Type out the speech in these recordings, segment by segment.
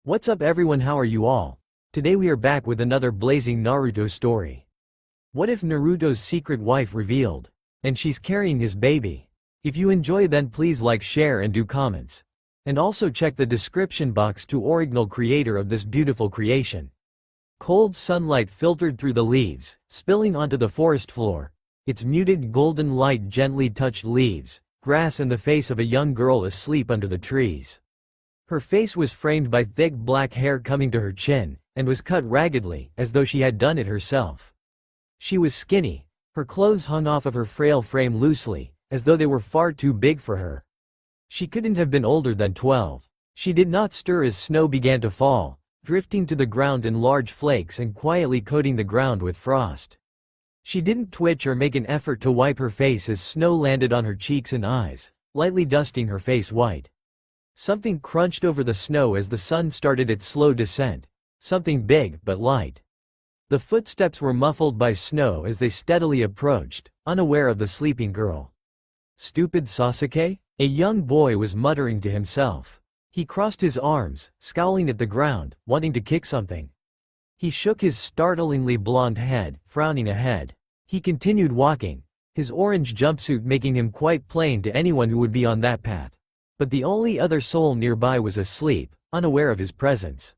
What's up everyone, how are you all? Today we are back with another blazing Naruto story. What if Naruto's secret wife revealed? And she's carrying his baby. If you enjoy then please like, share and do comments. And also check the description box to original creator of this beautiful creation. Cold sunlight filtered through the leaves, spilling onto the forest floor. Its muted golden light gently touched leaves, grass and the face of a young girl asleep under the trees. Her face was framed by thick black hair coming to her chin, and was cut raggedly, as though she had done it herself. She was skinny. Her clothes hung off of her frail frame loosely, as though they were far too big for her. She couldn't have been older than 12. She did not stir as snow began to fall, drifting to the ground in large flakes and quietly coating the ground with frost. She didn't twitch or make an effort to wipe her face as snow landed on her cheeks and eyes, lightly dusting her face white. Something crunched over the snow as the sun started its slow descent, something big but light. The footsteps were muffled by snow as they steadily approached, unaware of the sleeping girl. "Stupid Sasuke?" a young boy was muttering to himself. He crossed his arms, scowling at the ground, wanting to kick something. He shook his startlingly blonde head, frowning ahead. He continued walking, his orange jumpsuit making him quite plain to anyone who would be on that path. But the only other soul nearby was asleep, unaware of his presence.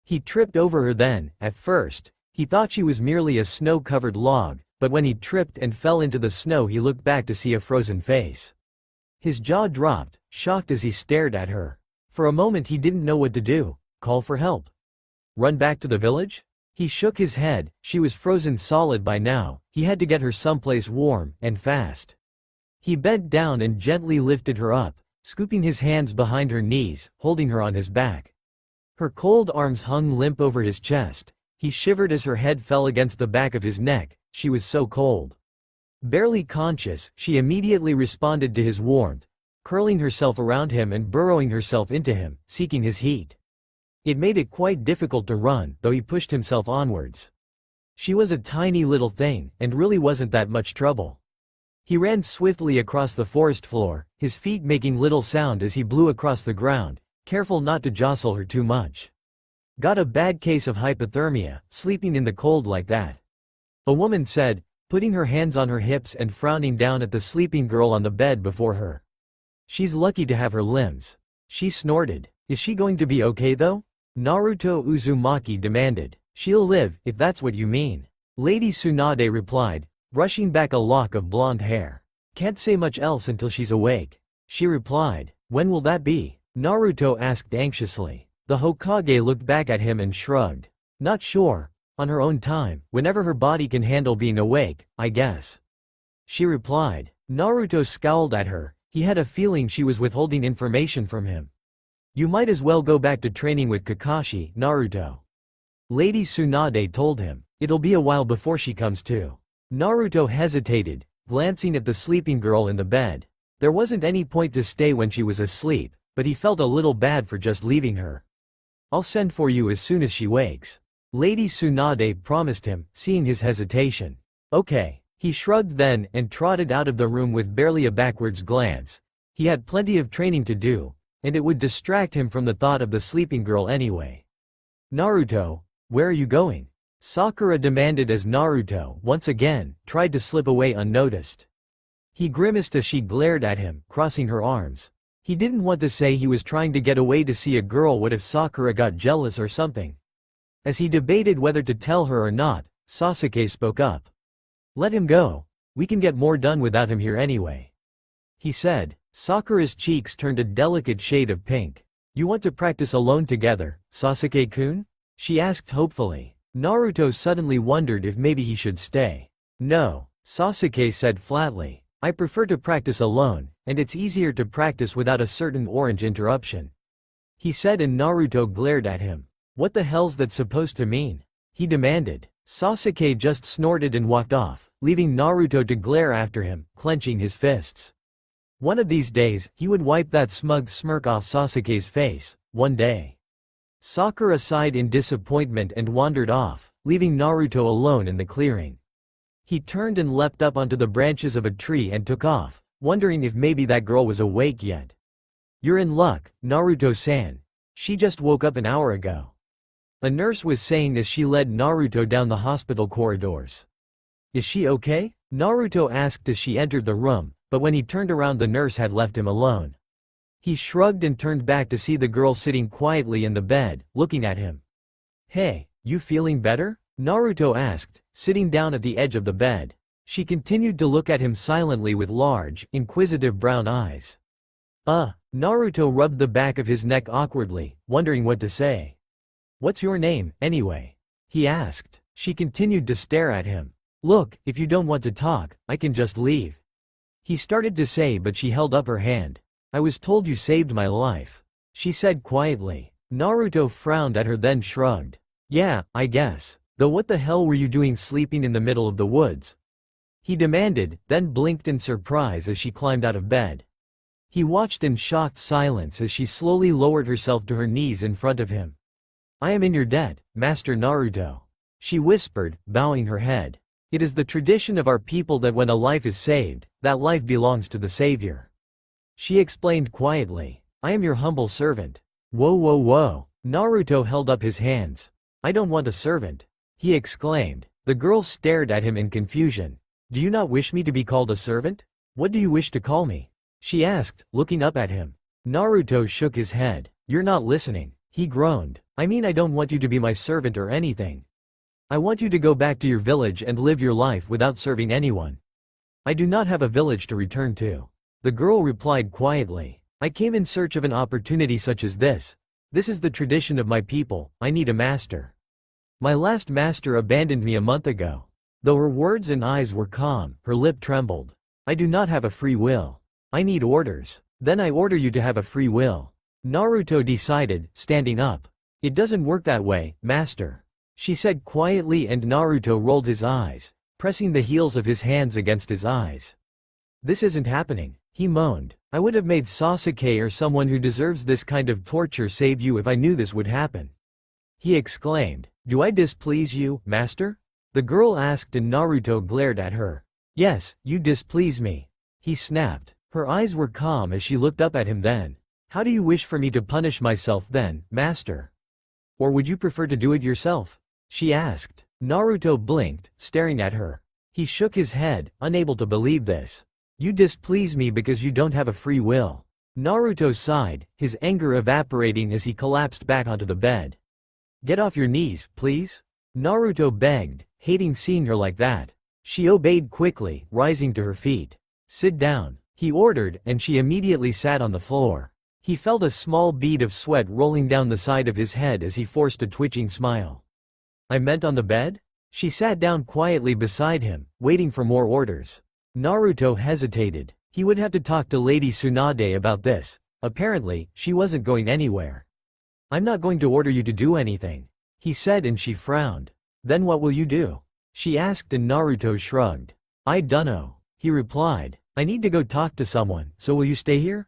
He tripped over her then. At first, he thought she was merely a snow-covered log, but when he tripped and fell into the snow he looked back to see a frozen face. His jaw dropped, shocked as he stared at her. For a moment he didn't know what to do. Call for help? Run back to the village? He shook his head. She was frozen solid by now. He had to get her someplace warm, and fast. He bent down and gently lifted her up, scooping his hands behind her knees, holding her on his back. Her cold arms hung limp over his chest. He shivered as her head fell against the back of his neck. She was so cold. Barely conscious, she immediately responded to his warmth, curling herself around him and burrowing herself into him, seeking his heat. It made it quite difficult to run, though he pushed himself onwards. She was a tiny little thing, and really wasn't that much trouble. He ran swiftly across the forest floor, his feet making little sound as he blew across the ground, careful not to jostle her too much. Got a bad case of hypothermia, sleeping in the cold like that, a woman said, putting her hands on her hips and frowning down at the sleeping girl on the bed before her. She's lucky to have her limbs. She snorted. Is she going to be okay though? Naruto Uzumaki demanded. She'll live, if that's what you mean. Lady Tsunade replied, brushing back a lock of blonde hair. Can't say much else until she's awake. She replied. When will that be? Naruto asked anxiously. The Hokage looked back at him and shrugged. Not sure. On her own time, whenever her body can handle being awake, I guess. She replied. Naruto scowled at her. He had a feeling she was withholding information from him. You might as well go back to training with Kakashi, Naruto. Lady Tsunade told him. It'll be a while before she comes to. Naruto hesitated, glancing at the sleeping girl in the bed. There wasn't any point to stay when she was asleep, but he felt a little bad for just leaving her. I'll send for you as soon as she wakes. Lady Tsunade promised him, seeing his hesitation. Okay. He shrugged then and trotted out of the room with barely a backwards glance. He had plenty of training to do, and it would distract him from the thought of the sleeping girl anyway. Naruto, where are you going? Sakura demanded as Naruto, once again, tried to slip away unnoticed. He grimaced as she glared at him, crossing her arms. He didn't want to say he was trying to get away to see a girl. What if Sakura got jealous or something? As he debated whether to tell her or not, Sasuke spoke up. Let him go. We can get more done without him here anyway. He said. Sakura's cheeks turned a delicate shade of pink. You want to practice alone together, Sasuke-kun? She asked hopefully. Naruto suddenly wondered if maybe he should stay. No, Sasuke said flatly. I prefer to practice alone, and it's easier to practice without a certain orange interruption. He said, and Naruto glared at him. What the hell's that supposed to mean? He demanded. Sasuke just snorted and walked off, leaving Naruto to glare after him, clenching his fists. One of these days, he would wipe that smug smirk off Sasuke's face. One day. Sakura sighed in disappointment and wandered off, leaving Naruto alone in the clearing. He turned and leapt up onto the branches of a tree and took off, wondering if maybe that girl was awake yet. You're in luck, Naruto-san. She just woke up an hour ago. A nurse was saying as she led Naruto down the hospital corridors. Is she okay? Naruto asked as she entered the room, but when he turned around the nurse had left him alone. He shrugged and turned back to see the girl sitting quietly in the bed, looking at him. Hey, you feeling better? Naruto asked, sitting down at the edge of the bed. She continued to look at him silently with large, inquisitive brown eyes. Naruto rubbed the back of his neck awkwardly, wondering what to say. What's your name, anyway? He asked. She continued to stare at him. Look, if you don't want to talk, I can just leave. He started to say but she held up her hand. I was told you saved my life, she said quietly. Naruto frowned at her then shrugged. Yeah, I guess. Though what the hell were you doing sleeping in the middle of the woods? He demanded, then blinked in surprise as she climbed out of bed. He watched in shocked silence as she slowly lowered herself to her knees in front of him. I am in your debt, Master Naruto, she whispered, bowing her head. It is the tradition of our people that when a life is saved, that life belongs to the savior. She explained quietly. I am your humble servant. Whoa whoa whoa. Naruto held up his hands. I don't want a servant, he exclaimed. The girl stared at him in confusion. Do you not wish me to be called a servant? What do you wish to call me? She asked, looking up at him. Naruto shook his head. You're not listening, he groaned. I mean I don't want you to be my servant or anything. I want you to go back to your village and live your life without serving anyone. I do not have a village to return to. The girl replied quietly. I came in search of an opportunity such as this. This is the tradition of my people, I need a master. My last master abandoned me a month ago. Though her words and eyes were calm, her lip trembled. I do not have a free will. I need orders. Then I order you to have a free will. Naruto decided, standing up. It doesn't work that way, master, she said quietly, and Naruto rolled his eyes, pressing the heels of his hands against his eyes. This isn't happening, he moaned. I would have made Sasuke or someone who deserves this kind of torture save you if I knew this would happen. He exclaimed. Do I displease you, master? The girl asked, and Naruto glared at her. Yes, you displease me, he snapped. Her eyes were calm as she looked up at him then. How do you wish for me to punish myself then, master? Or would you prefer to do it yourself? She asked. Naruto blinked, staring at her. He shook his head, unable to believe this. You displease me because you don't have a free will. Naruto sighed, his anger evaporating as he collapsed back onto the bed. Get off your knees, please? Naruto begged, hating seeing her like that. She obeyed quickly, rising to her feet. Sit down, he ordered, and she immediately sat on the floor. He felt a small bead of sweat rolling down the side of his head as he forced a twitching smile. I meant on the bed? She sat down quietly beside him, waiting for more orders. Naruto hesitated. He would have to talk to Lady Tsunade about this. Apparently, she wasn't going anywhere. I'm not going to order you to do anything, he said, and she frowned. Then what will you do? She asked, and Naruto shrugged. I dunno, he replied. I need to go talk to someone, so will you stay here?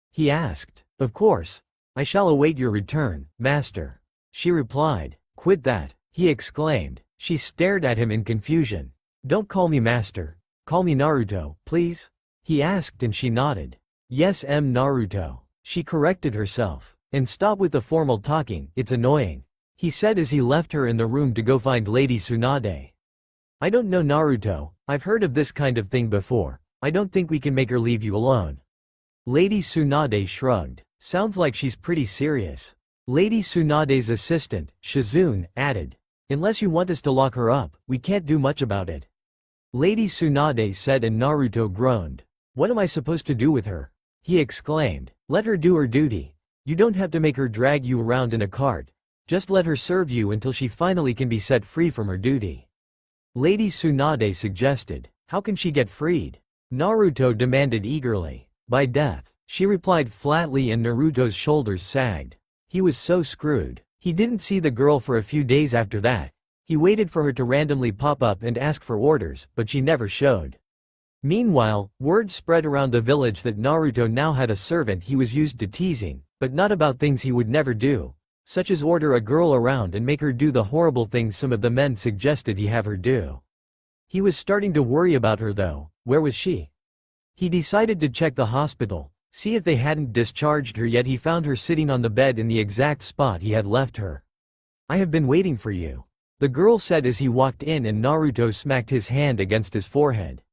He asked. Of course. I shall await your return, master, she replied. Quit that, he exclaimed. She stared at him in confusion. Don't call me master. Call me Naruto, please? He asked, and she nodded. Yes, Naruto, she corrected herself. And stop with the formal talking, it's annoying, he said as he left her in the room to go find Lady Tsunade. I don't know Naruto, I've heard of this kind of thing before. I don't think we can make her leave you alone. Lady Tsunade shrugged. Sounds like she's pretty serious. Lady Tsunade's assistant, Shizune, added. Unless you want us to lock her up, we can't do much about it. Lady Tsunade said, and Naruto groaned. What am I supposed to do with her? He exclaimed. Let her do her duty. You don't have to make her drag you around in a cart. Just let her serve you until she finally can be set free from her duty. Lady Tsunade suggested. How can she get freed? Naruto demanded eagerly. By death, she replied flatly, and Naruto's shoulders sagged. He was so screwed. He didn't see the girl for a few days after that. He waited for her to randomly pop up and ask for orders, but she never showed. Meanwhile, word spread around the village that Naruto now had a servant he was used to teasing, but not about things he would never do, such as order a girl around and make her do the horrible things some of the men suggested he have her do. He was starting to worry about her though. Where was she? He decided to check the hospital, See if they hadn't discharged her yet. He found her sitting on the bed in the exact spot he had left her. "I have been waiting for you," the girl said as he walked in, and Naruto smacked his hand against his forehead.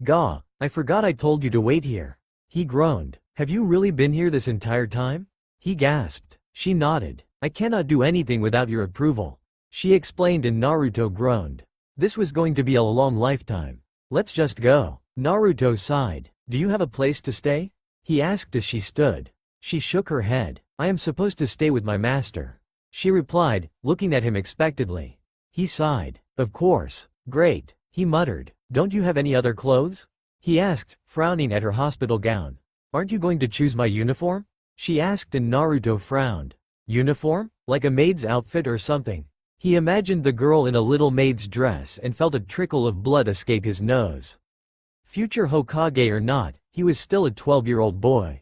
"Gah, I forgot I told you to wait here," he groaned. "Have you really been here this entire time?" he gasped. She nodded. "I cannot do anything without your approval," she explained, and Naruto groaned. This was going to be a long lifetime. "Let's just go." Naruto sighed. "Do you have a place to stay?" he asked as she stood. She shook her head. "I am supposed to stay with my master," she replied, looking at him expectantly. He sighed. "Of course. Great," he muttered. "Don't you have any other clothes?" he asked, frowning at her hospital gown. "Aren't you going to choose my uniform?" she asked, and Naruto frowned. Uniform? Like a maid's outfit or something? He imagined the girl in a little maid's dress and felt a trickle of blood escape his nose. Future Hokage or not, he was still a 12-year-old boy.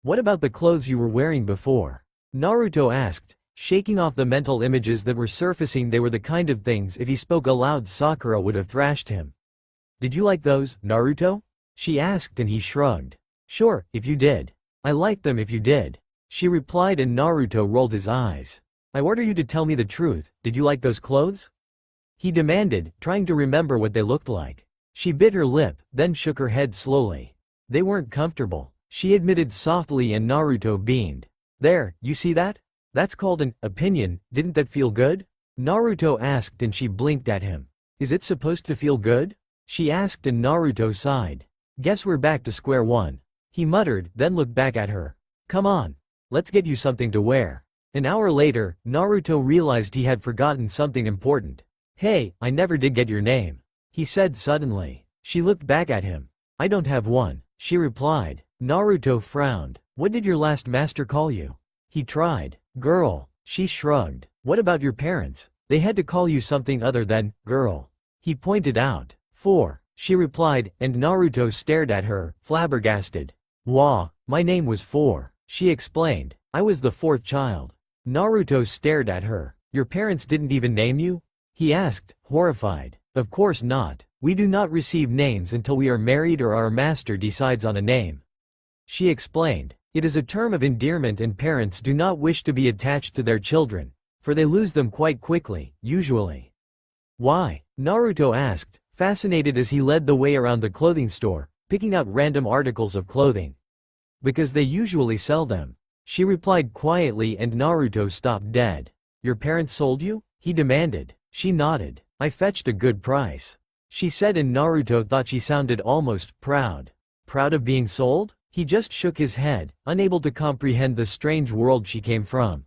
"What about the clothes you were wearing before?" Naruto asked, shaking off the mental images that were surfacing. They were the kind of things if he spoke aloud Sakura would have thrashed him. "Did you like those, Naruto?" she asked, and he shrugged. "Sure, if you did. I liked them if you did," she replied, and Naruto rolled his eyes. "I order you to tell me the truth. Did you like those clothes?" he demanded, trying to remember what they looked like. She bit her lip, then shook her head slowly. "They weren't comfortable," she admitted softly, and Naruto beamed. "There, you see that? That's called an opinion. Didn't that feel good?" Naruto asked, and she blinked at him. "Is it supposed to feel good?" she asked, and Naruto sighed. "Guess we're back to square one," he muttered, then looked back at her. "Come on. Let's get you something to wear." An hour later, Naruto realized he had forgotten something important. "Hey, I never did get your name," he said suddenly. She looked back at him. "I don't have one," she replied. Naruto frowned. "What did your last master call you?" he tried. "Girl," she shrugged. "What about your parents? They had to call you something other than girl," he pointed out. "Four," she replied, and Naruto stared at her, flabbergasted. "Wah, my name was Four," she explained. "I was the fourth child." Naruto stared at her. "Your parents didn't even name you?" he asked, horrified. "Of course not. We do not receive names until we are married or our master decides on a name," she explained. "It is a term of endearment, and parents do not wish to be attached to their children, for they lose them quite quickly, usually." "Why?" Naruto asked, fascinated as he led the way around the clothing store, picking out random articles of clothing. "Because they usually sell them," she replied quietly, and Naruto stopped dead. "Your parents sold you?" he demanded. She nodded. "I fetched a good price," she said, and Naruto thought she sounded almost proud. Proud of being sold? He just shook his head, unable to comprehend the strange world she came from.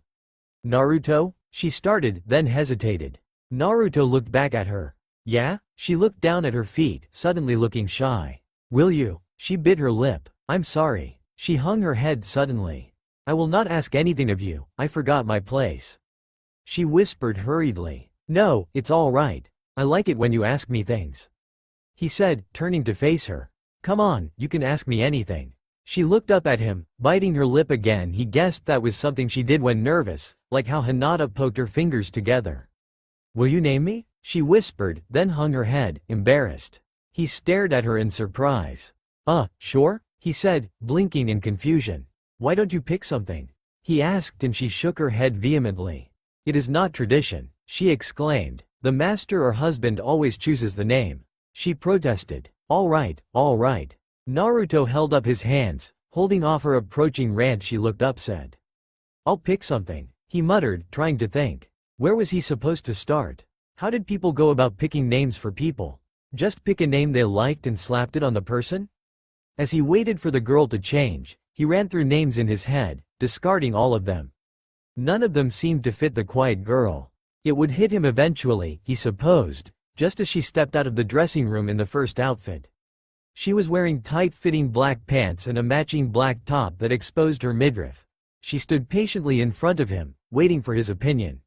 "Naruto?" she started, then hesitated. Naruto looked back at her. "Yeah?" She looked down at her feet, suddenly looking shy. "Will you?" She bit her lip. "I'm sorry." She hung her head suddenly. "I will not ask anything of you. I forgot my place," she whispered hurriedly. "No, it's all right. I like it when you ask me things," he said, turning to face her. "Come on, you can ask me anything." She looked up at him, biting her lip again. He guessed that was something she did when nervous, like how Hinata poked her fingers together. "Will you name me?" she whispered, then hung her head, embarrassed. He stared at her in surprise. Sure?" he said, blinking in confusion. "Why don't you pick something?" he asked, and she shook her head vehemently. "It is not tradition," she exclaimed. "The master or husband always chooses the name," she protested. All right. Naruto held up his hands, holding off her approaching rant. She looked upset. "I'll pick something," he muttered, trying to think. Where was he supposed to start? How did people go about picking names for people? Just pick a name they liked and slapped it on the person? As he waited for the girl to change, he ran through names in his head, discarding all of them. None of them seemed to fit the quiet girl. It would hit him eventually, he supposed, just as she stepped out of the dressing room in the first outfit. She was wearing tight-fitting black pants and a matching black top that exposed her midriff. She stood patiently in front of him, waiting for his opinion.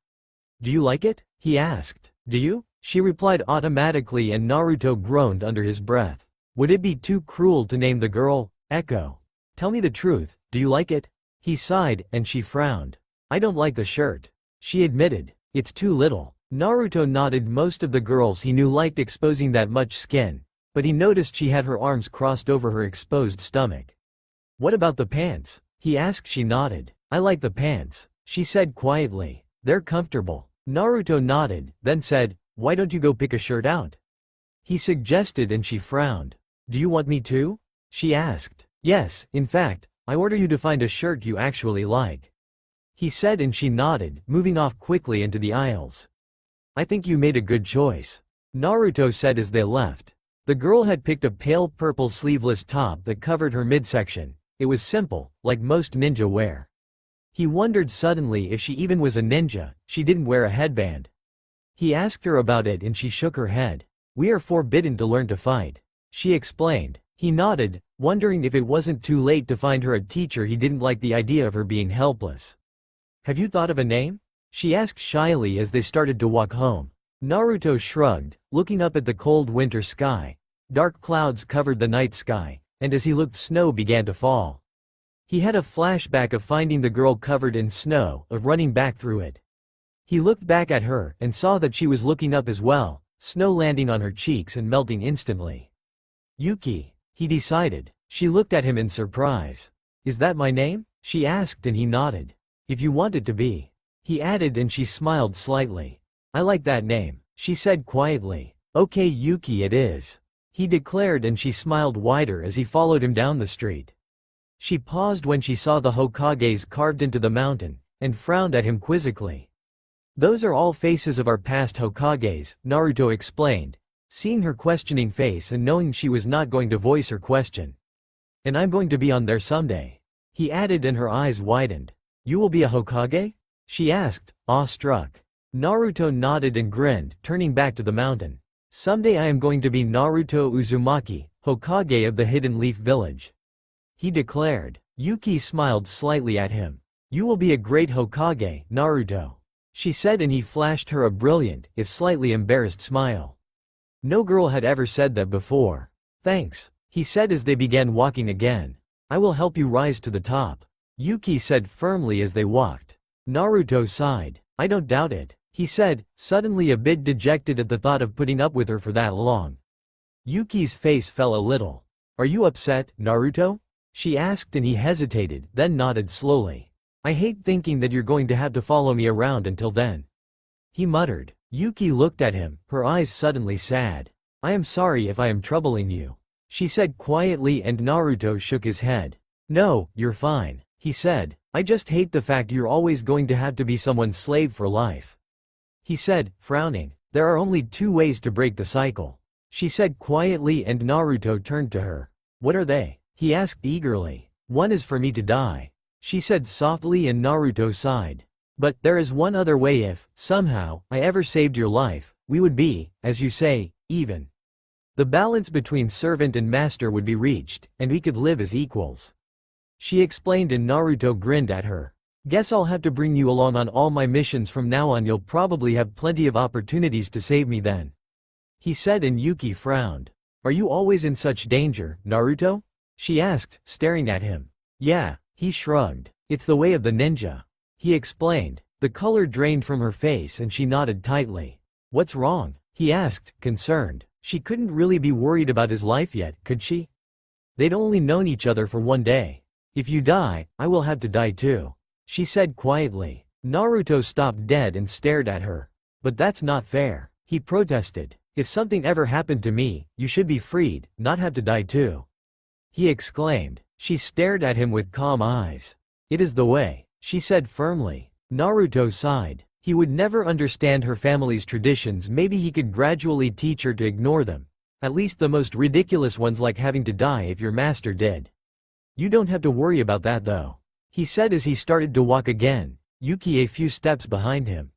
"Do you like it?" he asked. "Do you?" she replied automatically, and Naruto groaned under his breath. Would it be too cruel to name the girl Echo? "Tell me the truth, do you like it?" He sighed, and she frowned. "I don't like the shirt," she admitted. "It's too little." Naruto nodded. Most of the girls he knew liked exposing that much skin, but he noticed she had her arms crossed over her exposed stomach. What about the pants? He asked. She nodded. I like the pants, she said quietly. They're comfortable. Naruto nodded, then said, why don't you go pick a shirt out? He suggested and she frowned. Do you want me to? She asked. Yes, in fact, I order you to find a shirt you actually like. He said and she nodded, moving off quickly into the aisles. I think you made a good choice, Naruto said as they left. The girl had picked a pale purple sleeveless top that covered her midsection. It was simple, like most ninja wear. He wondered suddenly if she even was a ninja. She didn't wear a headband. He asked her about it and she shook her head. We are forbidden to learn to fight, she explained. He nodded, wondering if it wasn't too late to find her a teacher. He didn't like the idea of her being helpless. Have you thought of a name? She asked shyly as they started to walk home. Naruto shrugged, looking up at the cold winter sky. Dark clouds covered the night sky, and as he looked, snow began to fall. He had a flashback of finding the girl covered in snow, of running back through it. He looked back at her and saw that she was looking up as well, snow landing on her cheeks and melting instantly. Yuki, he decided. She looked at him in surprise. Is that my name? She asked and he nodded. If you want it to be, he added, and she smiled slightly. I like that name, she said quietly. Okay Yuki, it is, he declared, and she smiled wider as he followed him down the street. She paused when she saw the Hokages carved into the mountain, and frowned at him quizzically. Those are all faces of our past Hokages, Naruto explained, seeing her questioning face and knowing she was not going to voice her question. And I'm going to be on there someday, he added, and her eyes widened. You will be a Hokage? She asked, awestruck. Naruto nodded and grinned, turning back to the mountain. Someday I am going to be Naruto Uzumaki, Hokage of the Hidden Leaf Village, he declared. Yuki smiled slightly at him. You will be a great Hokage, Naruto, she said, and he flashed her a brilliant, if slightly embarrassed smile. No girl had ever said that before. Thanks, he said as they began walking again. I will help you rise to the top, Yuki said firmly as they walked. Naruto sighed. I don't doubt it, he said, suddenly a bit dejected at the thought of putting up with her for that long. Yuki's face fell a little. Are you upset, Naruto? She asked, and he hesitated, then nodded slowly. I hate thinking that you're going to have to follow me around until then, he muttered. Yuki looked at him, her eyes suddenly sad. I am sorry if I am troubling you, she said quietly, and Naruto shook his head. No, you're fine, he said. I just hate the fact you're always going to have to be someone's slave for life, he said, frowning. There are only two ways to break the cycle, she said quietly, and Naruto turned to her. What are they? He asked eagerly. One is for me to die, she said softly, and Naruto sighed. But there is one other way. If, somehow, I ever saved your life, we would be, as you say, even. The balance between servant and master would be reached, and we could live as equals, she explained, and Naruto grinned at her. Guess I'll have to bring you along on all my missions from now on. You'll probably have plenty of opportunities to save me then, he said, and Yuki frowned. Are you always in such danger, Naruto? She asked, staring at him. Yeah, he shrugged. It's the way of the ninja, he explained. The color drained from her face and she nodded tightly. What's wrong? He asked, concerned. She couldn't really be worried about his life yet, could she? They'd only known each other for one day. If you die, I will have to die too, she said quietly. Naruto stopped dead and stared at her. But that's not fair, he protested. If something ever happened to me, you should be freed, not have to die too, he exclaimed. She stared at him with calm eyes. It is the way, she said firmly. Naruto sighed. He would never understand her family's traditions. Maybe he could gradually teach her to ignore them. At least the most ridiculous ones, like having to die if your master did. You don't have to worry about that though, he said as he started to walk again, Yuki a few steps behind him.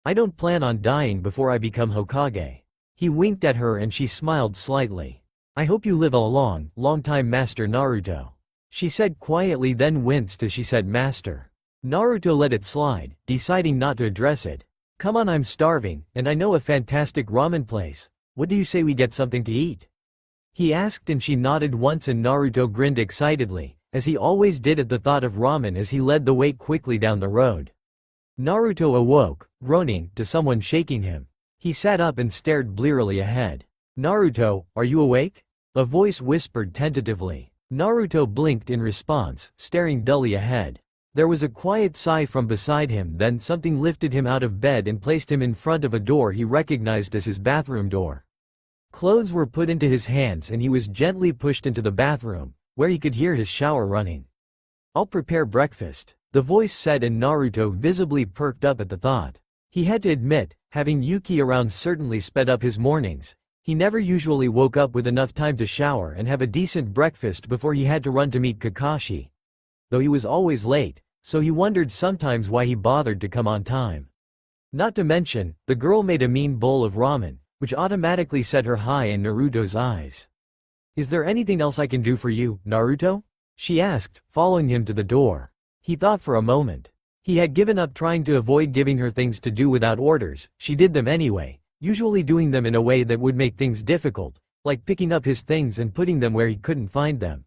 I don't plan on dying before I become Hokage. He winked at her and she smiled slightly. I hope you live a long time, Master Naruto, she said quietly, then winced as she said master. Naruto let it slide, deciding not to address it. Come on, I'm starving, and I know a fantastic ramen place. What do you say we get something to eat? He asked, and she nodded once, and Naruto grinned excitedly, as he always did at the thought of ramen, as he led the way quickly down the road. Naruto awoke, groaning, to someone shaking him. He sat up and stared blearily ahead. Naruto, are you awake? A voice whispered tentatively. Naruto blinked in response, staring dully ahead. There was a quiet sigh from beside him, then something lifted him out of bed and placed him in front of a door he recognized as his bathroom door. Clothes were put into his hands and he was gently pushed into the bathroom, where he could hear his shower running. "I'll prepare breakfast," the voice said, and Naruto visibly perked up at the thought. He had to admit, having Yuki around certainly sped up his mornings. He never usually woke up with enough time to shower and have a decent breakfast before he had to run to meet Kakashi. Though he was always late, so he wondered sometimes why he bothered to come on time. Not to mention, the girl made a mean bowl of ramen, which automatically set her high in Naruto's eyes. "Is there anything else I can do for you, Naruto?" she asked, following him to the door. He thought for a moment. He had given up trying to avoid giving her things to do without orders. She did them anyway, usually doing them in a way that would make things difficult, like picking up his things and putting them where he couldn't find them.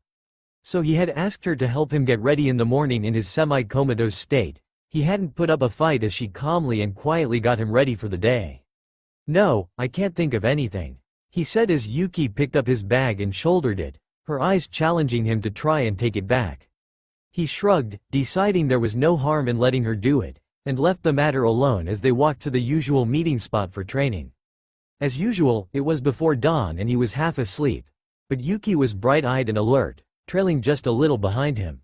So he had asked her to help him get ready in the morning in his semi-comatose state. He hadn't put up a fight as she calmly and quietly got him ready for the day. "No, I can't think of anything," he said as Yuki picked up his bag and shouldered it, her eyes challenging him to try and take it back. He shrugged, deciding there was no harm in letting her do it, and left the matter alone as they walked to the usual meeting spot for training. As usual, it was before dawn and he was half asleep, but Yuki was bright-eyed and alert, trailing just a little behind him.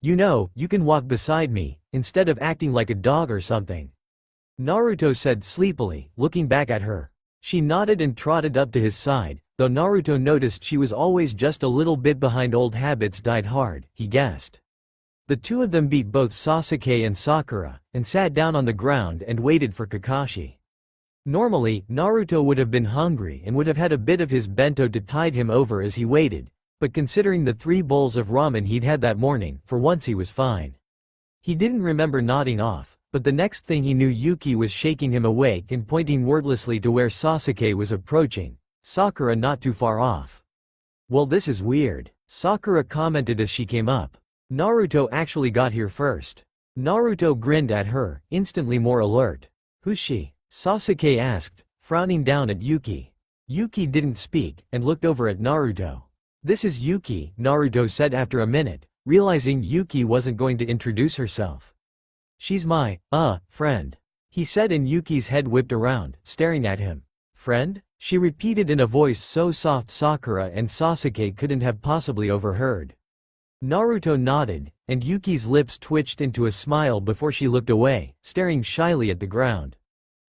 "You know, you can walk beside me, instead of acting like a dog or something," Naruto said sleepily, looking back at her. She nodded and trotted up to his side, though Naruto noticed she was always just a little bit behind. Old habits died hard, he guessed. The two of them beat both Sasuke and Sakura, and sat down on the ground and waited for Kakashi. Normally, Naruto would have been hungry and would have had a bit of his bento to tide him over as he waited, but considering the 3 bowls of ramen he'd had that morning, for once he was fine. He didn't remember nodding off, but the next thing he knew Yuki was shaking him awake and pointing wordlessly to where Sasuke was approaching, Sakura not too far off. "Well, this is weird," Sakura commented as she came up. "Naruto actually got here first." Naruto grinned at her, instantly more alert. "Who's she?" Sasuke asked, frowning down at Yuki. Yuki didn't speak, and looked over at Naruto. "This is Yuki," Naruto said after a minute, realizing Yuki wasn't going to introduce herself. "She's my, friend," he said, and Yuki's head whipped around, staring at him. "Friend?" she repeated in a voice so soft Sakura and Sasuke couldn't have possibly overheard. Naruto nodded, and Yuki's lips twitched into a smile before she looked away, staring shyly at the ground.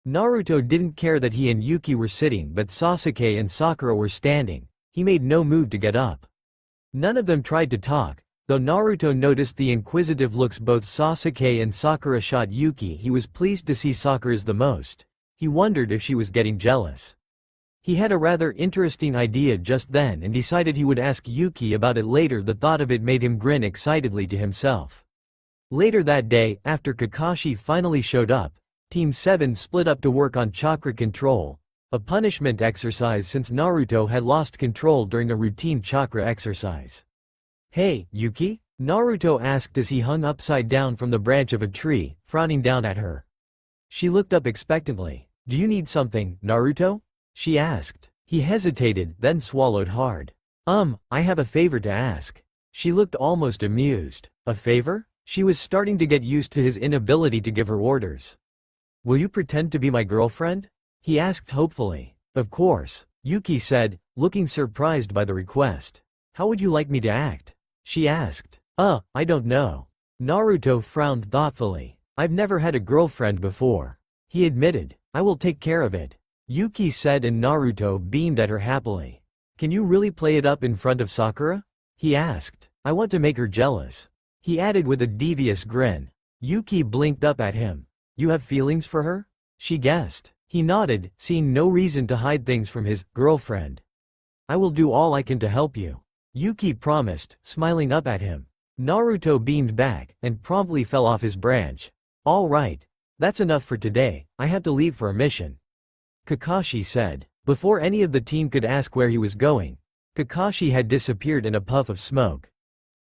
Naruto didn't care that he and Yuki were sitting but Sasuke and Sakura were standing. He made no move to get up. None of them tried to talk, though Naruto noticed the inquisitive looks both Sasuke and Sakura shot Yuki. He was pleased to see Sakura's the most. He wondered if she was getting jealous. He had a rather interesting idea just then and decided he would ask Yuki about it later. The thought of it made him grin excitedly to himself. Later that day, after Kakashi finally showed up, Team 7 split up to work on chakra control, a punishment exercise since Naruto had lost control during a routine chakra exercise. "Hey, Yuki?" Naruto asked as he hung upside down from the branch of a tree, frowning down at her. She looked up expectantly. "Do you need something, Naruto?" she asked. He hesitated, then swallowed hard. I have a favor to ask." She looked almost amused. "A favor?" She was starting to get used to his inability to give her orders. "Will you pretend to be my girlfriend?" he asked hopefully. "Of course," Yuki said, looking surprised by the request. "How would you like me to act?" she asked. I don't know." Naruto frowned thoughtfully. "I've never had a girlfriend before," he admitted. "I will take care of it," Yuki said, and Naruto beamed at her happily. "Can you really play it up in front of Sakura?" he asked. "I want to make her jealous," he added with a devious grin. Yuki blinked up at him. "You have feelings for her?" she guessed. He nodded, seeing no reason to hide things from his girlfriend. "I will do all I can to help you," Yuki promised, smiling up at him. Naruto beamed back, and promptly fell off his branch. "All right. That's enough for today, I have to leave for a mission," Kakashi said. Before any of the team could ask where he was going, Kakashi had disappeared in a puff of smoke.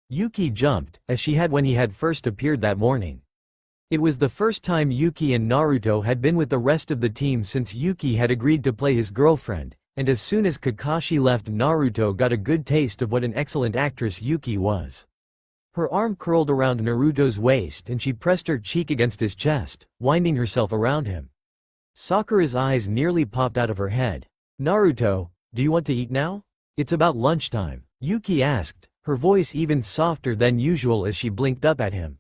Yuki jumped, as she had when he had first appeared that morning. It was the first time Yuki and Naruto had been with the rest of the team since Yuki had agreed to play his girlfriend, and as soon as Kakashi left, Naruto got a good taste of what an excellent actress Yuki was. Her arm curled around Naruto's waist and she pressed her cheek against his chest, winding herself around him. Sakura's eyes nearly popped out of her head. "Naruto, do you want to eat now? It's about lunchtime," Yuki asked, her voice even softer than usual as she blinked up at him.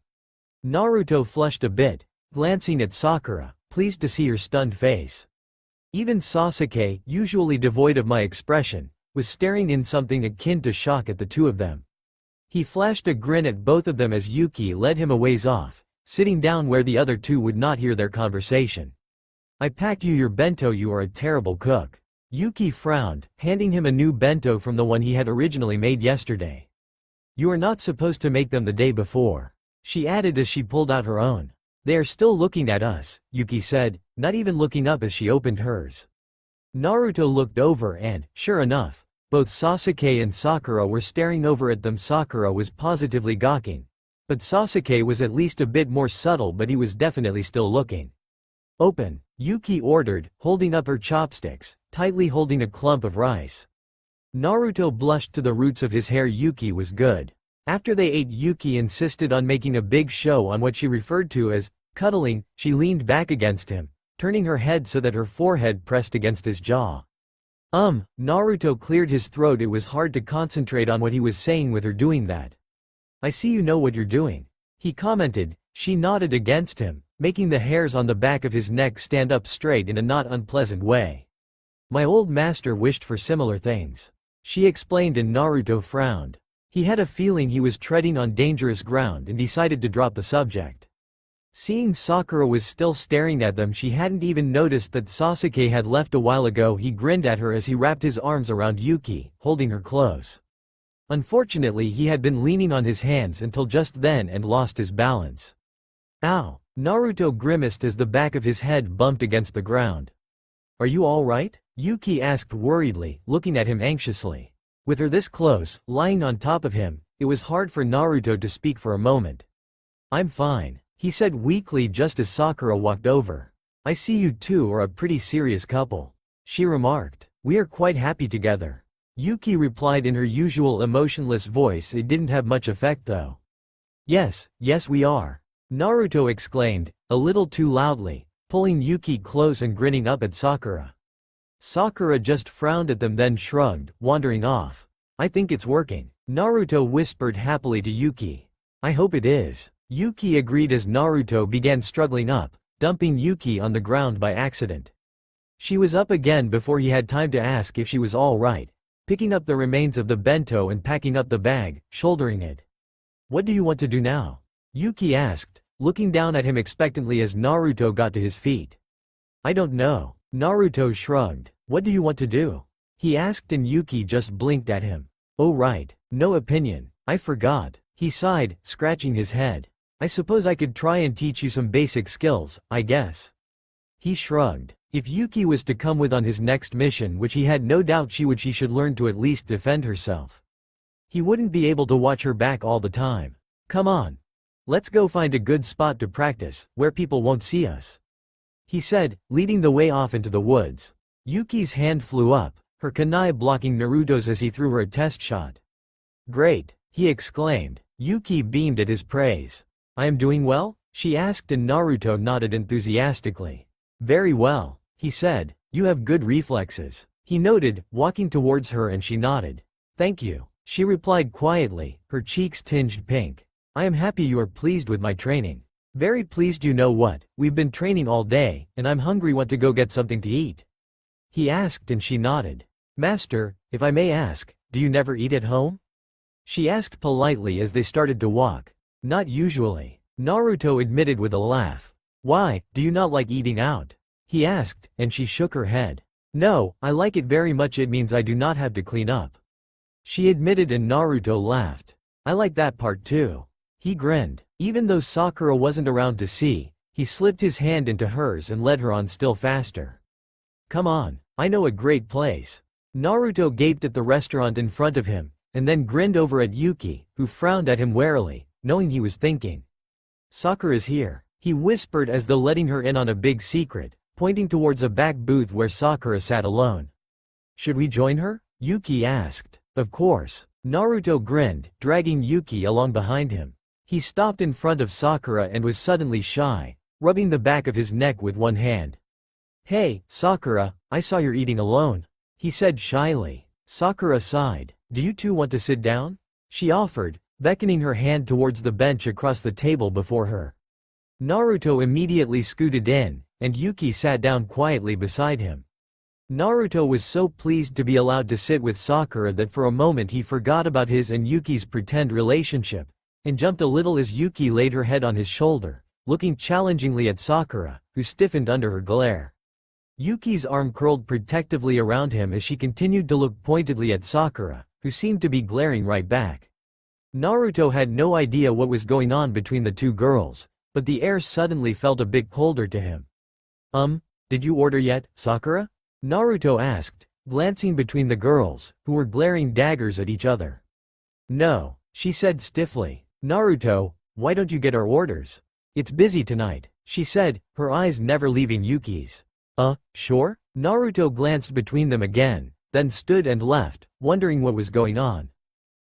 Naruto flushed a bit, glancing at Sakura, pleased to see her stunned face. Even Sasuke, usually devoid of my expression, was staring in something akin to shock at the two of them. He flashed a grin at both of them as Yuki led him a ways off, sitting down where the other two would not hear their conversation. "I packed you your bento. You are a terrible cook." Yuki frowned, handing him a new bento from the one he had originally made yesterday. "You are not supposed to make them the day before," she added as she pulled out her own. "They are still looking at us," Yuki said, not even looking up as she opened hers. Naruto looked over and, sure enough, both Sasuke and Sakura were staring over at them. Sakura was positively gawking, but Sasuke was at least a bit more subtle, but he was definitely still looking. "Open," Yuki ordered, holding up her chopsticks, tightly holding a clump of rice. Naruto blushed to the roots of his hair. Yuki was good. After they ate, Yuki insisted on making a big show on what she referred to as cuddling. She leaned back against him, turning her head so that her forehead pressed against his jaw. Naruto cleared his throat. It was hard to concentrate on what he was saying with her doing that. "I see you know what you're doing," he commented. She nodded against him, making the hairs on the back of his neck stand up straight in a not unpleasant way. "My old master wished for similar things," she explained, and Naruto frowned. He had a feeling he was treading on dangerous ground and decided to drop the subject. Seeing Sakura was still staring at them, she hadn't even noticed that Sasuke had left a while ago. He grinned at her as he wrapped his arms around Yuki, holding her close. Unfortunately, he had been leaning on his hands until just then and lost his balance. "Ow!" Naruto grimaced as the back of his head bumped against the ground. "Are you all right?" Yuki asked worriedly, looking at him anxiously. With her this close, lying on top of him, it was hard for Naruto to speak for a moment. "I'm fine," he said weakly just as Sakura walked over. "I see you two are a pretty serious couple," she remarked. "We are quite happy together," Yuki replied in her usual emotionless voice. It didn't have much effect though. Yes, we are," Naruto exclaimed, a little too loudly, pulling Yuki close and grinning up at Sakura. Sakura just frowned at them, then shrugged, wandering off. "I think it's working," Naruto whispered happily to Yuki. "I hope it is," Yuki agreed as Naruto began struggling up, dumping Yuki on the ground by accident. She was up again before he had time to ask if she was all right, picking up the remains of the bento and packing up the bag, shouldering it. "What do you want to do now?" Yuki asked, looking down at him expectantly as Naruto got to his feet. "I don't know," Naruto shrugged. "What do you want to do?" he asked, and Yuki just blinked at him. "Oh right, no opinion, I forgot," he sighed, scratching his head. "I suppose I could try and teach you some basic skills, I guess." He shrugged. If Yuki was to come with on his next mission, which he had no doubt she should learn to at least defend herself. He wouldn't be able to watch her back all the time. "Come on. Let's go find a good spot to practice, where people won't see us," he said, leading the way off into the woods. Yuki's hand flew up, her kunai blocking Naruto's as he threw her a test shot. "Great," he exclaimed. Yuki beamed at his praise. "I am doing well?" she asked, and Naruto nodded enthusiastically. "Very well," he said. "You have good reflexes," he noted, walking towards her, and she nodded. "Thank you," she replied quietly, her cheeks tinged pink. "I am happy you are pleased with my training." "Very pleased. You know what, we've been training all day, and I'm hungry. Want to go get something to eat?" he asked, and she nodded. "Master, if I may ask, do you never eat at home?" she asked politely as they started to walk. "Not usually," Naruto admitted with a laugh. "Why, do you not like eating out?" he asked, and she shook her head. "No, I like it very much. It means I do not have to clean up," she admitted, and Naruto laughed. "I like that part too." He grinned. Even though Sakura wasn't around to see, he slipped his hand into hers and led her on still faster. "Come on, I know a great place." Naruto gaped at the restaurant in front of him, and then grinned over at Yuki, who frowned at him warily, knowing he was thinking. "Sakura's here," he whispered as though letting her in on a big secret, pointing towards a back booth where Sakura sat alone. Should we join her? Yuki asked. Of course. Naruto grinned, dragging Yuki along behind him. He stopped in front of Sakura and was suddenly shy, rubbing the back of his neck with one hand. Hey, Sakura, I saw you're eating alone, he said shyly. Sakura sighed. Do you two want to sit down? She offered, beckoning her hand towards the bench across the table before her. Naruto immediately scooted in, and Yuki sat down quietly beside him. Naruto was so pleased to be allowed to sit with Sakura that for a moment he forgot about his and Yuki's pretend relationship, and jumped a little as Yuki laid her head on his shoulder, looking challengingly at Sakura, who stiffened under her glare. Yuki's arm curled protectively around him as she continued to look pointedly at Sakura, who seemed to be glaring right back. Naruto had no idea what was going on between the two girls, but the air suddenly felt a bit colder to him. Did you order yet, Sakura? Naruto asked, glancing between the girls, who were glaring daggers at each other. No, she said stiffly. Naruto, why don't you get our orders? It's busy tonight, she said, her eyes never leaving Yuki's. Sure? Naruto glanced between them again, then stood and left, wondering what was going on.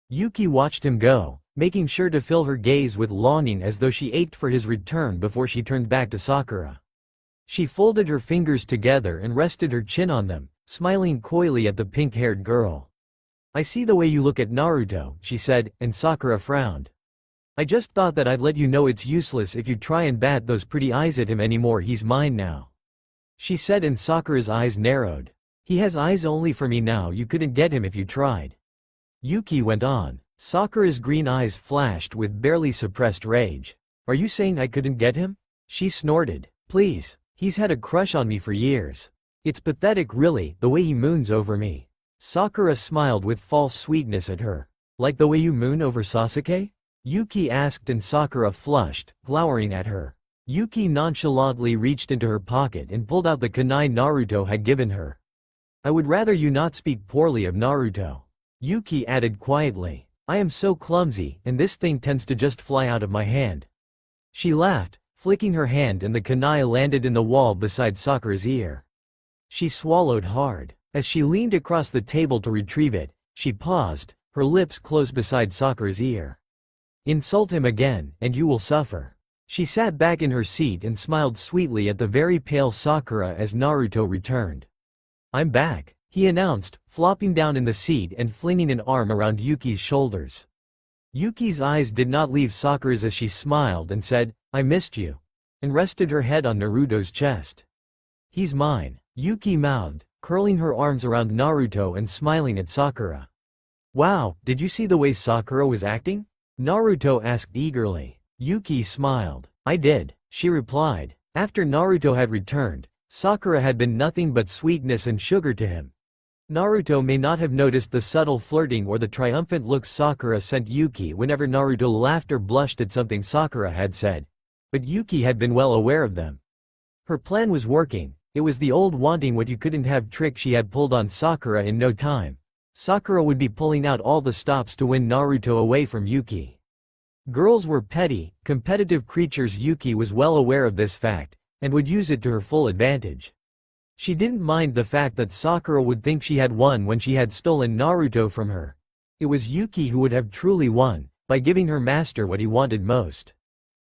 Yuki watched him go, making sure to fill her gaze with longing as though she ached for his return before she turned back to Sakura. She folded her fingers together and rested her chin on them, smiling coyly at the pink-haired girl. I see the way you look at Naruto, she said, and Sakura frowned. I just thought that I'd let you know it's useless if you try and bat those pretty eyes at him anymore, he's mine now. She said, and Sakura's eyes narrowed. He has eyes only for me now, you couldn't get him if you tried. Yuki went on. Sakura's green eyes flashed with barely suppressed rage. Are you saying I couldn't get him? She snorted. Please, he's had a crush on me for years. It's pathetic really, the way he moons over me. Sakura smiled with false sweetness at her. Like the way you moon over Sasuke? Yuki asked, and Sakura flushed, glowering at her. Yuki nonchalantly reached into her pocket and pulled out the kunai Naruto had given her. I would rather you not speak poorly of Naruto. Yuki added quietly. I am so clumsy, and this thing tends to just fly out of my hand. She laughed, flicking her hand, and the kunai landed in the wall beside Sakura's ear. She swallowed hard. As she leaned across the table to retrieve it, she paused, her lips close beside Sakura's ear. Insult him again, and you will suffer. She sat back in her seat and smiled sweetly at the very pale Sakura as Naruto returned. I'm back, he announced, flopping down in the seat and flinging an arm around Yuki's shoulders. Yuki's eyes did not leave Sakura's as she smiled and said, I missed you, and rested her head on Naruto's chest. He's mine, Yuki mouthed, curling her arms around Naruto and smiling at Sakura. Wow, did you see the way Sakura was acting? Naruto asked eagerly. Yuki smiled. I did, she replied. After Naruto had returned, Sakura had been nothing but sweetness and sugar to him. Naruto may not have noticed the subtle flirting or the triumphant looks Sakura sent Yuki whenever Naruto laughed or blushed at something Sakura had said, but Yuki had been well aware of them. Her plan was working. It was the old wanting what you couldn't have trick she had pulled on Sakura in no time. Sakura would be pulling out all the stops to win Naruto away from Yuki. Girls were petty, competitive creatures. Yuki was well aware of this fact, and would use it to her full advantage. She didn't mind the fact that Sakura would think she had won when she had stolen Naruto from her. It was Yuki who would have truly won, by giving her master what he wanted most.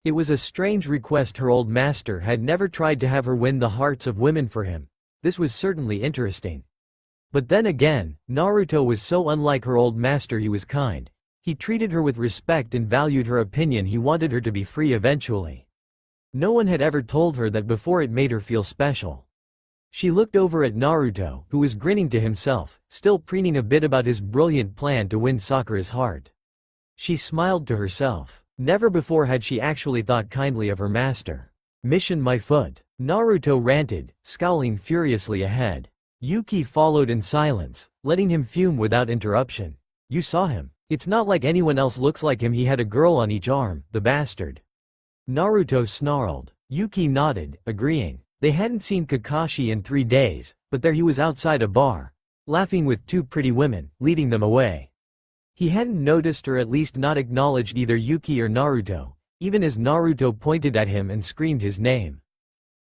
It was a strange request. Her old master had never tried to have her win the hearts of women for him. This was certainly interesting. But then again, Naruto was so unlike her old master. He was kind. He treated her with respect and valued her opinion. He wanted her to be free eventually. No one had ever told her that before. It made her feel special. She looked over at Naruto, who was grinning to himself, still preening a bit about his brilliant plan to win Sakura's heart. She smiled to herself. Never before had she actually thought kindly of her master. Mission my foot, Naruto ranted, scowling furiously ahead. Yuki followed in silence, letting him fume without interruption. You saw him. It's not like anyone else looks like him. He had a girl on each arm, the bastard. Naruto snarled. Yuki nodded, agreeing. They hadn't seen Kakashi in 3 days, but there he was outside a bar, laughing with 2 pretty women, leading them away. He hadn't noticed or at least not acknowledged either Yuki or Naruto, even as Naruto pointed at him and screamed his name.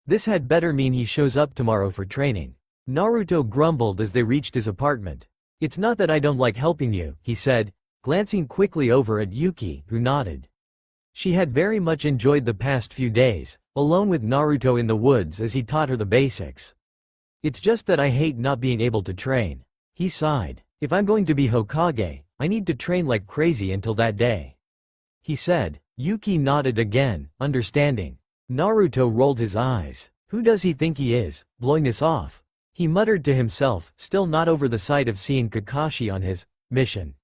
This had better mean he shows up tomorrow for training. Naruto grumbled as they reached his apartment. "It's not that I don't like helping you," he said, glancing quickly over at Yuki, who nodded. She had very much enjoyed the past few days, alone with Naruto in the woods as he taught her the basics. "It's just that I hate not being able to train." He sighed. "If I'm going to be Hokage, I need to train like crazy until that day," he said. Yuki nodded again, understanding. Naruto rolled his eyes. "Who does he think he is, blowing this off?" he muttered to himself, still not over the sight of seeing Kakashi on his mission.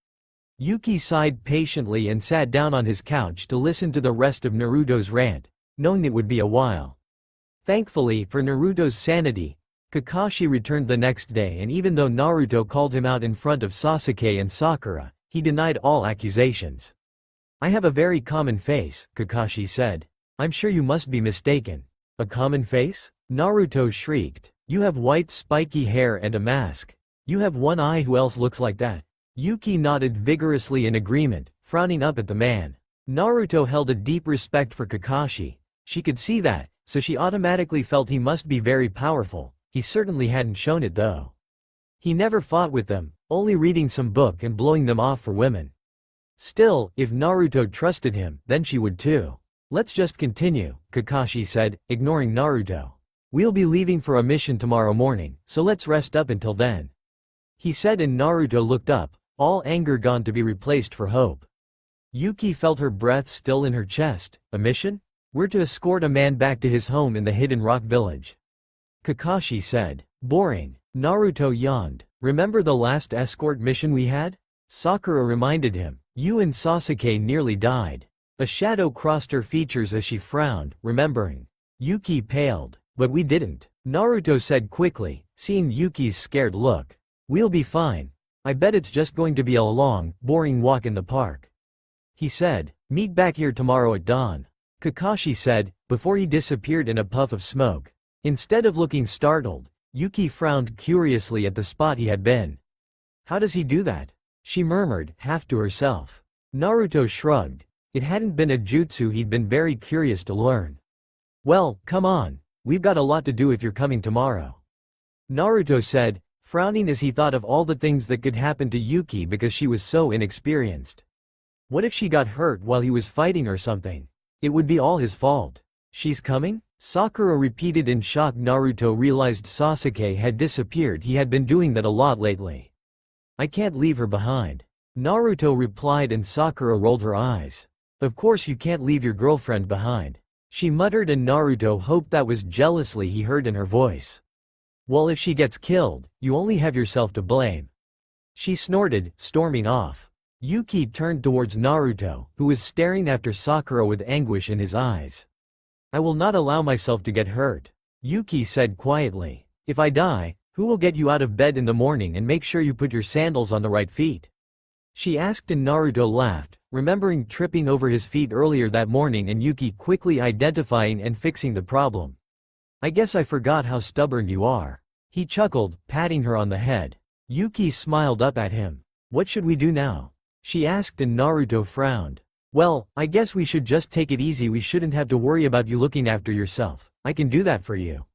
Yuki sighed patiently and sat down on his couch to listen to the rest of Naruto's rant, knowing it would be a while. Thankfully for Naruto's sanity, Kakashi returned the next day, and even though Naruto called him out in front of Sasuke and Sakura, he denied all accusations. "I have a very common face," Kakashi said. "I'm sure you must be mistaken." "A common face?" Naruto shrieked. "You have white spiky hair and a mask. You have one eye. Who else looks like that?" Yuki nodded vigorously in agreement, frowning up at the man. Naruto held a deep respect for Kakashi. She could see that, so she automatically felt he must be very powerful. He certainly hadn't shown it though. He never fought with them, only reading some book and blowing them off for women. Still, if Naruto trusted him, then she would too. "Let's just continue," Kakashi said, ignoring Naruto. "We'll be leaving for a mission tomorrow morning, so let's rest up until then," he said, and Naruto looked up, all anger gone to be replaced for hope. Yuki felt her breath still in her chest. "A mission? We're to escort a man back to his home in the Hidden Rock Village," Kakashi said. "Boring." Naruto yawned. "Remember the last escort mission we had?" Sakura reminded him. "You and Sasuke nearly died." A shadow crossed her features as she frowned, remembering. Yuki paled. "But we didn't," Naruto said quickly, seeing Yuki's scared look. "We'll be fine. I bet it's just going to be a long, boring walk in the park," he said. "Meet back here tomorrow at dawn," Kakashi said, before he disappeared in a puff of smoke. Instead of looking startled, Yuki frowned curiously at the spot he had been. "How does he do that?" she murmured, half to herself. Naruto shrugged. It hadn't been a jutsu he'd been very curious to learn. "Well, come on. We've got a lot to do if you're coming tomorrow," Naruto said, frowning as he thought of all the things that could happen to Yuki because she was so inexperienced. What if she got hurt while he was fighting or something? It would be all his fault. "She's coming?" Sakura repeated in shock. Naruto realized Sasuke had disappeared. He had been doing that a lot lately. "I can't leave her behind," Naruto replied, and Sakura rolled her eyes. "Of course you can't leave your girlfriend behind," she muttered, and Naruto hoped that was jealousy he heard in her voice. "Well, if she gets killed, you only have yourself to blame," she snorted, storming off. Yuki turned towards Naruto, who was staring after Sakura with anguish in his eyes. "I will not allow myself to get hurt," Yuki said quietly. "If I die, who will get you out of bed in the morning and make sure you put your sandals on the right feet?" she asked, and Naruto laughed, remembering tripping over his feet earlier that morning and Yuki quickly identifying and fixing the problem. "I guess I forgot how stubborn you are," he chuckled, patting her on the head. Yuki smiled up at him. "What should we do now?" she asked, and Naruto frowned. "Well, I guess we should just take it easy. We shouldn't have to worry about you looking after yourself. I can do that for you,"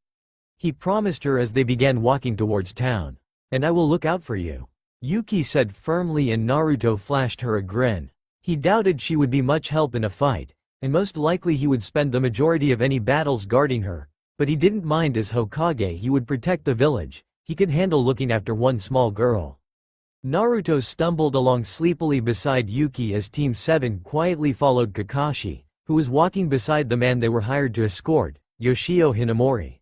he promised her as they began walking towards town. "And I will look out for you," Yuki said firmly, and Naruto flashed her a grin. He doubted she would be much help in a fight, and most likely he would spend the majority of any battles guarding her, but he didn't mind. As Hokage, he would protect the village. He could handle looking after one small girl. Naruto stumbled along sleepily beside Yuki as Team 7 quietly followed Kakashi, who was walking beside the man they were hired to escort, Yoshio Hinamori.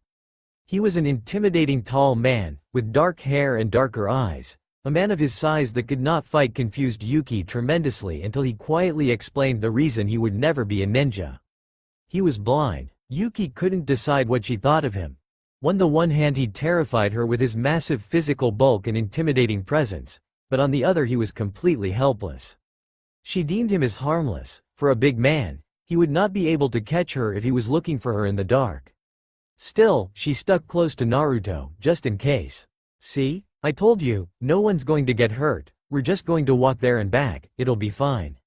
He was an intimidating tall man, with dark hair and darker eyes. A man of his size that could not fight confused Yuki tremendously until he quietly explained the reason he would never be a ninja. He was blind. Yuki couldn't decide what she thought of him. On the one hand, he terrified her with his massive physical bulk and intimidating presence, but on the other he was completely helpless. She deemed him as harmless. For a big man, he would not be able to catch her if he was looking for her in the dark. Still, she stuck close to Naruto, just in case. "See? I told you, no one's going to get hurt. We're just going to walk there and back, it'll be fine,"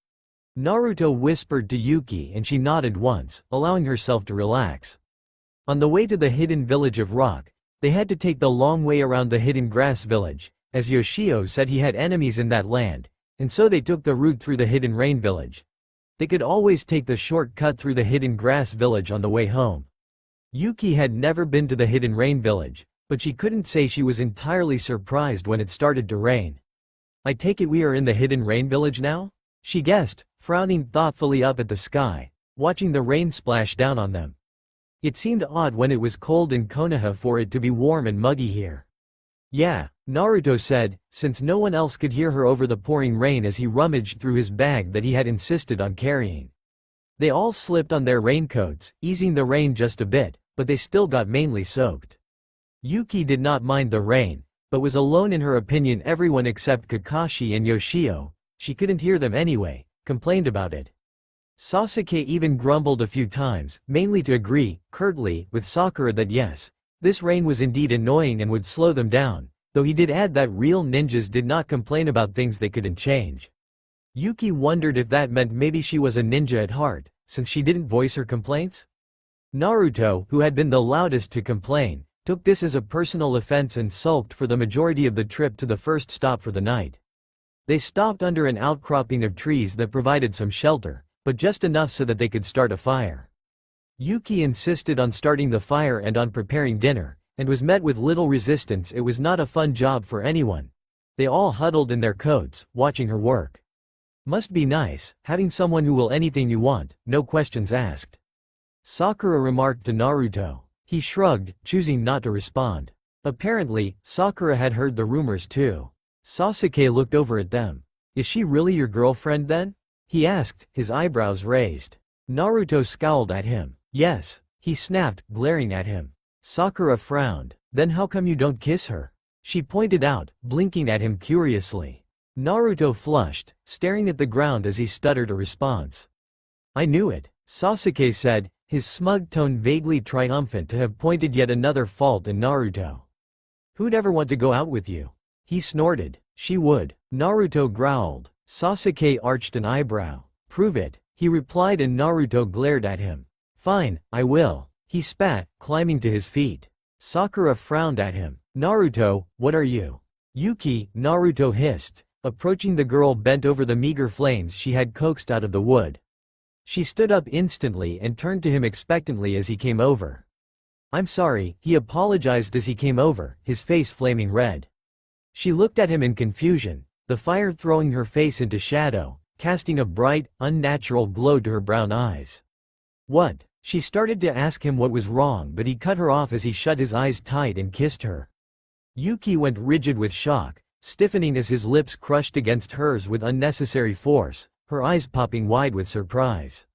Naruto whispered to Yuki, and she nodded once, allowing herself to relax. On the way to the hidden village of rock, They had to take the long way around the hidden grass village, as Yoshio said he had enemies in that land, and so they took the route through the hidden rain village. They could always take the short cut through the hidden grass village on the way home. Yuki had never been to the hidden rain village, but she couldn't say she was entirely surprised when it started to rain. I take it we are in the hidden rain village now? She guessed, frowning thoughtfully up at the sky, watching the rain splash down on them. It seemed odd when it was cold in Konoha for it to be warm and muggy here. Yeah, Naruto said, since no one else could hear her over the pouring rain as he rummaged through his bag that he had insisted on carrying. They all slipped on their raincoats, easing the rain just a bit, but they still got mainly soaked. Yuki did not mind the rain, but was alone in her opinion. Everyone except Kakashi and Yoshio, she couldn't hear them anyway, complained about it. Sasuke even grumbled a few times, mainly to agree, curtly, with Sakura that yes, this rain was indeed annoying and would slow them down, though he did add that real ninjas did not complain about things they couldn't change. Yuki wondered if that meant maybe she was a ninja at heart, since she didn't voice her complaints? Naruto, who had been the loudest to complain, took this as a personal offense and sulked for the majority of the trip to the first stop for the night. They stopped under an outcropping of trees that provided some shelter, but just enough so that they could start a fire. Yuki insisted on starting the fire and on preparing dinner, and was met with little resistance. It was not a fun job for anyone. They all huddled in their coats, watching her work. Must be nice, having someone who will anything you want, no questions asked. Sakura remarked to Naruto. He shrugged, choosing not to respond. Apparently, Sakura had heard the rumors too. Sasuke looked over at them. Is she really your girlfriend then? He asked, his eyebrows raised. Naruto scowled at him. Yes, he snapped, glaring at him. Sakura frowned. Then how come you don't kiss her? She pointed out, blinking at him curiously. Naruto flushed, staring at the ground as he stuttered a response. I knew it, Sasuke said, his smug tone vaguely triumphant to have pointed yet another fault in Naruto. Who'd ever want to go out with you? He snorted. She would. Naruto growled. Sasuke arched an eyebrow. Prove it, he replied, and Naruto glared at him. Fine, I will. He spat, climbing to his feet. Sakura frowned at him. Naruto, what are you? Yuki, Naruto hissed, approaching the girl bent over the meager flames she had coaxed out of the wood. She stood up instantly and turned to him expectantly as he came over. I'm sorry, he apologized as he came over, his face flaming red. She looked at him in confusion, the fire throwing her face into shadow, casting a bright, unnatural glow to her brown eyes. What? She started to ask him what was wrong, but he cut her off as he shut his eyes tight and kissed her. Yuki went rigid with shock, stiffening as his lips crushed against hers with unnecessary force, her eyes popping wide with surprise.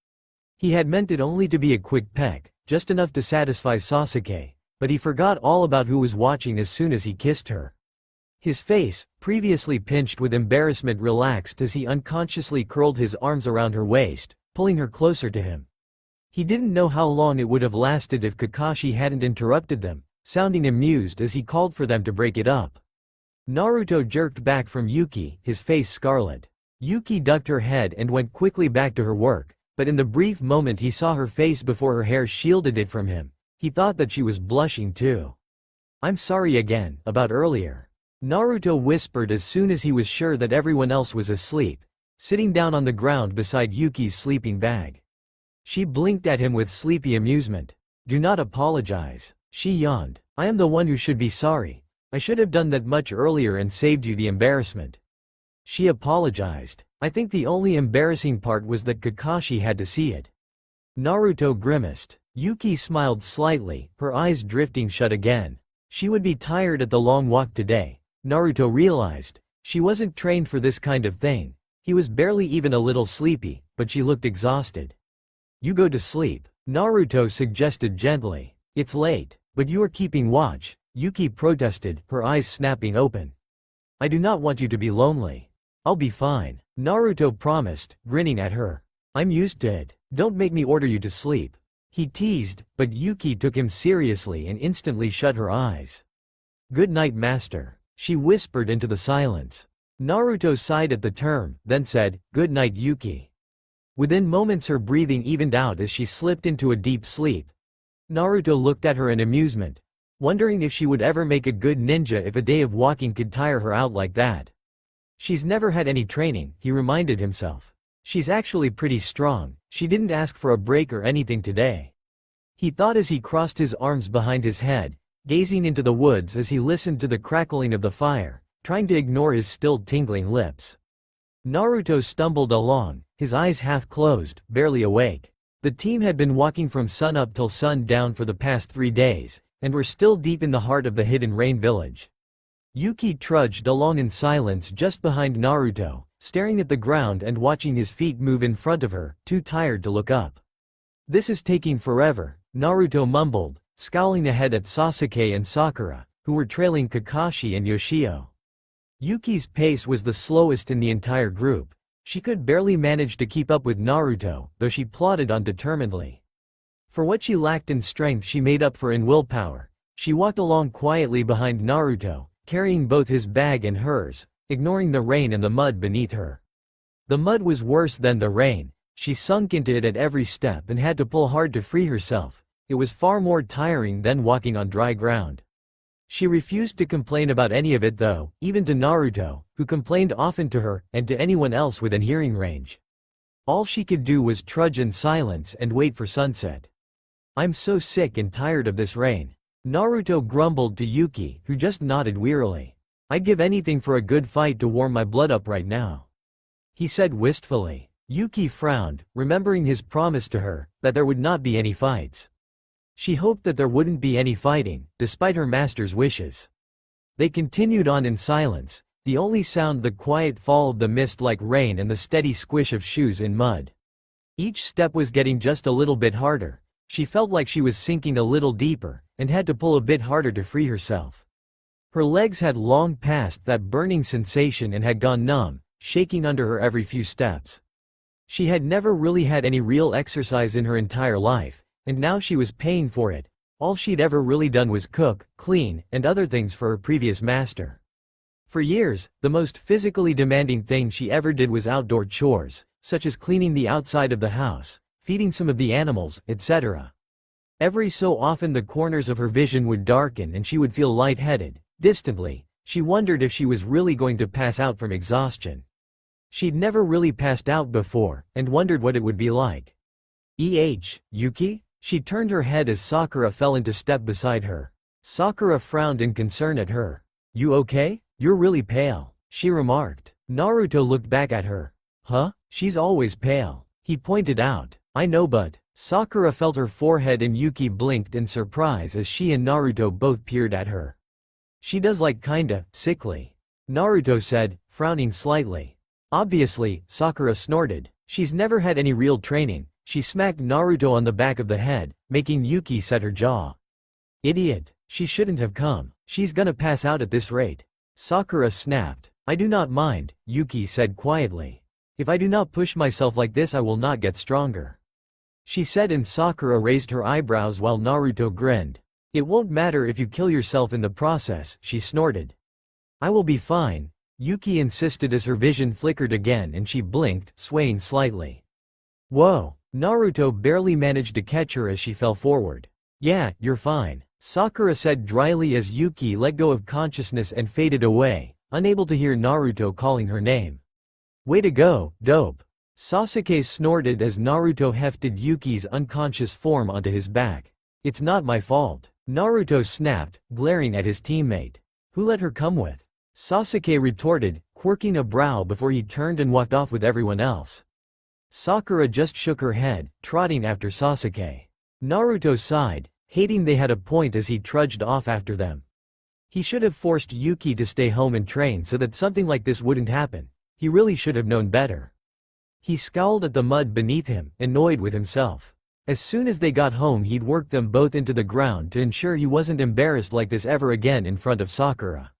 He had meant it only to be a quick peck, just enough to satisfy Sasuke, but he forgot all about who was watching as soon as he kissed her. His face, previously pinched with embarrassment, relaxed as he unconsciously curled his arms around her waist, pulling her closer to him. He didn't know how long it would have lasted if Kakashi hadn't interrupted them, sounding amused as he called for them to break it up. Naruto jerked back from Yuki, his face scarlet. Yuki ducked her head and went quickly back to her work, but in the brief moment he saw her face before her hair shielded it from him, he thought that she was blushing too. I'm sorry again, about earlier. Naruto whispered as soon as he was sure that everyone else was asleep, sitting down on the ground beside Yuki's sleeping bag. She blinked at him with sleepy amusement. Do not apologize. She yawned. I am the one who should be sorry. I should have done that much earlier and saved you the embarrassment. She apologized. I think the only embarrassing part was that Kakashi had to see it. Naruto grimaced. Yuki smiled slightly, her eyes drifting shut again. She would be tired at the long walk today. Naruto realized. She wasn't trained for this kind of thing. He was barely even a little sleepy, but she looked exhausted. You go to sleep, Naruto suggested gently. It's late, but you are keeping watch, Yuki protested, her eyes snapping open. I do not want you to be lonely. I'll be fine, Naruto promised, grinning at her. I'm used to it. Don't make me order you to sleep. He teased, but Yuki took him seriously and instantly shut her eyes. Good night, master. She whispered into the silence. Naruto sighed at the term, then said, Good night, Yuki. Within moments her breathing evened out as she slipped into a deep sleep. Naruto looked at her in amusement. wondering if she would ever make a good ninja if a day of walking could tire her out like that. She's never had any training, he reminded himself. She's actually pretty strong, she didn't ask for a break or anything today. He thought as he crossed his arms behind his head, gazing into the woods as he listened to the crackling of the fire, trying to ignore his still tingling lips. Naruto stumbled along, his eyes half closed, barely awake. The team had been walking from sunup till sundown for the past 3 days, and were still deep in the heart of the hidden rain village. Yuki trudged along in silence just behind Naruto, staring at the ground and watching his feet move in front of her, too tired to look up. "This is taking forever," Naruto mumbled, scowling ahead at Sasuke and Sakura, who were trailing Kakashi and Yoshio. Yuki's pace was the slowest in the entire group. She could barely manage to keep up with Naruto, though she plodded on determinedly. For what she lacked in strength she made up for in willpower. She walked along quietly behind Naruto, carrying both his bag and hers, ignoring the rain and the mud beneath her. The mud was worse than the rain, she sunk into it at every step and had to pull hard to free herself. It was far more tiring than walking on dry ground. She refused to complain about any of it though, even to Naruto, who complained often to her, and to anyone else within hearing range. All she could do was trudge in silence and wait for sunset. "I'm so sick and tired of this rain," Naruto grumbled to Yuki, who just nodded wearily. "I'd give anything for a good fight to warm my blood up right now," he said wistfully. Yuki frowned, remembering his promise to her, that there would not be any fights. She hoped that there wouldn't be any fighting, despite her master's wishes. They continued on in silence, the only sound the quiet fall of the mist like rain and the steady squish of shoes in mud. Each step was getting just a little bit harder. She felt like she was sinking a little deeper, and had to pull a bit harder to free herself. Her legs had long passed that burning sensation and had gone numb, shaking under her every few steps. She had never really had any real exercise in her entire life, and now she was paying for it. All she'd ever really done was cook, clean, and other things for her previous master. For years, the most physically demanding thing she ever did was outdoor chores, such as cleaning the outside of the house, feeding some of the animals, etc. Every so often the corners of her vision would darken and she would feel lightheaded. Distantly, she wondered if she was really going to pass out from exhaustion. She'd never really passed out before, and wondered what it would be like. Yuki? She turned her head as Sakura fell into step beside her. Sakura frowned in concern at her. "You okay? You're really pale," she remarked. Naruto looked back at her. "Huh? She's always pale," he pointed out. "I know but..." Sakura felt her forehead and Yuki blinked in surprise as she and Naruto both peered at her. "She does like kinda sickly," Naruto said, frowning slightly. "Obviously," Sakura snorted. "She's never had any real training." She smacked Naruto on the back of the head, making Yuki set her jaw. "Idiot. She shouldn't have come. She's gonna pass out at this rate." Sakura snapped. "I do not mind," Yuki said quietly. "If I do not push myself like this I will not get stronger," she said, and Sakura raised her eyebrows while Naruto grinned. "It won't matter if you kill yourself in the process," she snorted. "I will be fine," Yuki insisted as her vision flickered again and she blinked, swaying slightly. "Whoa." Naruto barely managed to catch her as she fell forward. "Yeah, you're fine," Sakura said dryly as Yuki let go of consciousness and faded away, unable to hear Naruto calling her name. "Way to go, dope." Sasuke snorted as Naruto hefted Yuki's unconscious form onto his back. "It's not my fault," Naruto snapped, glaring at his teammate. "Who let her come with?" Sasuke retorted, quirking a brow before he turned and walked off with everyone else. Sakura just shook her head, trotting after Sasuke. Naruto sighed, hating they had a point as he trudged off after them. He should have forced Yuki to stay home and train so that something like this wouldn't happen. He really should have known better. He scowled at the mud beneath him, annoyed with himself. As soon as they got home he'd work them both into the ground to ensure he wasn't embarrassed like this ever again in front of Sakura.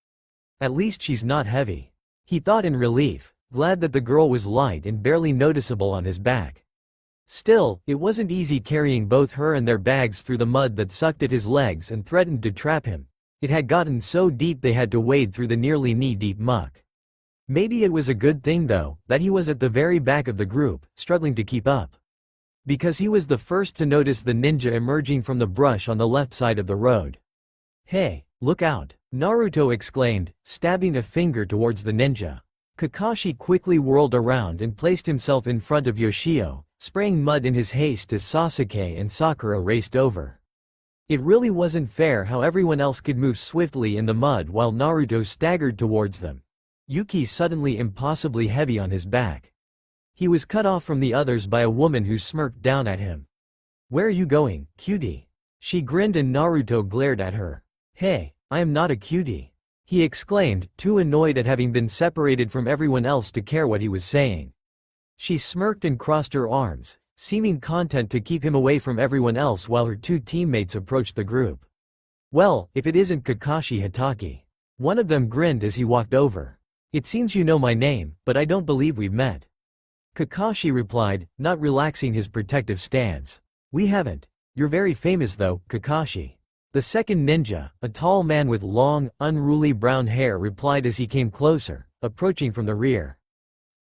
At least she's not heavy, he thought in relief, glad that the girl was light and barely noticeable on his back. Still, it wasn't easy carrying both her and their bags through the mud that sucked at his legs and threatened to trap him. It had gotten so deep they had to wade through the nearly knee-deep muck. Maybe it was a good thing though, that he was at the very back of the group, struggling to keep up. Because he was the first to notice the ninja emerging from the brush on the left side of the road. Hey, look out! Naruto exclaimed, stabbing a finger towards the ninja. Kakashi quickly whirled around and placed himself in front of Yoshio, spraying mud in his haste as Sasuke and Sakura raced over. It really wasn't fair how everyone else could move swiftly in the mud while Naruto staggered towards them. Yuki suddenly impossibly heavy on his back. He was cut off from the others by a woman who smirked down at him. "Where are you going, cutie?" She grinned and Naruto glared at her. "Hey, I am not a cutie," he exclaimed, too annoyed at having been separated from everyone else to care what he was saying. She smirked and crossed her arms, seeming content to keep him away from everyone else while her two teammates approached the group. "Well, if it isn't Kakashi Hatake." One of them grinned as he walked over. "It seems you know my name, but I don't believe we've met." Kakashi replied, not relaxing his protective stance. "We haven't. You're very famous though, Kakashi." The second ninja, a tall man with long, unruly brown hair replied as he came closer, approaching from the rear.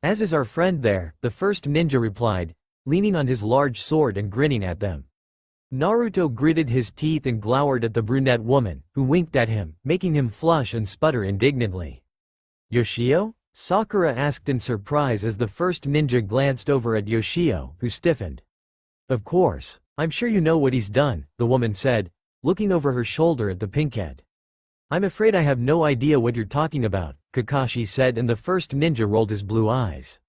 "As is our friend there," the first ninja replied, leaning on his large sword and grinning at them. Naruto gritted his teeth and glowered at the brunette woman, who winked at him, making him flush and sputter indignantly. "Yoshio?" Sakura asked in surprise as the first ninja glanced over at Yoshio, who stiffened. "Of course. I'm sure you know what he's done," the woman said, looking over her shoulder at the pinkhead. "I'm afraid I have no idea what you're talking about," Kakashi said, and the first ninja rolled his blue eyes.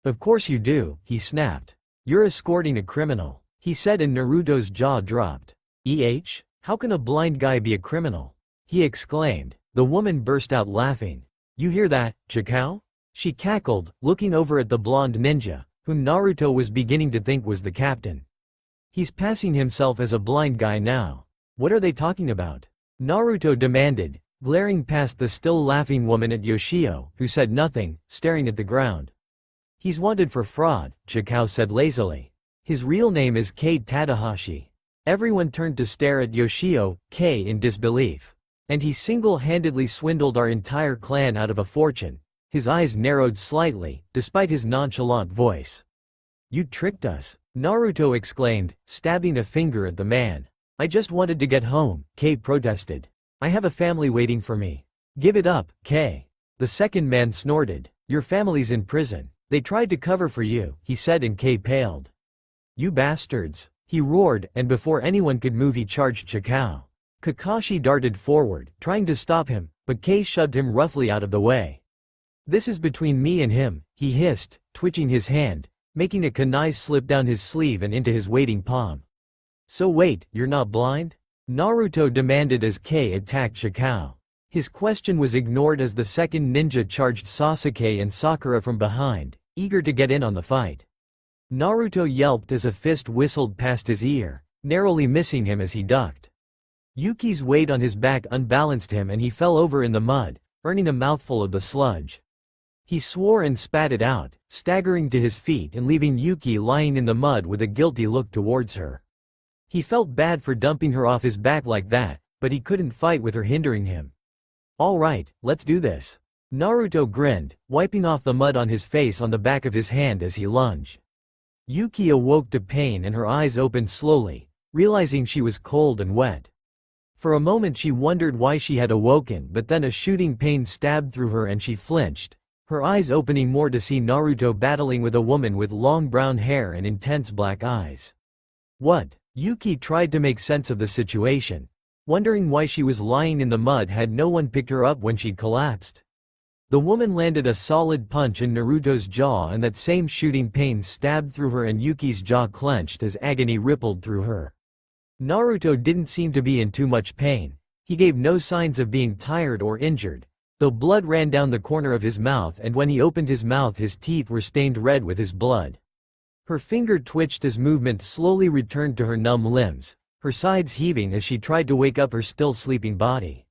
"Of course you do," he snapped. "You're escorting a criminal," he said, and Naruto's jaw dropped. How can a blind guy be a criminal?" he exclaimed. The woman burst out laughing. "You hear that, Chikao?" she cackled, looking over at the blonde ninja, whom Naruto was beginning to think was the captain. "He's passing himself as a blind guy now. What are they talking about?" Naruto demanded, glaring past the still laughing woman at Yoshio, who said nothing, staring at the ground. "He's wanted for fraud," Chikao said lazily. "His real name is Kate Tadahashi." Everyone turned to stare at Yoshio, in disbelief. "And he single-handedly swindled our entire clan out of a fortune." His eyes narrowed slightly, despite his nonchalant voice. "You tricked us," Naruto exclaimed, stabbing a finger at the man. "I just wanted to get home," Kei protested. "I have a family waiting for me." "Give it up, Kei." The second man snorted. "Your family's in prison. They tried to cover for you," he said, and Kei paled. "You bastards," he roared, and before anyone could move he charged Chikao. Kakashi darted forward, trying to stop him, but Kei shoved him roughly out of the way. "This is between me and him," he hissed, twitching his hand, making a kunai slip down his sleeve and into his waiting palm. "So wait, you're not blind?" Naruto demanded as Kei attacked Chikao. His question was ignored as the second ninja charged Sasuke and Sakura from behind, eager to get in on the fight. Naruto yelped as a fist whistled past his ear, narrowly missing him as he ducked. Yuki's weight on his back unbalanced him and he fell over in the mud, earning a mouthful of the sludge. He swore and spat it out, staggering to his feet and leaving Yuki lying in the mud with a guilty look towards her. He felt bad for dumping her off his back like that, but he couldn't fight with her hindering him. "All right, let's do this." Naruto grinned, wiping off the mud on his face on the back of his hand as he lunged. Yuki awoke to pain and her eyes opened slowly, realizing she was cold and wet. For a moment she wondered why she had awoken, but then a shooting pain stabbed through her and she flinched, her eyes opening more to see Naruto battling with a woman with long brown hair and intense black eyes. "What?" Yuki tried to make sense of the situation, wondering why she was lying in the mud had no one picked her up when she'd collapsed. The woman landed a solid punch in Naruto's jaw and that same shooting pain stabbed through her and Yuki's jaw clenched as agony rippled through her. Naruto didn't seem to be in too much pain. He gave no signs of being tired or injured, though blood ran down the corner of his mouth and when he opened his mouth his teeth were stained red with his blood. Her finger twitched as movement slowly returned to her numb limbs, her sides heaving as she tried to wake up her still sleeping body.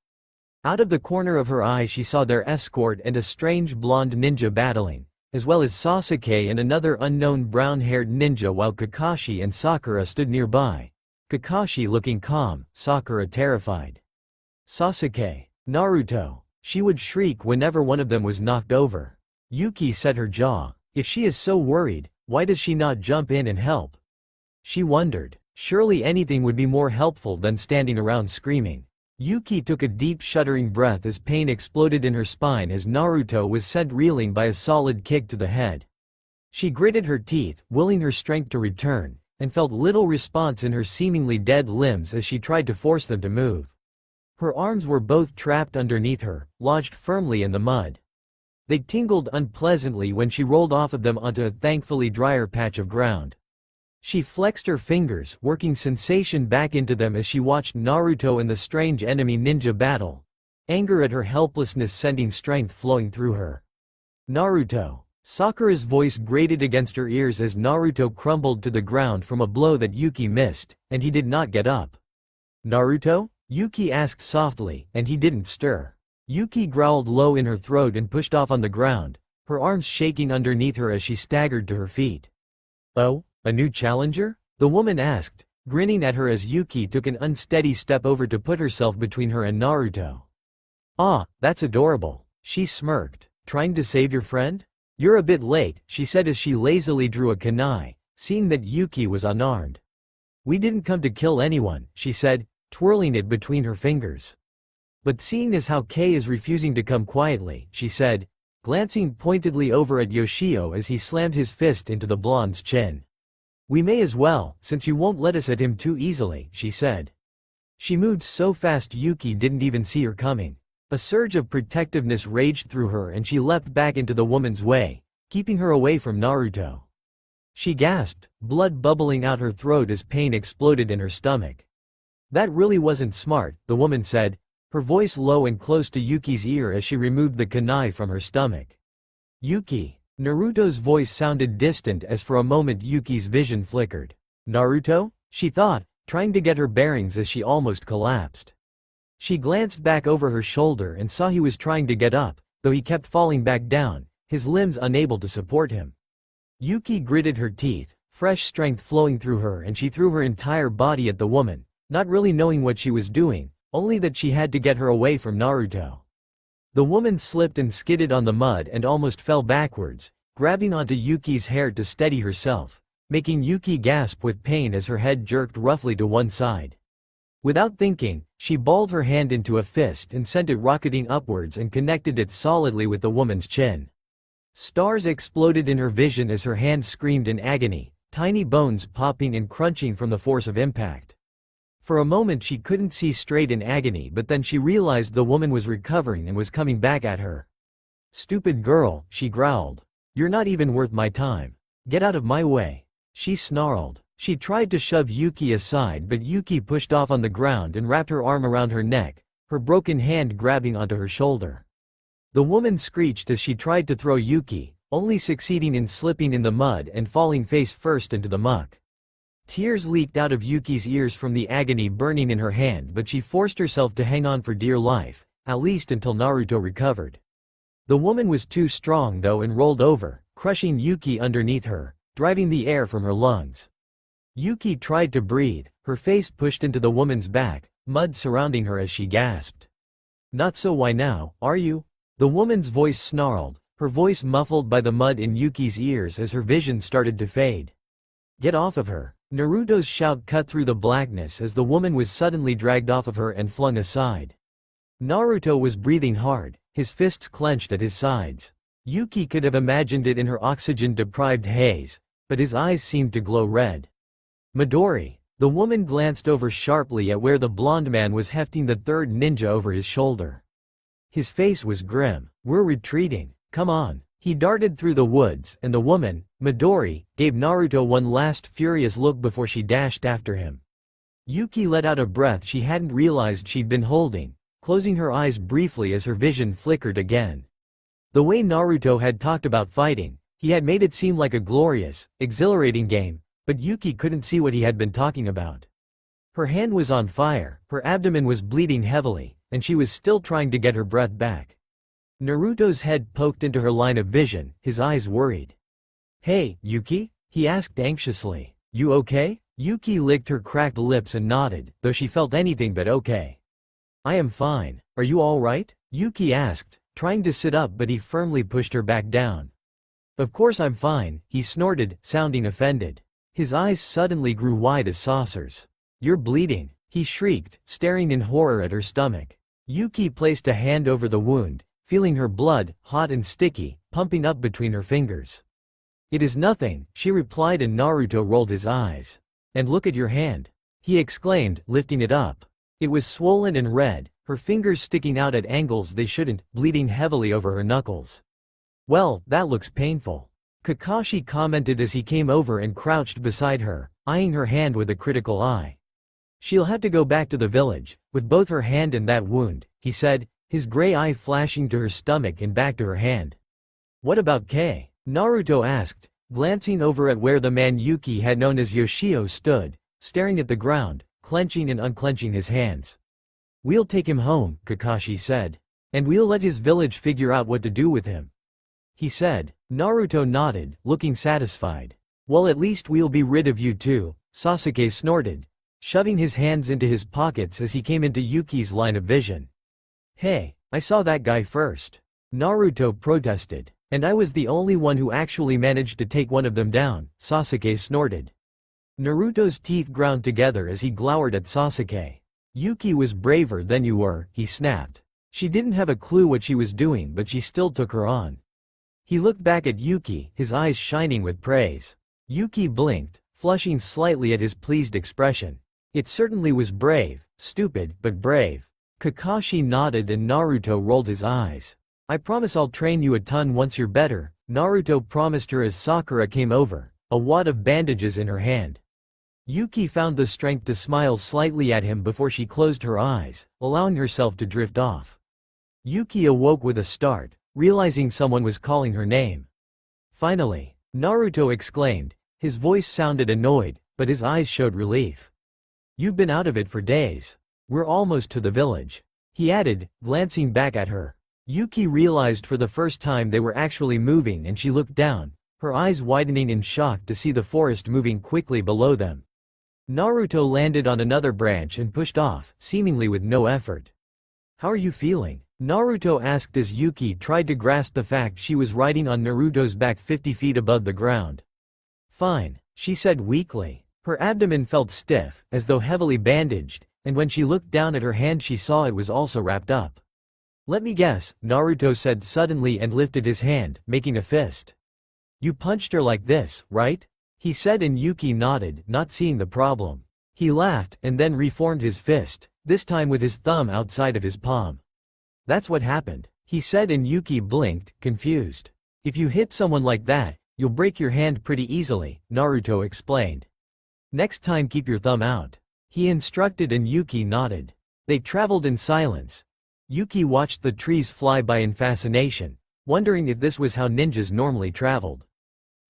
Out of the corner of her eye she saw their escort and a strange blonde ninja battling, as well as Sasuke and another unknown brown-haired ninja while Kakashi and Sakura stood nearby. Kakashi looking calm, Sakura terrified. "Sasuke, Naruto," she would shriek whenever one of them was knocked over. Yuki set her jaw. If she is so worried, why does she not jump in and help? She wondered. Surely anything would be more helpful than standing around screaming. Yuki took a deep shuddering breath as pain exploded in her spine as Naruto was sent reeling by a solid kick to the head. She gritted her teeth, willing her strength to return, and felt little response in her seemingly dead limbs as she tried to force them to move. Her arms were both trapped underneath her, lodged firmly in the mud. They tingled unpleasantly when she rolled off of them onto a thankfully drier patch of ground. She flexed her fingers, working sensation back into them as she watched Naruto and the strange enemy ninja battle. Anger at her helplessness sending strength flowing through her. Naruto. Sakura's voice grated against her ears as Naruto crumbled to the ground from a blow that Yuki missed, and he did not get up. Naruto? Yuki asked softly, and he didn't stir. Yuki growled low in her throat and pushed off on the ground, her arms shaking underneath her as she staggered to her feet. Oh? A new challenger? The woman asked, grinning at her as Yuki took an unsteady step over to put herself between her and Naruto. Ah, that's adorable, she smirked. Trying to save your friend? You're a bit late, she said as she lazily drew a kunai, seeing that Yuki was unarmed. We didn't come to kill anyone, she said, twirling it between her fingers. But seeing as how Kei is refusing to come quietly, she said, glancing pointedly over at Yoshio as he slammed his fist into the blonde's chin. We may as well, since you won't let us at him too easily, she said. She moved so fast Yuki didn't even see her coming. A surge of protectiveness raged through her and she leapt back into the woman's way, keeping her away from Naruto. She gasped, blood bubbling out her throat as pain exploded in her stomach. That really wasn't smart, the woman said, her voice low and close to Yuki's ear as she removed the kunai from her stomach. Yuki. Naruto's voice sounded distant as for a moment Yuki's vision flickered. Naruto? She thought, trying to get her bearings as she almost collapsed. She glanced back over her shoulder and saw he was trying to get up, though he kept falling back down, his limbs unable to support him. Yuki gritted her teeth, fresh strength flowing through her, and she threw her entire body at the woman, not really knowing what she was doing, only that she had to get her away from Naruto. The woman slipped and skidded on the mud and almost fell backwards, grabbing onto Yuki's hair to steady herself, making Yuki gasp with pain as her head jerked roughly to one side. Without thinking, she balled her hand into a fist and sent it rocketing upwards and connected it solidly with the woman's chin. Stars exploded in her vision as her hand screamed in agony, tiny bones popping and crunching from the force of impact. For a moment she couldn't see straight in agony, but then she realized the woman was recovering and was coming back at her. Stupid girl, she growled. You're not even worth my time. Get out of my way. She snarled. She tried to shove Yuki aside, but Yuki pushed off on the ground and wrapped her arm around her neck, her broken hand grabbing onto her shoulder. The woman screeched as she tried to throw Yuki, only succeeding in slipping in the mud and falling face first into the muck. Tears leaked out of Yuki's ears from the agony burning in her hand, but she forced herself to hang on for dear life, at least until Naruto recovered. The woman was too strong though and rolled over, crushing Yuki underneath her, driving the air from her lungs. Yuki tried to breathe, her face pushed into the woman's back, mud surrounding her as she gasped. Not so why now, are you? The woman's voice snarled, her voice muffled by the mud in Yuki's ears as her vision started to fade. Get off of her. Naruto's shout cut through the blackness as the woman was suddenly dragged off of her and flung aside. Naruto was breathing hard, his fists clenched at his sides. Yuki could have imagined it in her oxygen-deprived haze, but his eyes seemed to glow red. Midori. The woman glanced over sharply at where the blonde man was hefting the third ninja over his shoulder. His face was grim. We're retreating. Come on. He darted through the woods, and the woman, Midori, gave Naruto one last furious look before she dashed after him. Yuki let out a breath she hadn't realized she'd been holding, closing her eyes briefly as her vision flickered again. The way Naruto had talked about fighting, he had made it seem like a glorious, exhilarating game, but Yuki couldn't see what he had been talking about. Her hand was on fire, her abdomen was bleeding heavily, and she was still trying to get her breath back. Naruto's head poked into her line of vision, his eyes worried. Hey, Yuki? He asked anxiously. You okay? Yuki licked her cracked lips and nodded, though she felt anything but okay. I am fine. Are you all right? Yuki asked, trying to sit up, but he firmly pushed her back down. Of course I'm fine, he snorted, sounding offended. His eyes suddenly grew wide as saucers. You're bleeding. he shrieked, staring in horror at her stomach. Yuki placed a hand over the wound, feeling her blood, hot and sticky, pumping up between her fingers. "It is nothing," she replied, and Naruto rolled his eyes. "And look at your hand," he exclaimed, lifting it up. It was swollen and red, her fingers sticking out at angles they shouldn't, bleeding heavily over her knuckles. "Well, that looks painful," Kakashi commented as he came over and crouched beside her, eyeing her hand with a critical eye. "She'll have to go back to the village, with both her hand and that wound," he said, his gray eye flashing to her stomach and back to her hand. "What about Kei?" Naruto asked, glancing over at where the man Yuki had known as Yoshio stood, staring at the ground, clenching and unclenching his hands. "We'll take him home," Kakashi said. "And we'll let his village figure out what to do with him," he said. Naruto nodded, looking satisfied. "Well, at least we'll be rid of you too," Sasuke snorted, shoving his hands into his pockets as he came into Yuki's line of vision. "Hey, I saw that guy first," Naruto protested. "And I was the only one who actually managed to take one of them down," Sasuke snorted. Naruto's teeth ground together as he glowered at Sasuke. "Yuki was braver than you were," he snapped. "She didn't have a clue what she was doing, but she still took her on." He looked back at Yuki, his eyes shining with praise. Yuki blinked, flushing slightly at his pleased expression. "It certainly was brave, stupid, but brave." Kakashi nodded and Naruto rolled his eyes. "I promise I'll train you a ton once you're better," Naruto promised her as Sakura came over, a wad of bandages in her hand. Yuki found the strength to smile slightly at him before she closed her eyes, allowing herself to drift off. Yuki awoke with a start, realizing someone was calling her name. "Finally!" Naruto exclaimed. His voice sounded annoyed, but his eyes showed relief. "You've been out of it for days. We're almost to the village," he added, glancing back at her. Yuki realized for the first time they were actually moving and she looked down, her eyes widening in shock to see the forest moving quickly below them. Naruto landed on another branch and pushed off, seemingly with no effort. "How are you feeling?" Naruto asked as Yuki tried to grasp the fact she was riding on Naruto's back 50 feet above the ground. "Fine," she said weakly. Her abdomen felt stiff, as though heavily bandaged, and when she looked down at her hand she saw it was also wrapped up. "Let me guess," Naruto said suddenly and lifted his hand, making a fist. "You punched her like this, right?" he said, and Yuki nodded, not seeing the problem. He laughed, and then reformed his fist, this time with his thumb outside of his palm. "That's what happened," he said, and Yuki blinked, confused. "If you hit someone like that, you'll break your hand pretty easily," Naruto explained. "Next time keep your thumb out," he instructed, and Yuki nodded. They traveled in silence. Yuki watched the trees fly by in fascination, wondering if this was how ninjas normally traveled.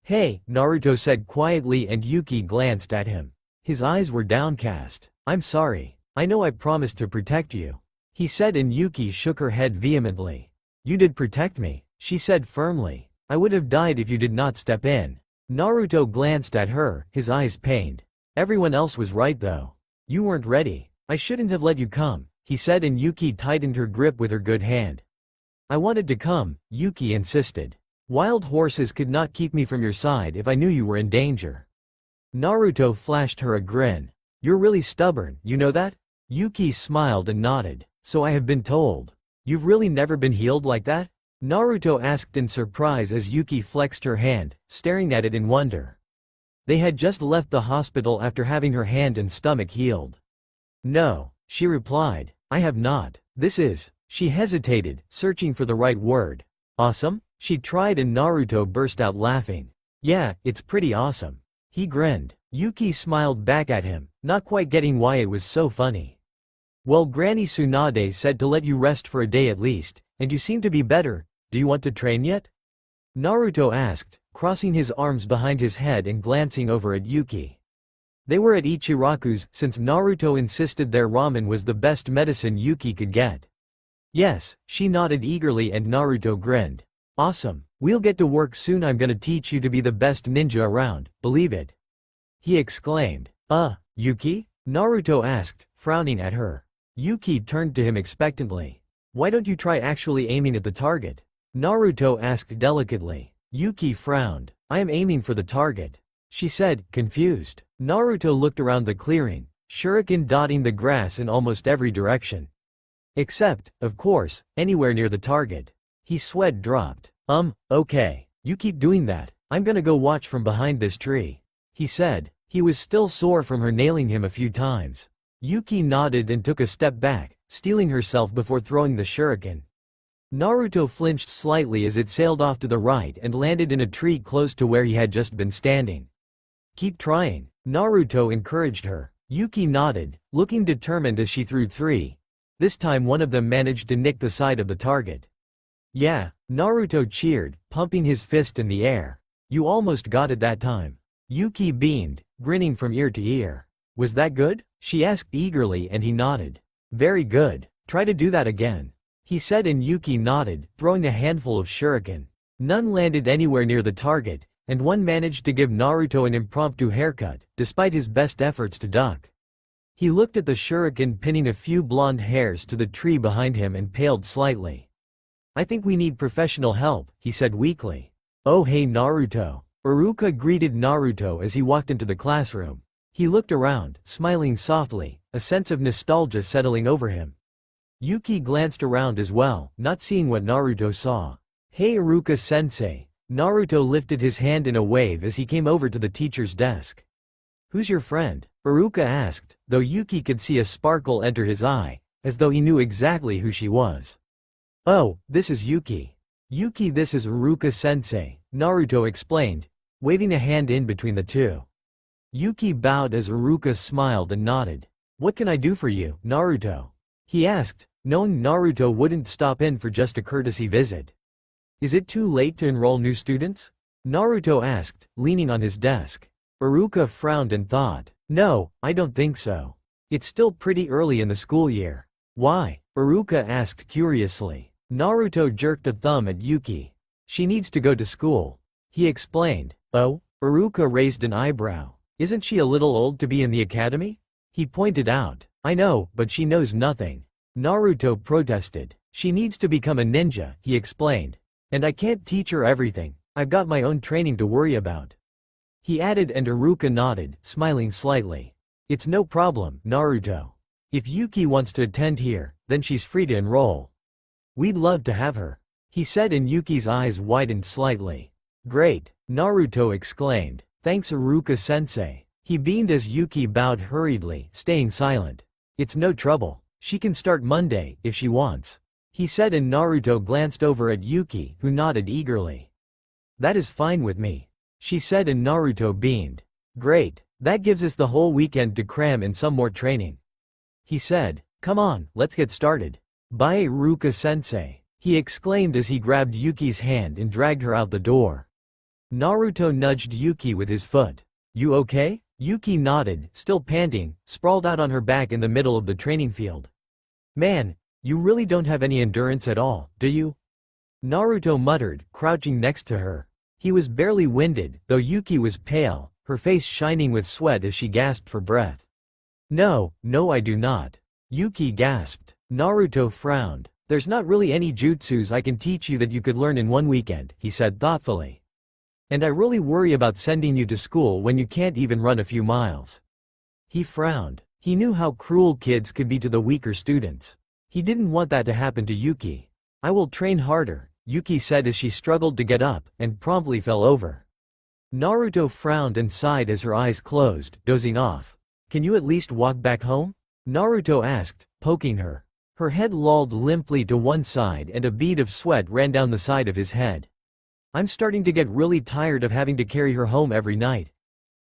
"Hey," Naruto said quietly, and Yuki glanced at him. His eyes were downcast. "I'm sorry. I know I promised to protect you," he said, and Yuki shook her head vehemently. "You did protect me," she said firmly. "I would have died if you did not step in." Naruto glanced at her, his eyes pained. "Everyone else was right though. You weren't ready. I shouldn't have let you come," he said, and Yuki tightened her grip with her good hand. "I wanted to come," Yuki insisted. "Wild horses could not keep me from your side if I knew you were in danger." Naruto flashed her a grin. "You're really stubborn, you know that?" Yuki smiled and nodded. "So I have been told. You've really never been healed like that?" Naruto asked in surprise as Yuki flexed her hand, staring at it in wonder. They had just left the hospital after having her hand and stomach healed. "No," she replied. "I have not. This is..." She hesitated, searching for the right word. "Awesome?" she tried, and Naruto burst out laughing. "Yeah, it's pretty awesome." He grinned. Yuki smiled back at him, not quite getting why it was so funny. "Well, Granny Tsunade said to let you rest for a day at least, and you seem to be better. Do you want to train yet?" Naruto asked, crossing his arms behind his head and glancing over at Yuki. They were at Ichiraku's since Naruto insisted their ramen was the best medicine Yuki could get. "Yes," she nodded eagerly, and Naruto grinned. "Awesome. We'll get to work soon. I'm gonna teach you to be the best ninja around, believe it," he exclaimed. Yuki?" Naruto asked, frowning at her. Yuki turned to him expectantly. "Why don't you try actually aiming at the target?" Naruto asked delicately. Yuki frowned. "I am aiming for the target," she said, confused. Naruto looked around the clearing, shuriken dotting the grass in almost every direction. Except, of course, anywhere near the target. His sweat dropped. Okay. You keep doing that. I'm gonna go watch from behind this tree," he said. He was still sore from her nailing him a few times. Yuki nodded and took a step back, steeling herself before throwing the shuriken. Naruto flinched slightly as it sailed off to the right and landed in a tree close to where he had just been standing. "Keep trying," Naruto encouraged her. Yuki nodded, looking determined as she threw three. This time one of them managed to nick the side of the target. "Yeah," Naruto cheered, pumping his fist in the air. "You almost got it that time." Yuki beamed, grinning from ear to ear. "Was that good?" she asked eagerly, and he nodded. "Very good. Try to do that again," he said, and Yuki nodded, throwing a handful of shuriken. None landed anywhere near the target, and one managed to give Naruto an impromptu haircut, despite his best efforts to duck. He looked at the shuriken pinning a few blonde hairs to the tree behind him and paled slightly. "I think we need professional help," he said weakly. "Oh hey Naruto." Iruka greeted Naruto as he walked into the classroom. He looked around, smiling softly, a sense of nostalgia settling over him. Yuki glanced around as well, not seeing what Naruto saw. "Hey Iruka-sensei." Naruto lifted his hand in a wave as he came over to the teacher's desk. "Who's your friend?" Iruka asked, though Yuki could see a sparkle enter his eye, as though he knew exactly who she was. "Oh, this is Yuki." "Yuki, this is Iruka-sensei," Naruto explained, waving a hand in between the two. Yuki bowed as Iruka smiled and nodded. "What can I do for you, Naruto?" he asked, knowing Naruto wouldn't stop in for just a courtesy visit. "Is it too late to enroll new students?" Naruto asked, leaning on his desk. Iruka frowned and thought. "No, I don't think so. It's still pretty early in the school year." "Why?" Iruka asked curiously. Naruto jerked a thumb at Yuki. "She needs to go to school," he explained. "Oh?" Iruka raised an eyebrow. "Isn't she a little old to be in the academy?" he pointed out. "I know, but she knows nothing," Naruto protested. "She needs to become a ninja," he explained. "And I can't teach her everything. I've got my own training to worry about," he added, and Iruka nodded, smiling slightly. "It's no problem, Naruto. If Yuki wants to attend here, then she's free to enroll. We'd love to have her," he said, and Yuki's eyes widened slightly. "Great," Naruto exclaimed. "Thanks Iruka-sensei." He beamed as Yuki bowed hurriedly, staying silent. "It's no trouble. She can start Monday, if she wants," he said, and Naruto glanced over at Yuki, who nodded eagerly. "That is fine with me," she said, and Naruto beamed. "Great. That gives us the whole weekend to cram in some more training," he said. "Come on, let's get started." "Bye Iruka-sensei," he exclaimed as he grabbed Yuki's hand and dragged her out the door. Naruto nudged Yuki with his foot. "You okay?" Yuki nodded, still panting, sprawled out on her back in the middle of the training field. "Man, you really don't have any endurance at all, do you?" Naruto muttered, crouching next to her. He was barely winded, though Yuki was pale, her face shining with sweat as she gasped for breath. No, I do not," Yuki gasped. Naruto frowned. "There's not really any jutsus I can teach you that you could learn in one weekend," he said thoughtfully. "And I really worry about sending you to school when you can't even run a few miles." He frowned. He knew how cruel kids could be to the weaker students. He didn't want that to happen to Yuki. "I will train harder," Yuki said as she struggled to get up, and promptly fell over. Naruto frowned and sighed as her eyes closed, dozing off. "Can you at least walk back home?" Naruto asked, poking her. Her head lolled limply to one side and a bead of sweat ran down the side of his head. "I'm starting to get really tired of having to carry her home every night."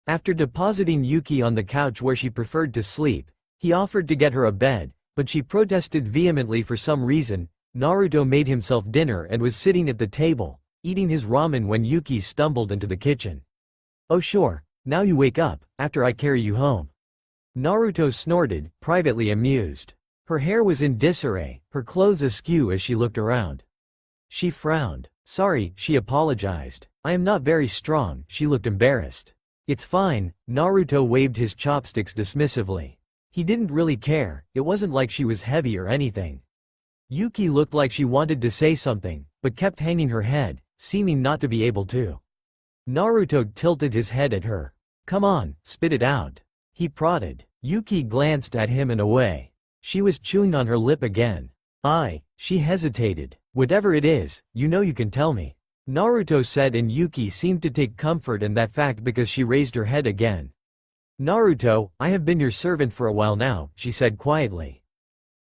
After depositing Yuki on the couch where she preferred to sleep, he offered to get her a bed, but she protested vehemently for some reason. Naruto made himself dinner and was sitting at the table, eating his ramen when Yuki stumbled into the kitchen. "Oh sure, now you wake up, after I carry you home." Naruto snorted, privately amused. Her hair was in disarray, her clothes askew as she looked around. She frowned. "Sorry," she apologized. "I am not very strong." She looked embarrassed. "It's fine," Naruto waved his chopsticks dismissively. He didn't really care, it wasn't like she was heavy or anything. Yuki looked like she wanted to say something, but kept hanging her head, seeming not to be able to. Naruto tilted his head at her. "Come on, spit it out," he prodded. Yuki glanced at him and away. She was chewing on her lip again. She hesitated. Whatever it is, you know you can tell me. Naruto said, and Yuki seemed to take comfort in that fact because she raised her head again. Naruto, I have been your servant for a while now, she said quietly.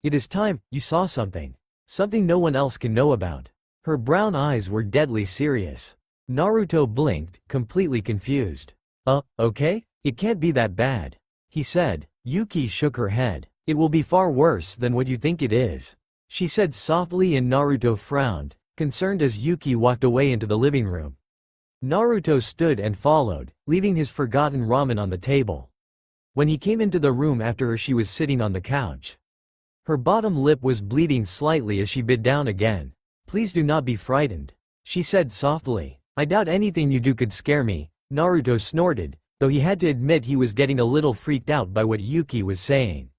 It is time, you saw something. Something no one else can know about. Her brown eyes were deadly serious. Naruto blinked, completely confused. Okay? It can't be that bad, he said. Yuki shook her head. It will be far worse than what you think it is, she said softly, and Naruto frowned, concerned as Yuki walked away into the living room. Naruto stood and followed, leaving his forgotten ramen on the table. When he came into the room after her, she was sitting on the couch. Her bottom lip was bleeding slightly as she bit down again. Please do not be frightened, she said softly. I doubt anything you do could scare me, Naruto snorted, though he had to admit he was getting a little freaked out by what Yuki was saying.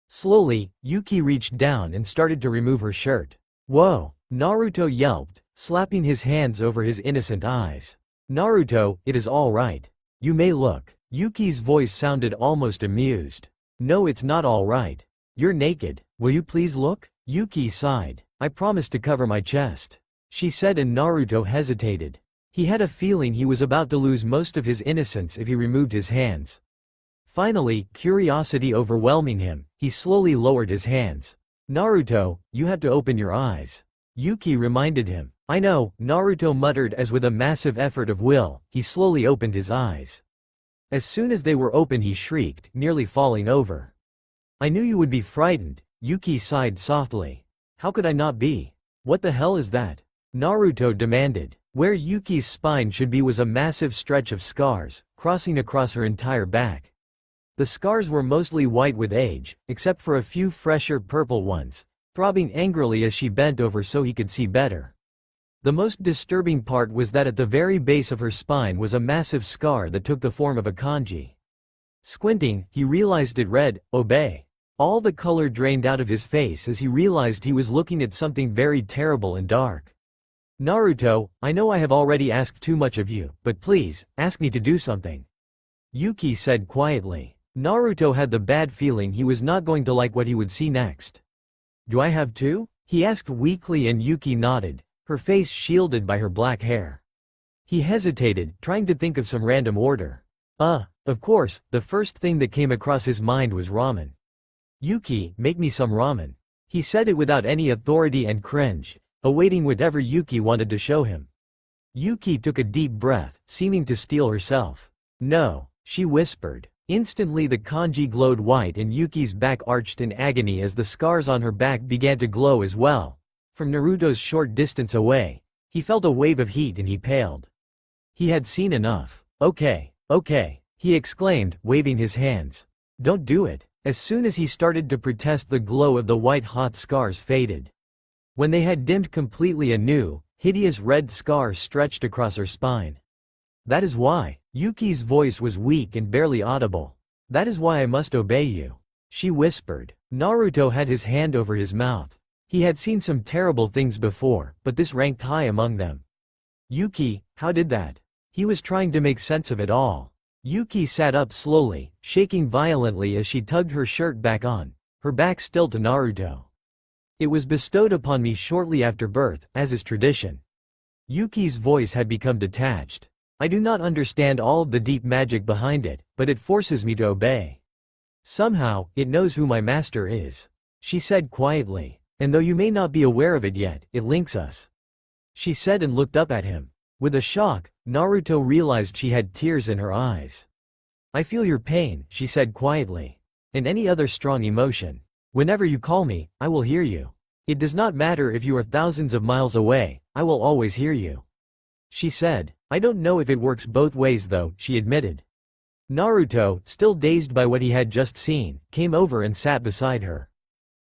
Slowly, Yuki reached down and started to remove her shirt. Whoa! Naruto yelped, slapping his hands over his innocent eyes. Naruto, it is all right. You may look. Yuki's voice sounded almost amused. No, it's not all right. You're naked. Will you please look? Yuki sighed. I promise to cover my chest, she said, and Naruto hesitated. He had a feeling he was about to lose most of his innocence if he removed his hands. Finally, curiosity overwhelming him, he slowly lowered his hands. Naruto, you have to open your eyes, Yuki reminded him. I know, Naruto muttered as with a massive effort of will, he slowly opened his eyes. As soon as they were open he shrieked, nearly falling over. I knew you would be frightened, Yuki sighed softly. How could I not be? What the hell is that? Naruto demanded. Where Yuki's spine should be was a massive stretch of scars, crossing across her entire back. The scars were mostly white with age, except for a few fresher purple ones, throbbing angrily as she bent over so he could see better. The most disturbing part was that at the very base of her spine was a massive scar that took the form of a kanji. Squinting, he realized it read, "Obey." All the color drained out of his face as he realized he was looking at something very terrible and dark. Naruto, I know I have already asked too much of you, but please, ask me to do something, Yuki said quietly. Naruto had the bad feeling he was not going to like what he would see next. Do I have to? He asked weakly, and Yuki nodded, her face shielded by her black hair. He hesitated, trying to think of some random order. Of course, the first thing that came across his mind was ramen. Yuki, make me some ramen. He said it without any authority and cringe, awaiting whatever Yuki wanted to show him. Yuki took a deep breath, seeming to steel herself. No, she whispered. Instantly the kanji glowed white and Yuki's back arched in agony as the scars on her back began to glow as well. From Naruto's short distance away, he felt a wave of heat and he paled. He had seen enough. Okay, he exclaimed, waving his hands. Don't do it. As soon as he started to protest, the glow of the white-hot scars faded. When they had dimmed completely, a new, hideous red scar stretched across her spine. That is why. Yuki's voice was weak and barely audible. That is why I must obey you, she whispered. Naruto had his hand over his mouth. He had seen some terrible things before, but this ranked high among them. Yuki, how did that? He was trying to make sense of it all. Yuki sat up slowly, shaking violently as she tugged her shirt back on, her back still to Naruto. It was bestowed upon me shortly after birth, as is tradition. Yuki's voice had become detached. I do not understand all of the deep magic behind it, but it forces me to obey. Somehow, it knows who my master is, she said quietly. And though you may not be aware of it yet, it links us, she said, and looked up at him. With a shock, Naruto realized she had tears in her eyes. I feel your pain, she said quietly. And any other strong emotion. Whenever you call me, I will hear you. It does not matter if you are thousands of miles away, I will always hear you, she said. I don't know if it works both ways though, she admitted. Naruto, still dazed by what he had just seen, came over and sat beside her.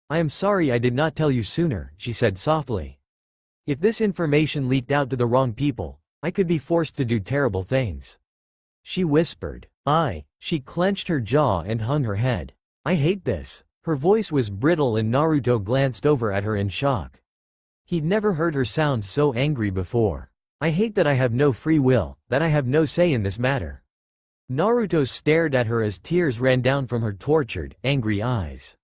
I am sorry I did not tell you sooner, she said softly. If this information leaked out to the wrong people, I could be forced to do terrible things, she whispered. She clenched her jaw and hung her head. I hate this. Her voice was brittle and Naruto glanced over at her in shock. He'd never heard her sound so angry before. I hate that I have no free will, that I have no say in this matter. Naruto stared at her as tears ran down from her tortured, angry eyes.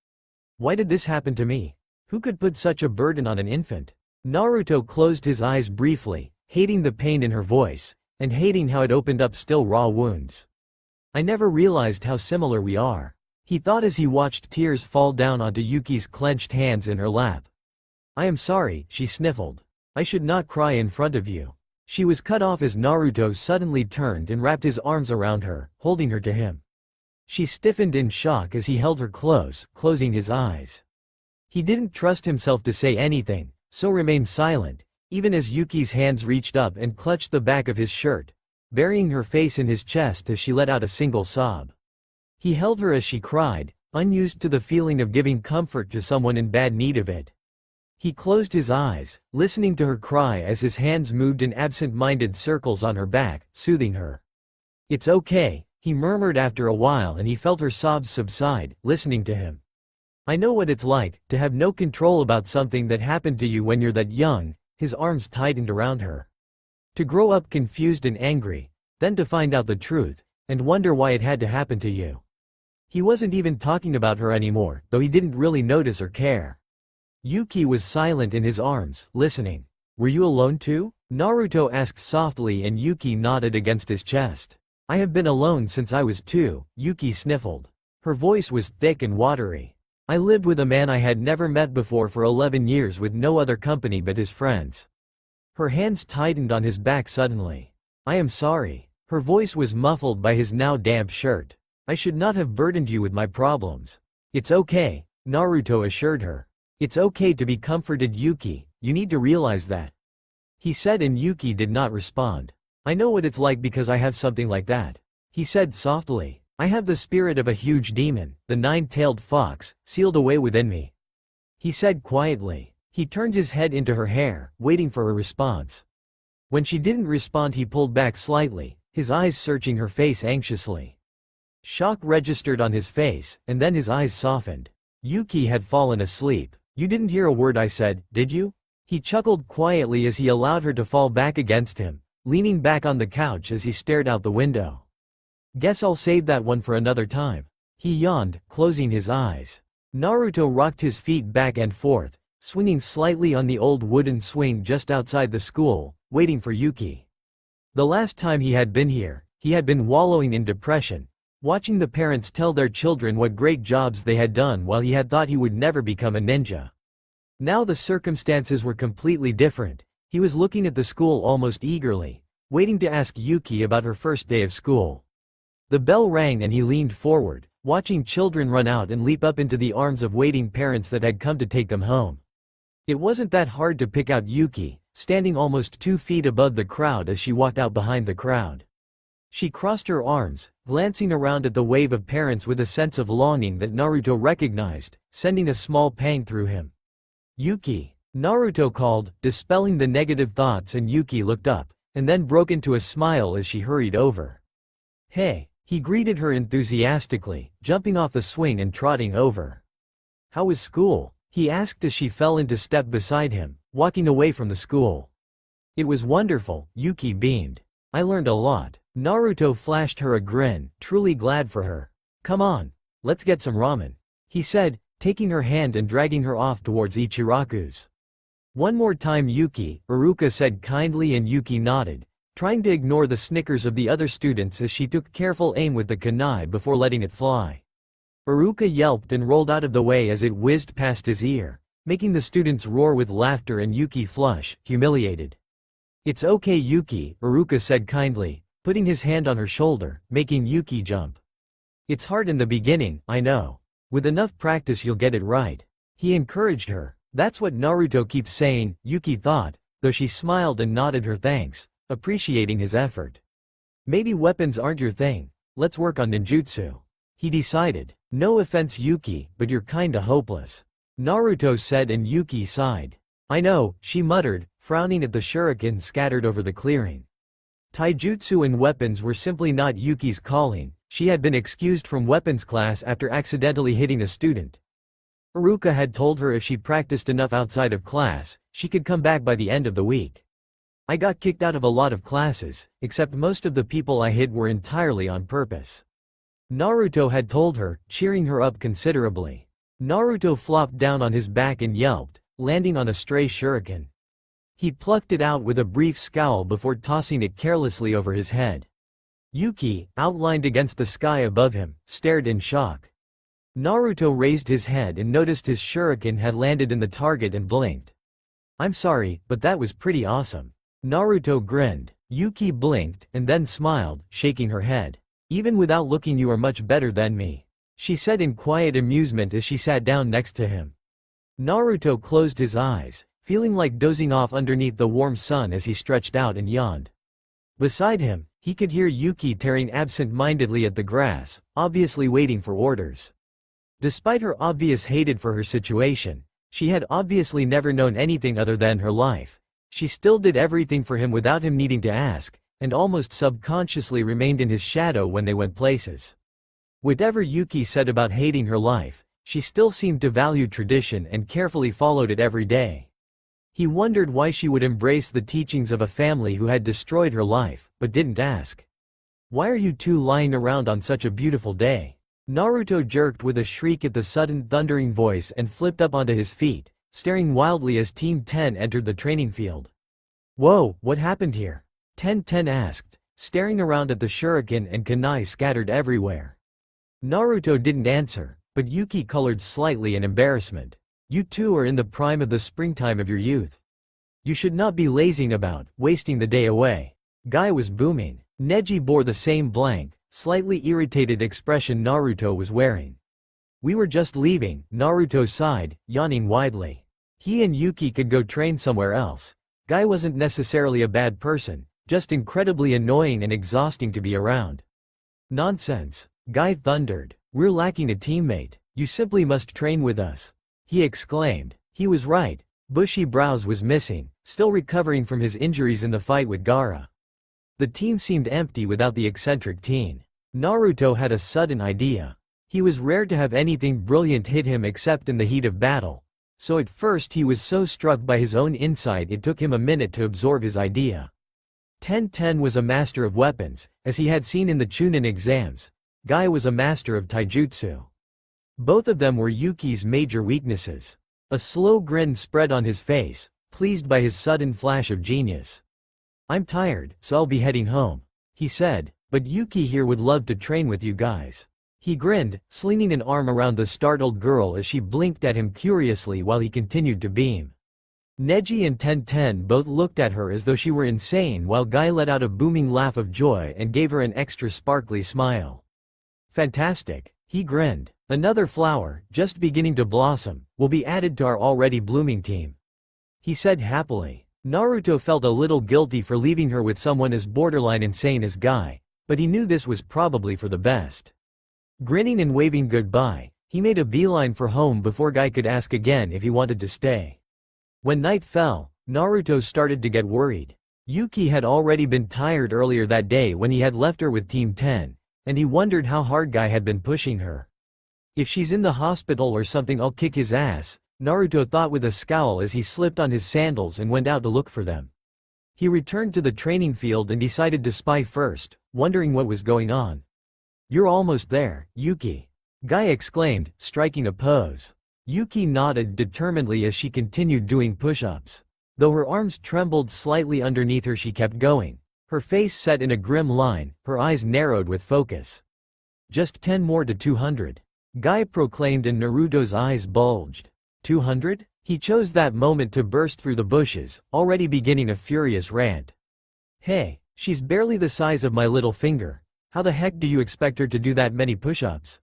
Why did this happen to me? Who could put such a burden on an infant? Naruto closed his eyes briefly, hating the pain in her voice, and hating how it opened up still raw wounds. I never realized how similar we are, he thought as he watched tears fall down onto Yuki's clenched hands in her lap. I am sorry, she sniffled. I should not cry in front of you. She was cut off as Naruto suddenly turned and wrapped his arms around her, holding her to him. She stiffened in shock as he held her close, closing his eyes. He didn't trust himself to say anything, so remained silent, even as Yuki's hands reached up and clutched the back of his shirt, burying her face in his chest as she let out a single sob. He held her as she cried, unused to the feeling of giving comfort to someone in bad need of it. He closed his eyes, listening to her cry as his hands moved in absent-minded circles on her back, soothing her. It's okay, he murmured after a while, and he felt her sobs subside, listening to him. I know what it's like, to have no control about something that happened to you when you're that young. His arms tightened around her. To grow up confused and angry, then to find out the truth, and wonder why it had to happen to you. He wasn't even talking about her anymore, though he didn't really notice or care. Yuki was silent in his arms, listening. Were you alone too? Naruto asked softly, and Yuki nodded against his chest. I have been alone since I was 2, Yuki sniffled. Her voice was thick and watery. I lived with a man I had never met before for 11 years with no other company but his friends. Her hands tightened on his back suddenly. I am sorry. Her voice was muffled by his now damp shirt. I should not have burdened you with my problems. It's okay, Naruto assured her. It's okay to be comforted, Yuki, you need to realize that. He said, and Yuki did not respond. I know what it's like because I have something like that. He said softly. I have the spirit of a huge demon, the 9-tailed fox, sealed away within me. He said quietly. He turned his head into her hair, waiting for a response. When she didn't respond, he pulled back slightly, his eyes searching her face anxiously. Shock registered on his face, and then his eyes softened. Yuki had fallen asleep. You didn't hear a word I said, did you? He chuckled quietly as he allowed her to fall back against him, leaning back on the couch as he stared out the window. Guess I'll save that one for another time. He yawned, closing his eyes. Naruto rocked his feet back and forth, swinging slightly on the old wooden swing just outside the school, waiting for Yuki. The last time he had been here, he had been wallowing in depression, watching the parents tell their children what great jobs they had done while he had thought he would never become a ninja. Now the circumstances were completely different. He was looking at the school almost eagerly, waiting to ask Yuki about her first day of school. The bell rang and he leaned forward, watching children run out and leap up into the arms of waiting parents that had come to take them home. It wasn't that hard to pick out Yuki, standing almost 2 feet above the crowd as she walked out behind the crowd. She crossed her arms, glancing around at the wave of parents with a sense of longing that Naruto recognized, sending a small pang through him. Yuki, Naruto called, dispelling the negative thoughts, and Yuki looked up, and then broke into a smile as she hurried over. Hey, he greeted her enthusiastically, jumping off the swing and trotting over. How was school? He asked as she fell into step beside him, walking away from the school. It was wonderful, Yuki beamed. I learned a lot. Naruto flashed her a grin, truly glad for her. Come on, let's get some ramen, he said, taking her hand and dragging her off towards Ichiraku's. One more time, Yuki, Iruka said kindly, and Yuki nodded, trying to ignore the snickers of the other students as she took careful aim with the kunai before letting it fly. Iruka yelped and rolled out of the way as it whizzed past his ear, making the students roar with laughter and Yuki flush, humiliated. It's okay, Yuki, Iruka said kindly, putting his hand on her shoulder, making Yuki jump. It's hard in the beginning, I know. With enough practice you'll get it right. He encouraged her. That's what Naruto keeps saying, Yuki thought, though she smiled and nodded her thanks, appreciating his effort. Maybe weapons aren't your thing. Let's work on ninjutsu. He decided. No offense, Yuki, but you're kinda hopeless, Naruto said, and Yuki sighed. I know, she muttered, frowning at the shuriken scattered over the clearing. Taijutsu and weapons were simply not Yuki's calling. She had been excused from weapons class after accidentally hitting a student. Iruka had told her if she practiced enough outside of class, she could come back by the end of the week. I got kicked out of a lot of classes, except most of the people I hit were entirely on purpose. Naruto had told her, cheering her up considerably. Naruto flopped down on his back and yelped, landing on a stray shuriken. He plucked it out with a brief scowl before tossing it carelessly over his head. Yuki, outlined against the sky above him, stared in shock. Naruto raised his head and noticed his shuriken had landed in the target and blinked. "I'm sorry, but that was pretty awesome." Naruto grinned. Yuki blinked, and then smiled, shaking her head. "Even without looking, you are much better than me," she said in quiet amusement as she sat down next to him. Naruto closed his eyes, feeling like dozing off underneath the warm sun as he stretched out and yawned. Beside him, he could hear Yuki tearing absent-mindedly at the grass, obviously waiting for orders. Despite her obvious hatred for her situation, she had obviously never known anything other than her life. She still did everything for him without him needing to ask, and almost subconsciously remained in his shadow when they went places. Whatever Yuki said about hating her life, she still seemed to value tradition and carefully followed it every day. He wondered why she would embrace the teachings of a family who had destroyed her life, but didn't ask. "Why are you two lying around on such a beautiful day?" Naruto jerked with a shriek at the sudden thundering voice and flipped up onto his feet, staring wildly as Team 10 entered the training field. "Whoa, what happened here?" Ten asked, staring around at the shuriken and kunai scattered everywhere. Naruto didn't answer, but Yuki colored slightly in embarrassment. "You two are in the prime of the springtime of your youth. You should not be lazing about, wasting the day away." Guy was booming. Neji bore the same blank, slightly irritated expression Naruto was wearing. "We were just leaving," Naruto sighed, yawning widely. He and Yuki could go train somewhere else. Guy wasn't necessarily a bad person, just incredibly annoying and exhausting to be around. "Nonsense," Guy thundered. "We're lacking a teammate. You simply must train with us," he exclaimed. He was right. Bushy Brows was missing, still recovering from his injuries in the fight with Gaara. The team seemed empty without the eccentric teen. Naruto had a sudden idea. He was rare to have anything brilliant hit him except in the heat of battle, so at first he was so struck by his own insight it took him a minute to absorb his idea. Ten was a master of weapons, as he had seen in the Chunin exams. Guy was a master of taijutsu. Both of them were Yuki's major weaknesses. A slow grin spread on his face, pleased by his sudden flash of genius. "I'm tired, so I'll be heading home," he said, "but Yuki here would love to train with you guys." He grinned, slinging an arm around the startled girl as she blinked at him curiously while he continued to beam. Neji and Ten both looked at her as though she were insane while Guy let out a booming laugh of joy and gave her an extra sparkly smile. "Fantastic," he grinned. "Another flower, just beginning to blossom, will be added to our already blooming team," he said happily. Naruto felt a little guilty for leaving her with someone as borderline insane as Guy, but he knew this was probably for the best. Grinning and waving goodbye, he made a beeline for home before Guy could ask again if he wanted to stay. When night fell, Naruto started to get worried. Yuki had already been tired earlier that day when he had left her with Team 10, and he wondered how hard Guy had been pushing her. "If she's in the hospital or something, I'll kick his ass," Naruto thought with a scowl as he slipped on his sandals and went out to look for them. He returned to the training field and decided to spy first, wondering what was going on. "You're almost there, Yuki," Guy exclaimed, striking a pose. Yuki nodded determinedly as she continued doing push-ups. Though her arms trembled slightly underneath her, she kept going. Her face set in a grim line, her eyes narrowed with focus. "Just 10 more to 200. Guy proclaimed, and Naruto's eyes bulged. 200? He chose that moment to burst through the bushes, already beginning a furious rant. "Hey, she's barely the size of my little finger. How the heck do you expect her to do that many push-ups?"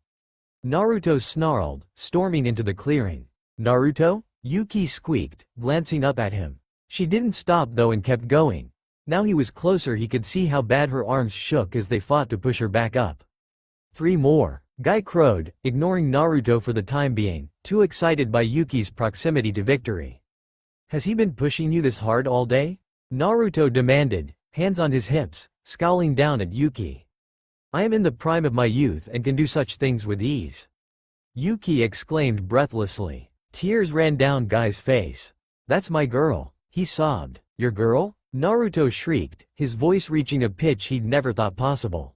Naruto snarled, storming into the clearing. "Naruto?" Yuki squeaked, glancing up at him. She didn't stop though and kept going. Now he was closer, he could see how bad her arms shook as they fought to push her back up. 3 more. Guy crowed, ignoring Naruto for the time being, too excited by Yuki's proximity to victory. "Has he been pushing you this hard all day?" Naruto demanded, hands on his hips, scowling down at Yuki. "I am in the prime of my youth and can do such things with ease," Yuki exclaimed breathlessly. Tears ran down Guy's face. "That's my girl," he sobbed. "Your girl?" Naruto shrieked, his voice reaching a pitch he'd never thought possible.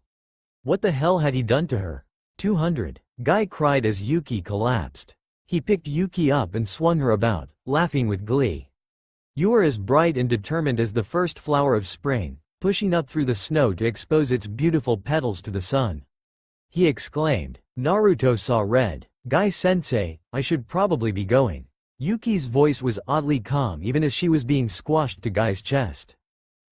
What the hell had he done to her? 200. Guy cried as Yuki collapsed. He picked Yuki up and swung her about, laughing with glee. You are as bright and determined as the first flower of spring, pushing up through the snow to expose its beautiful petals to the sun. He exclaimed. Naruto saw red. Guy-sensei, I should probably be going. Yuki's voice was oddly calm even as she was being squashed to Guy's chest.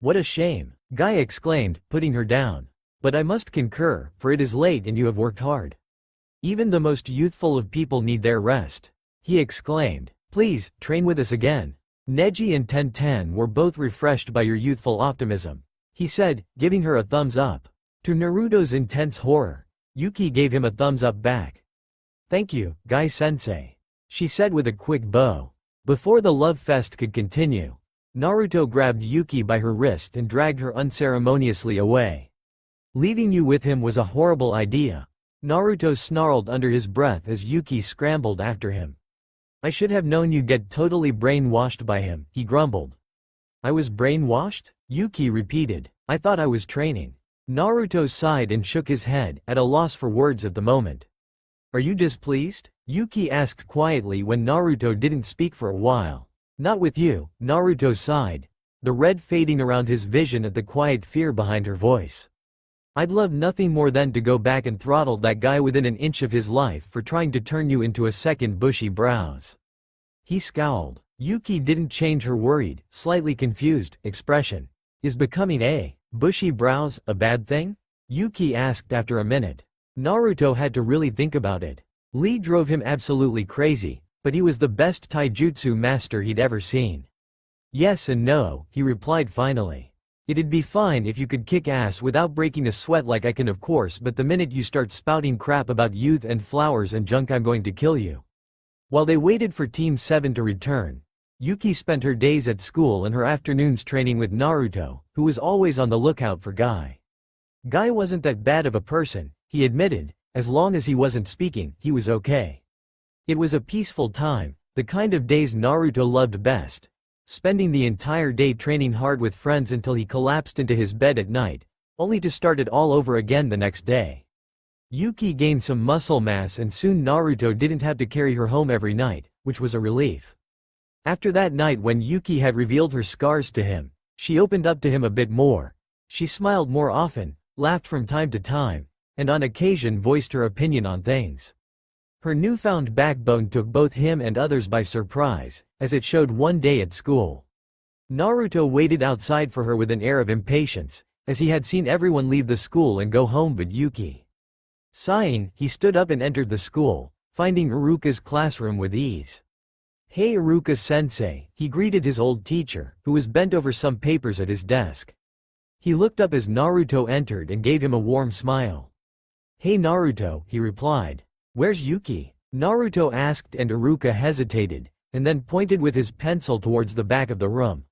What a shame, Guy exclaimed, putting her down. But I must concur, for it is late and you have worked hard. Even the most youthful of people need their rest. He exclaimed. Please, train with us again. Neji and Tenten were both refreshed by your youthful optimism, he said, giving her a thumbs up. To Naruto's intense horror, Yuki gave him a thumbs up back. Thank you, Guy-sensei, she said with a quick bow. Before the love fest could continue, Naruto grabbed Yuki by her wrist and dragged her unceremoniously away. Leaving you with him was a horrible idea, Naruto snarled under his breath as Yuki scrambled after him. I should have known you'd get totally brainwashed by him, he grumbled. I was brainwashed? Yuki repeated. I thought I was training. Naruto sighed and shook his head, at a loss for words at the moment. Are you displeased? Yuki asked quietly when Naruto didn't speak for a while. Not with you, Naruto sighed, the red fading around his vision at the quiet fear behind her voice. I'd love nothing more than to go back and throttle that guy within an inch of his life for trying to turn you into a second bushy brows. He scowled. Yuki didn't change her worried, slightly confused, expression. Is becoming a bushy brows a bad thing? Yuki asked after a minute. Naruto had to really think about it. Lee drove him absolutely crazy, but he was the best taijutsu master he'd ever seen. Yes and no, he replied finally. It'd be fine if you could kick ass without breaking a sweat like I can of course, but the minute you start spouting crap about youth and flowers and junk I'm going to kill you. While they waited for Team 7 to return, Yuki spent her days at school and her afternoons training with Naruto, who was always on the lookout for Guy. Guy wasn't that bad of a person, he admitted, as long as he wasn't speaking, he was okay. It was a peaceful time, the kind of days Naruto loved best. Spending the entire day training hard with friends until he collapsed into his bed at night, only to start it all over again the next day. Yuki gained some muscle mass and soon Naruto didn't have to carry her home every night, which was a relief. After that night when Yuki had revealed her scars to him, she opened up to him a bit more. She smiled more often, laughed from time to time, and on occasion voiced her opinion on things. Her newfound backbone took both him and others by surprise, as it showed one day at school. Naruto waited outside for her with an air of impatience, as he had seen everyone leave the school and go home but Yuki. Sighing, he stood up and entered the school, finding Iruka's classroom with ease. Hey Iruka-sensei, he greeted his old teacher, who was bent over some papers at his desk. He looked up as Naruto entered and gave him a warm smile. Hey Naruto, he replied. Where's Yuki? Naruto asked and Iruka hesitated, and then pointed with his pencil towards the back of the room.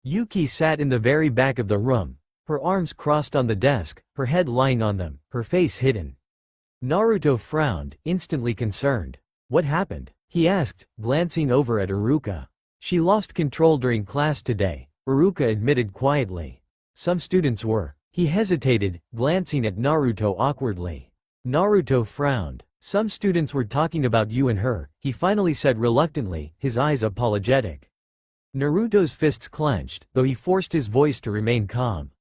Yuki sat in the very back of the room, her arms crossed on the desk, her head lying on them, her face hidden. Naruto frowned, instantly concerned. What happened? He asked, glancing over at Iruka. She lost control during class today, Iruka admitted quietly. Some students were. He hesitated, glancing at Naruto awkwardly. Naruto frowned. Some students were talking about you and her, he finally said reluctantly, his eyes apologetic. Naruto's fists clenched, though he forced his voice to remain calm.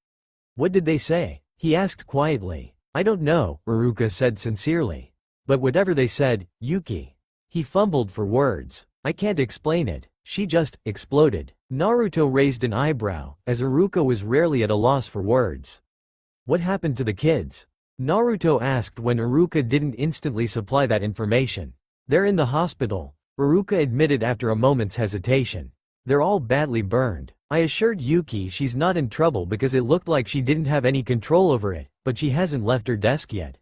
What did they say? He asked quietly. I don't know, Iruka said sincerely. But whatever they said, Yuki. He fumbled for words. I can't explain it. She just exploded. Naruto raised an eyebrow, as Iruka was rarely at a loss for words. What happened to the kids? Naruto asked when Iruka didn't instantly supply that information. They're in the hospital, Iruka admitted after a moment's hesitation. They're all badly burned. I assured Yuki she's not in trouble because it looked like she didn't have any control over it, but she hasn't left her desk yet.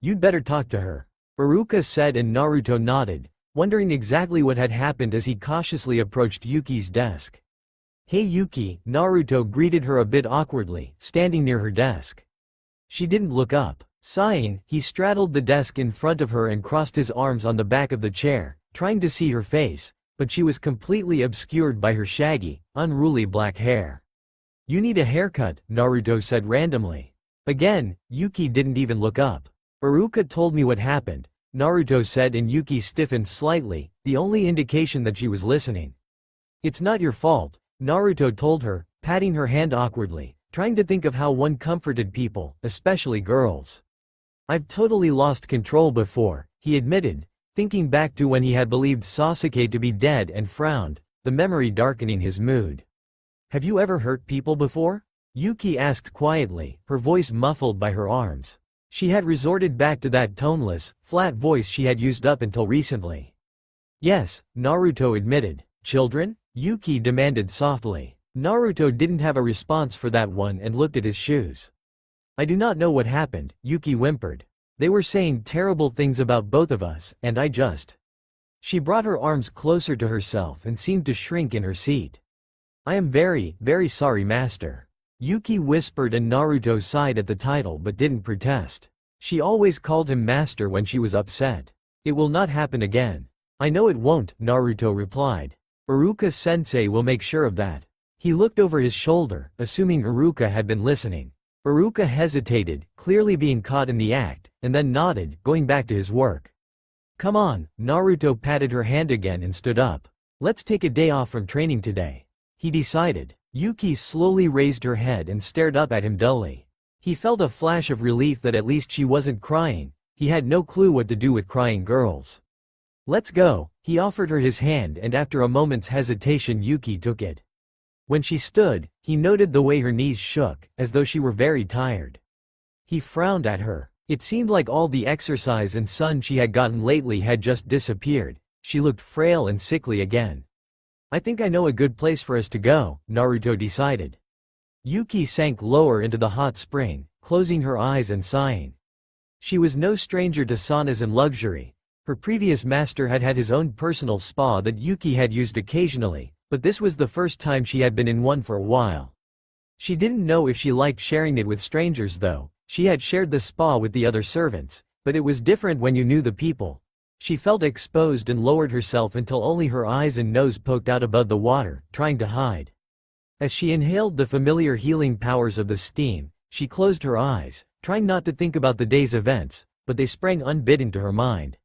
You'd better talk to her, Iruka said and Naruto nodded, wondering exactly what had happened as he cautiously approached Yuki's desk. Hey Yuki, Naruto greeted her a bit awkwardly, standing near her desk. She didn't look up. Sighing, he straddled the desk in front of her and crossed his arms on the back of the chair, trying to see her face, but she was completely obscured by her shaggy, unruly black hair. You need a haircut, Naruto said randomly. Again, Yuki didn't even look up. Iruka told me what happened, Naruto said, and Yuki stiffened slightly, the only indication that she was listening. It's not your fault, Naruto told her, patting her hand awkwardly, trying to think of how one comforted people, especially girls. I've totally lost control before, he admitted, thinking back to when he had believed Sasuke to be dead and frowned, the memory darkening his mood. Have you ever hurt people before? Yuki asked quietly, her voice muffled by her arms. She had resorted back to that toneless, flat voice she had used up until recently. Yes, Naruto admitted. Children? Yuki demanded softly. Naruto didn't have a response for that one and looked at his shoes. I do not know what happened, Yuki whimpered. They were saying terrible things about both of us, and I just... She brought her arms closer to herself and seemed to shrink in her seat. I am very, very sorry, master. Yuki whispered, and Naruto sighed at the title but didn't protest. She always called him master when she was upset. It will not happen again. I know it won't, Naruto replied. Iruka-sensei will make sure of that. He looked over his shoulder, assuming Iruka had been listening. Iruka hesitated, clearly being caught in the act, and then nodded, going back to his work. Come on, Naruto patted her hand again and stood up. Let's take a day off from training today. He decided. Yuki slowly raised her head and stared up at him dully. He felt a flash of relief that at least she wasn't crying. He had no clue what to do with crying girls. Let's go, he offered her his hand, and after a moment's hesitation Yuki took it. When she stood, he noted the way her knees shook, as though she were very tired. He frowned at her. It seemed like all the exercise and sun she had gotten lately had just disappeared. She looked frail and sickly again. I think I know a good place for us to go, Naruto decided. Yuki sank lower into the hot spring, closing her eyes and sighing. She was no stranger to saunas and luxury. Her previous master had had his own personal spa that Yuki had used occasionally, but this was the first time she had been in one for a while. She didn't know if she liked sharing it with strangers though. She had shared the spa with the other servants, but it was different when you knew the people. She felt exposed and lowered herself until only her eyes and nose poked out above the water, trying to hide. As she inhaled the familiar healing powers of the steam, she closed her eyes, trying not to think about the day's events, but they sprang unbidden to her mind.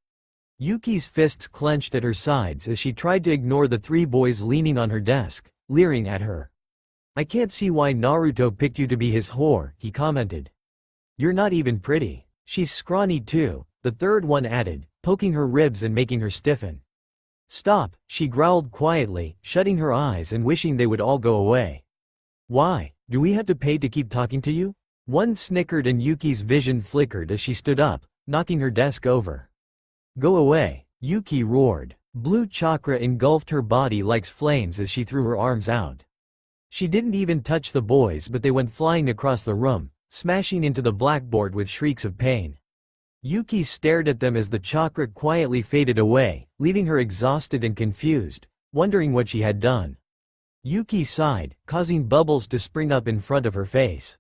Yuki's fists clenched at her sides as she tried to ignore the three boys leaning on her desk, leering at her. I can't see why Naruto picked you to be his whore, he commented. You're not even pretty. She's scrawny too, the third one added, poking her ribs and making her stiffen. Stop, she growled quietly, shutting her eyes and wishing they would all go away. Why, do we have to pay to keep talking to you? One snickered and Yuki's vision flickered as she stood up, knocking her desk over. Go away, Yuki roared. Blue chakra engulfed her body like flames as she threw her arms out. She didn't even touch the boys, but they went flying across the room, smashing into the blackboard with shrieks of pain. Yuki stared at them as the chakra quietly faded away, leaving her exhausted and confused, wondering what she had done. Yuki sighed, causing bubbles to spring up in front of her face.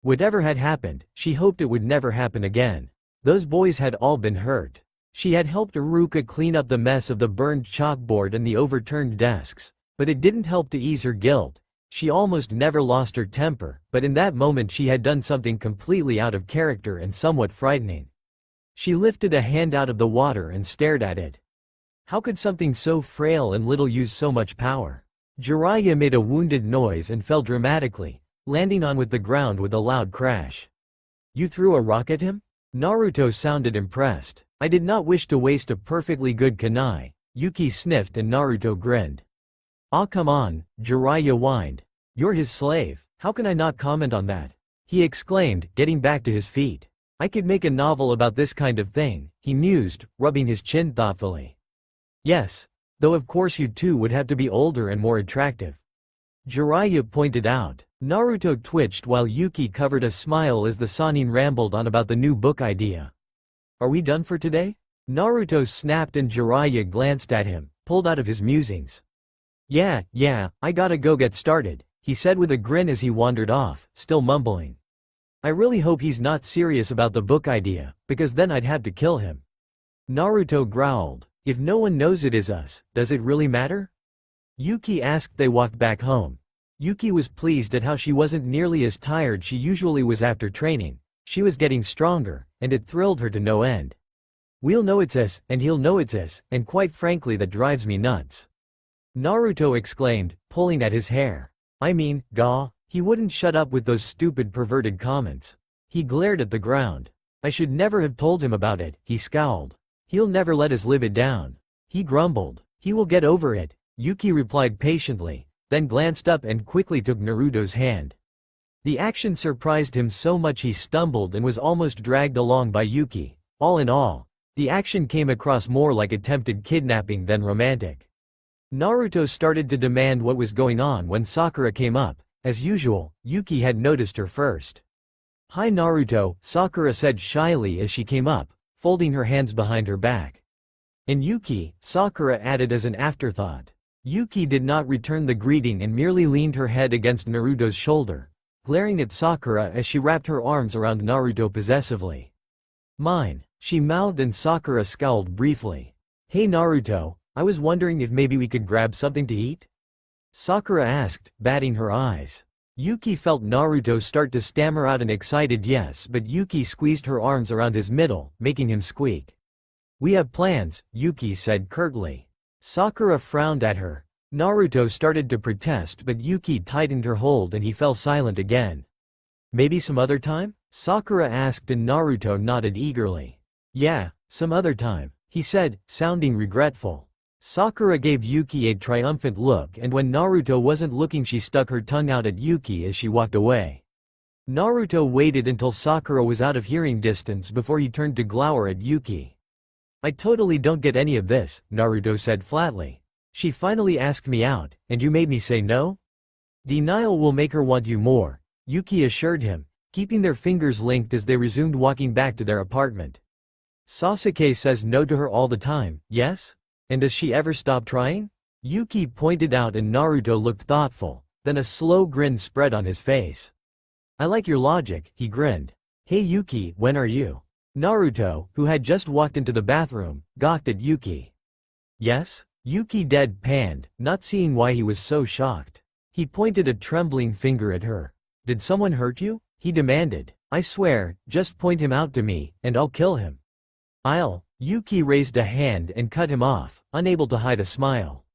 Whatever had happened, she hoped it would never happen again. Those boys had all been hurt. She had helped Iruka clean up the mess of the burned chalkboard and the overturned desks, but it didn't help to ease her guilt. She almost never lost her temper, but in that moment she had done something completely out of character and somewhat frightening. She lifted a hand out of the water and stared at it. How could something so frail and little use so much power? Jiraiya made a wounded noise and fell dramatically, landing on with the ground with a loud crash. You threw a rock at him? Naruto sounded impressed. I did not wish to waste a perfectly good kunai. Yuki sniffed and Naruto grinned. Ah, come on, Jiraiya whined. You're his slave, how can I not comment on that? He exclaimed, getting back to his feet. I could make a novel about this kind of thing, he mused, rubbing his chin thoughtfully. Yes, though of course you two would have to be older and more attractive. Jiraiya pointed out. Naruto twitched while Yuki covered a smile as the Sannin rambled on about the new book idea. Are we done for today? Naruto snapped and Jiraiya glanced at him, pulled out of his musings. Yeah, I gotta go get started, he said with a grin as he wandered off, still mumbling. I really hope he's not serious about the book idea, because then I'd have to kill him. Naruto growled. If no one knows it is us, does it really matter? Yuki asked. They walked back home. Yuki was pleased at how she wasn't nearly as tired she usually was after training. She was getting stronger, and it thrilled her to no end. We'll know it's us, and he'll know it's us, and quite frankly that drives me nuts. Naruto exclaimed, pulling at his hair. I mean, he wouldn't shut up with those stupid perverted comments. He glared at the ground. I should never have told him about it, he scowled. He'll never let us live it down. He grumbled. He will get over it, Yuki replied patiently, then glanced up and quickly took Naruto's hand. The action surprised him so much he stumbled and was almost dragged along by Yuki. All in all, the action came across more like attempted kidnapping than romantic. Naruto started to demand what was going on when Sakura came up. As usual, Yuki had noticed her first. Hi Naruto, Sakura said shyly as she came up, folding her hands behind her back. And Yuki, Sakura added as an afterthought. Yuki did not return the greeting and merely leaned her head against Naruto's shoulder, glaring at Sakura as she wrapped her arms around Naruto possessively. Mine, she mouthed and Sakura scowled briefly. Hey Naruto, I was wondering if maybe we could grab something to eat? Sakura asked, batting her eyes. Yuki felt Naruto start to stammer out an excited yes, but Yuki squeezed her arms around his middle, making him squeak. We have plans, Yuki said curtly. Sakura frowned at her. Naruto started to protest but Yuki tightened her hold and he fell silent again. Maybe some other time? Sakura asked and Naruto nodded eagerly. Yeah, some other time, he said, sounding regretful. Sakura gave Yuki a triumphant look and when Naruto wasn't looking she stuck her tongue out at Yuki as she walked away. Naruto waited until Sakura was out of hearing distance before he turned to glower at Yuki. I totally don't get any of this, Naruto said flatly. She finally asked me out, and you made me say no? Denial will make her want you more, Yuki assured him, keeping their fingers linked as they resumed walking back to their apartment. Sasuke says no to her all the time, yes? And does she ever stop trying? Yuki pointed out and Naruto looked thoughtful, then a slow grin spread on his face. I like your logic, he grinned. Hey Yuki, when are you? Naruto, who had just walked into the bathroom, gawked at Yuki. Yes? Yuki deadpanned, not seeing why he was so shocked. He pointed a trembling finger at her. Did someone hurt you? He demanded. I swear, just point him out to me, and I'll kill him. Yuki raised a hand and cut him off, unable to hide a smile.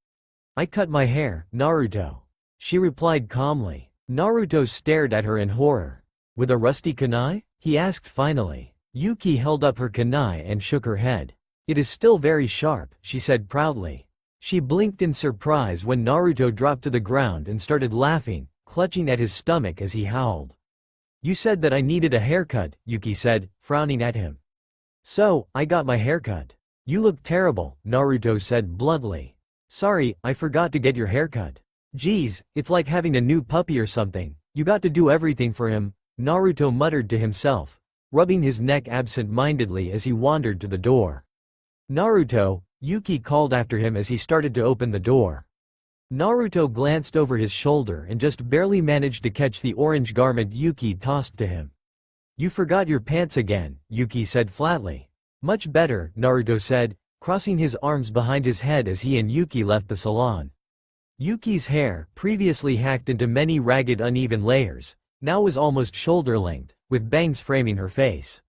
I cut my hair, Naruto. She replied calmly. Naruto stared at her in horror. With a rusty kunai? He asked finally. Yuki held up her kunai and shook her head. It is still very sharp, she said proudly. She blinked in surprise when Naruto dropped to the ground and started laughing, clutching at his stomach as he howled. You said that I needed a haircut, Yuki said, frowning at him. So, I got my haircut. You look terrible, Naruto said bluntly. Sorry, I forgot to get your haircut. Geez, it's like having a new puppy or something. You got to do everything for him, Naruto muttered to himself, rubbing his neck absent-mindedly as he wandered to the door. Naruto, Yuki called after him as he started to open the door. Naruto glanced over his shoulder and just barely managed to catch the orange garment Yuki tossed to him. You forgot your pants again, Yuki said flatly. Much better, Naruto said, crossing his arms behind his head as he and Yuki left the salon. Yuki's hair, previously hacked into many ragged uneven layers, now was almost shoulder length, with bangs framing her face.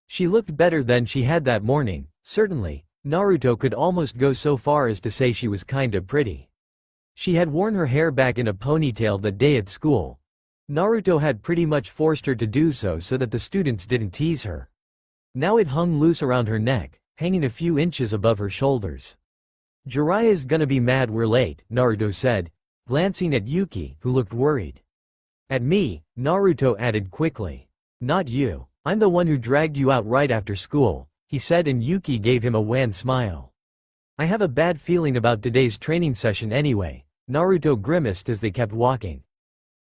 She looked better than she had that morning, certainly. Naruto could almost go so far as to say she was kinda pretty. She had worn her hair back in a ponytail that day at school. Naruto had pretty much forced her to do so that the students didn't tease her. Now it hung loose around her neck, hanging a few inches above her shoulders. Jiraiya's gonna be mad we're late, Naruto said, glancing at Yuki, who looked worried. At me, Naruto added quickly. Not you. I'm the one who dragged you out right after school, he said and Yuki gave him a wan smile. I have a bad feeling about today's training session anyway, Naruto grimaced as they kept walking.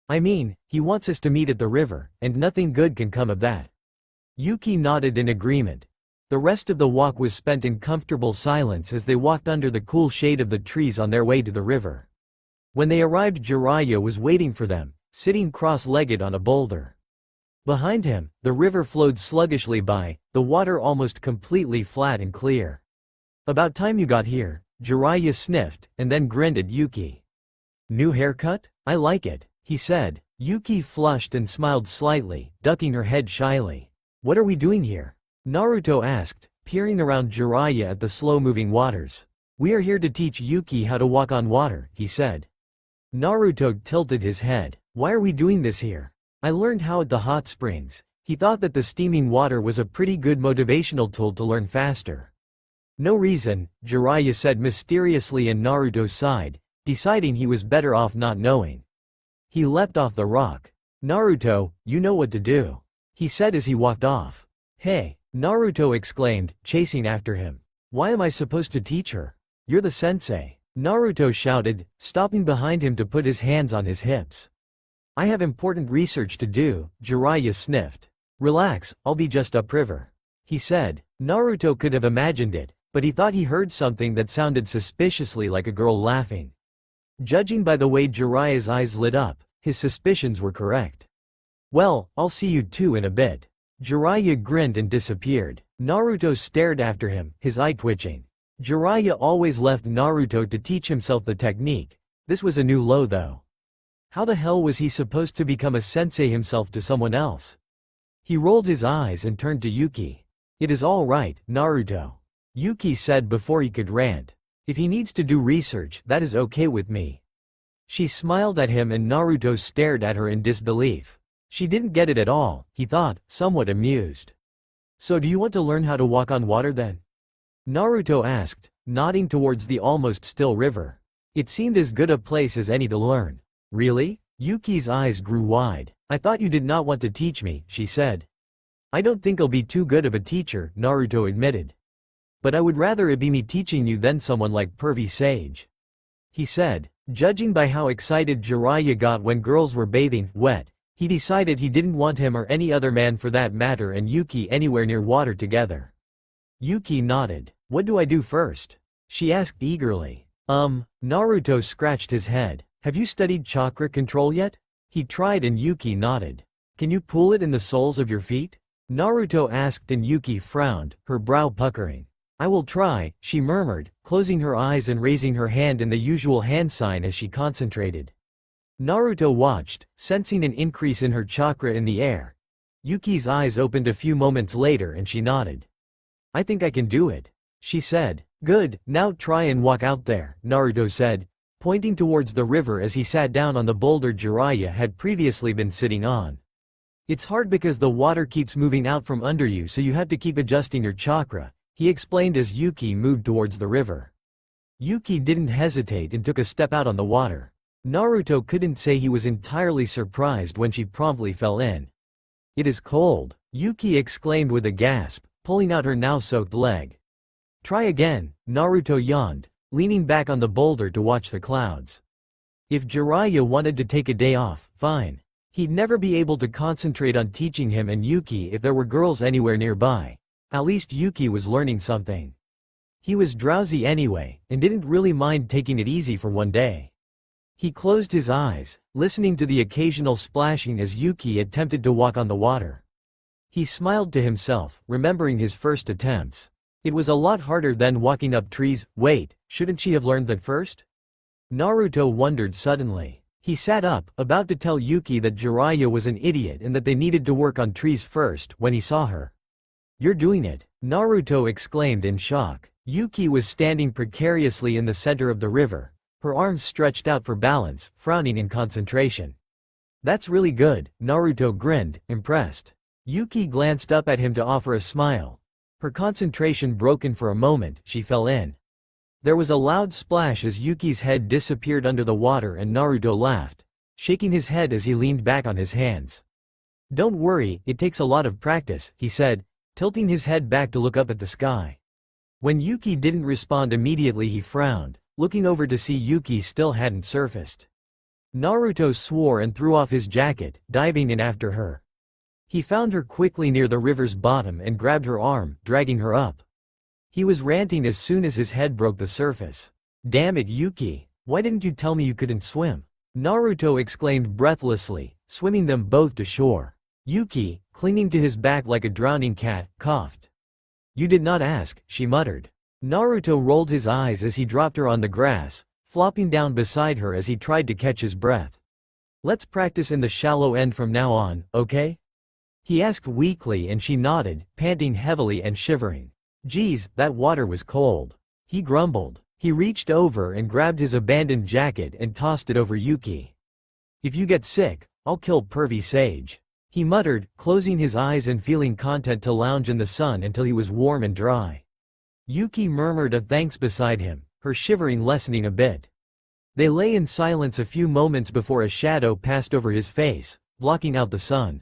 I mean, he wants us to meet at the river, and nothing good can come of that. Yuki nodded in agreement. The rest of the walk was spent in comfortable silence as they walked under the cool shade of the trees on their way to the river. When they arrived, Jiraiya was waiting for them, sitting cross-legged on a boulder. Behind him, the river flowed sluggishly by, the water almost completely flat and clear. About time you got here, Jiraiya sniffed, and then grinned at Yuki. New haircut? I like it, he said. Yuki flushed and smiled slightly, ducking her head shyly. What are we doing here? Naruto asked, peering around Jiraiya at the slow-moving waters. We are here to teach Yuki how to walk on water, he said. Naruto tilted his head. Why are we doing this here? I learned how at the hot springs. He thought that the steaming water was a pretty good motivational tool to learn faster. No reason, Jiraiya said mysteriously, and Naruto sighed, deciding he was better off not knowing. He leapt off the rock. Naruto, you know what to do, he said as he walked off. Hey, Naruto exclaimed, chasing after him. Why am I supposed to teach her? You're the sensei, Naruto shouted, stopping behind him to put his hands on his hips. I have important research to do, Jiraiya sniffed. Relax, I'll be just upriver, he said. Naruto could have imagined it, but he thought he heard something that sounded suspiciously like a girl laughing. Judging by the way Jiraiya's eyes lit up, his suspicions were correct. Well, I'll see you two in a bit. Jiraiya grinned and disappeared. Naruto stared after him, his eye twitching. Jiraiya always left Naruto to teach himself the technique. This was a new low though. How the hell was he supposed to become a sensei himself to someone else? He rolled his eyes and turned to Yuki. It is all right, Naruto, Yuki said before he could rant. If he needs to do research, that is okay with me. She smiled at him and Naruto stared at her in disbelief. She didn't get it at all, he thought, somewhat amused. So do you want to learn how to walk on water then? Naruto asked, nodding towards the almost still river. It seemed as good a place as any to learn. Really? Yuki's eyes grew wide. I thought you did not want to teach me, she said. I don't think I'll be too good of a teacher, Naruto admitted. But I would rather it be me teaching you than someone like Pervy Sage, he said. Judging by how excited Jiraiya got when girls were bathing wet, he decided he didn't want him or any other man for that matter and Yuki anywhere near water together. Yuki nodded. What do I do first? She asked eagerly. Naruto scratched his head. Have you studied chakra control yet? He tried and Yuki nodded. Can you pull it in the soles of your feet? Naruto asked and Yuki frowned, her brow puckering. I will try, she murmured, closing her eyes and raising her hand in the usual hand sign as she concentrated. Naruto watched, sensing an increase in her chakra in the air. Yuki's eyes opened a few moments later and she nodded. I think I can do it, she said. Good, now try and walk out there, Naruto said, pointing towards the river as he sat down on the boulder Jiraiya had previously been sitting on. It's hard because the water keeps moving out from under you, so you have to keep adjusting your chakra, he explained as Yuki moved towards the river. Yuki didn't hesitate and took a step out on the water. Naruto couldn't say he was entirely surprised when she promptly fell in. It is cold, Yuki exclaimed with a gasp, pulling out her now soaked leg. Try again, Naruto yawned, leaning back on the boulder to watch the clouds. If Jiraiya wanted to take a day off, fine. He'd never be able to concentrate on teaching him and Yuki if there were girls anywhere nearby. At least Yuki was learning something. He was drowsy anyway, and didn't really mind taking it easy for one day. He closed his eyes, listening to the occasional splashing as Yuki attempted to walk on the water. He smiled to himself, remembering his first attempts. It was a lot harder than walking up trees. Wait, shouldn't she have learned that first? Naruto wondered suddenly. He sat up, about to tell Yuki that Jiraiya was an idiot and that they needed to work on trees first, when he saw her. You're doing it, Naruto exclaimed in shock. Yuki was standing precariously in the center of the river, her arms stretched out for balance, frowning in concentration. That's really good, Naruto grinned, impressed. Yuki glanced up at him to offer a smile. Her concentration broken for a moment, she fell in. There was a loud splash as Yuki's head disappeared under the water and Naruto laughed, shaking his head as he leaned back on his hands. Don't worry, it takes a lot of practice, he said, tilting his head back to look up at the sky. When Yuki didn't respond immediately, he frowned, looking over to see Yuki still hadn't surfaced. Naruto swore and threw off his jacket, diving in after her. He found her quickly near the river's bottom and grabbed her arm, dragging her up. He was ranting as soon as his head broke the surface. Damn it, Yuki, why didn't you tell me you couldn't swim? Naruto exclaimed breathlessly, swimming them both to shore. Yuki, clinging to his back like a drowning cat, coughed. You did not ask, she muttered. Naruto rolled his eyes as he dropped her on the grass, flopping down beside her as he tried to catch his breath. Let's practice in the shallow end from now on, okay? He asked weakly and she nodded, panting heavily and shivering. Geez, that water was cold. He grumbled. He reached over and grabbed his abandoned jacket and tossed it over Yuki. If you get sick, I'll kill pervy Sage. He muttered, closing his eyes and feeling content to lounge in the sun until he was warm and dry. Yuki murmured a thanks beside him, her shivering lessening a bit. They lay in silence a few moments before a shadow passed over his face, blocking out the sun.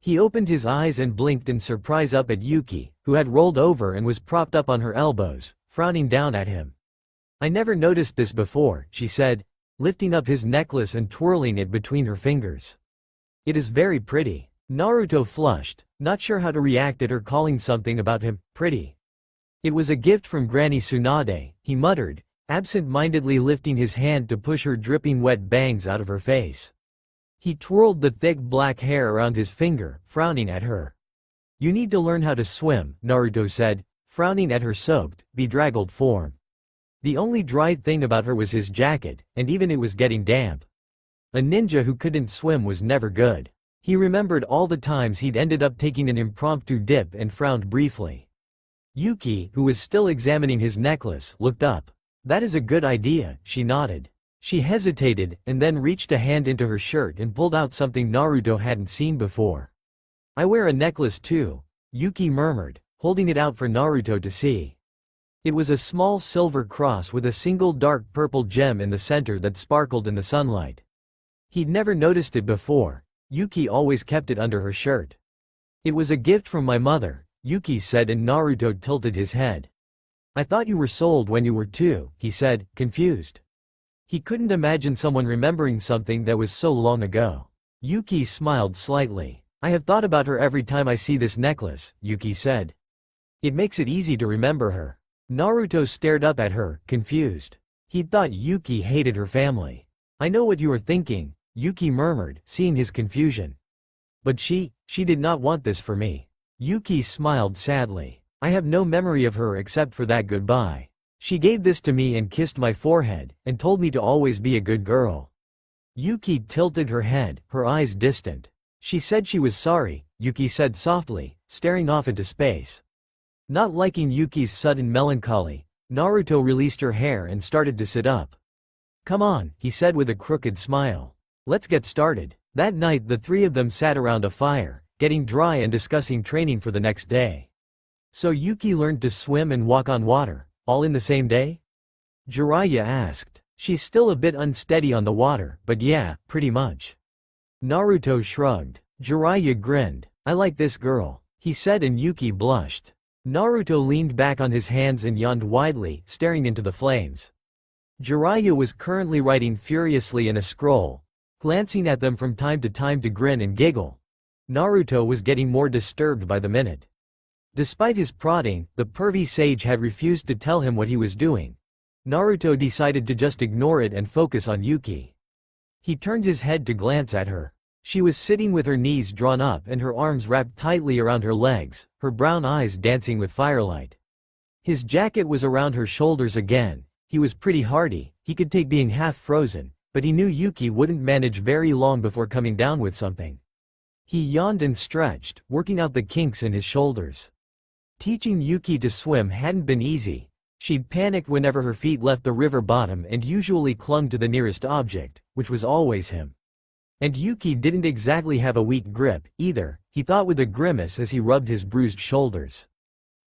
He opened his eyes and blinked in surprise up at Yuki, who had rolled over and was propped up on her elbows, frowning down at him. I never noticed this before, she said, lifting up his necklace and twirling it between her fingers. It is very pretty. Naruto flushed, not sure how to react at her calling something about him pretty. It was a gift from Granny Tsunade, he muttered, absent-mindedly lifting his hand to push her dripping wet bangs out of her face. He twirled the thick black hair around his finger, frowning at her. You need to learn how to swim, Naruto said, frowning at her soaked, bedraggled form. The only dry thing about her was his jacket, and even it was getting damp. A ninja who couldn't swim was never good. He remembered all the times he'd ended up taking an impromptu dip and frowned briefly. Yuki, who was still examining his necklace, looked up. That is a good idea, she nodded. She hesitated, and then reached a hand into her shirt and pulled out something Naruto hadn't seen before. I wear a necklace too, Yuki murmured, holding it out for Naruto to see. It was a small silver cross with a single dark purple gem in the center that sparkled in the sunlight. He'd never noticed it before. Yuki always kept it under her shirt. It was a gift from my mother, Yuki said, and Naruto tilted his head. I thought you were sold when you were 2, he said, confused. He couldn't imagine someone remembering something that was so long ago. Yuki smiled slightly. I have thought about her every time I see this necklace, Yuki said. It makes it easy to remember her. Naruto stared up at her, confused. He'd thought Yuki hated her family. I know what you are thinking, Yuki murmured, seeing his confusion. But she did not want this for me. Yuki smiled sadly. I have no memory of her except for that goodbye. She gave this to me and kissed my forehead, and told me to always be a good girl. Yuki tilted her head, her eyes distant. She said she was sorry, Yuki said softly, staring off into space. Not liking Yuki's sudden melancholy, Naruto released her hair and started to sit up. Come on, he said with a crooked smile. Let's get started. That night the three of them sat around a fire, getting dry and discussing training for the next day. So Yuki learned to swim and walk on water, all in the same day? Jiraiya asked. She's still a bit unsteady on the water, but yeah, pretty much. Naruto shrugged. Jiraiya grinned. I like this girl, he said, and Yuki blushed. Naruto leaned back on his hands and yawned widely, staring into the flames. Jiraiya was currently writing furiously in a scroll, glancing at them from time to grin and giggle. Naruto was getting more disturbed by the minute. Despite his prodding, the pervy sage had refused to tell him what he was doing. Naruto decided to just ignore it and focus on Yuki. He turned his head to glance at her. She was sitting with her knees drawn up and her arms wrapped tightly around her legs, her brown eyes dancing with firelight. His jacket was around her shoulders again. He was pretty hardy, he could take being half frozen, but he knew Yuki wouldn't manage very long before coming down with something. He yawned and stretched, working out the kinks in his shoulders. Teaching Yuki to swim hadn't been easy. She'd panicked whenever her feet left the river bottom and usually clung to the nearest object, which was always him. And Yuki didn't exactly have a weak grip, either, he thought with a grimace as he rubbed his bruised shoulders.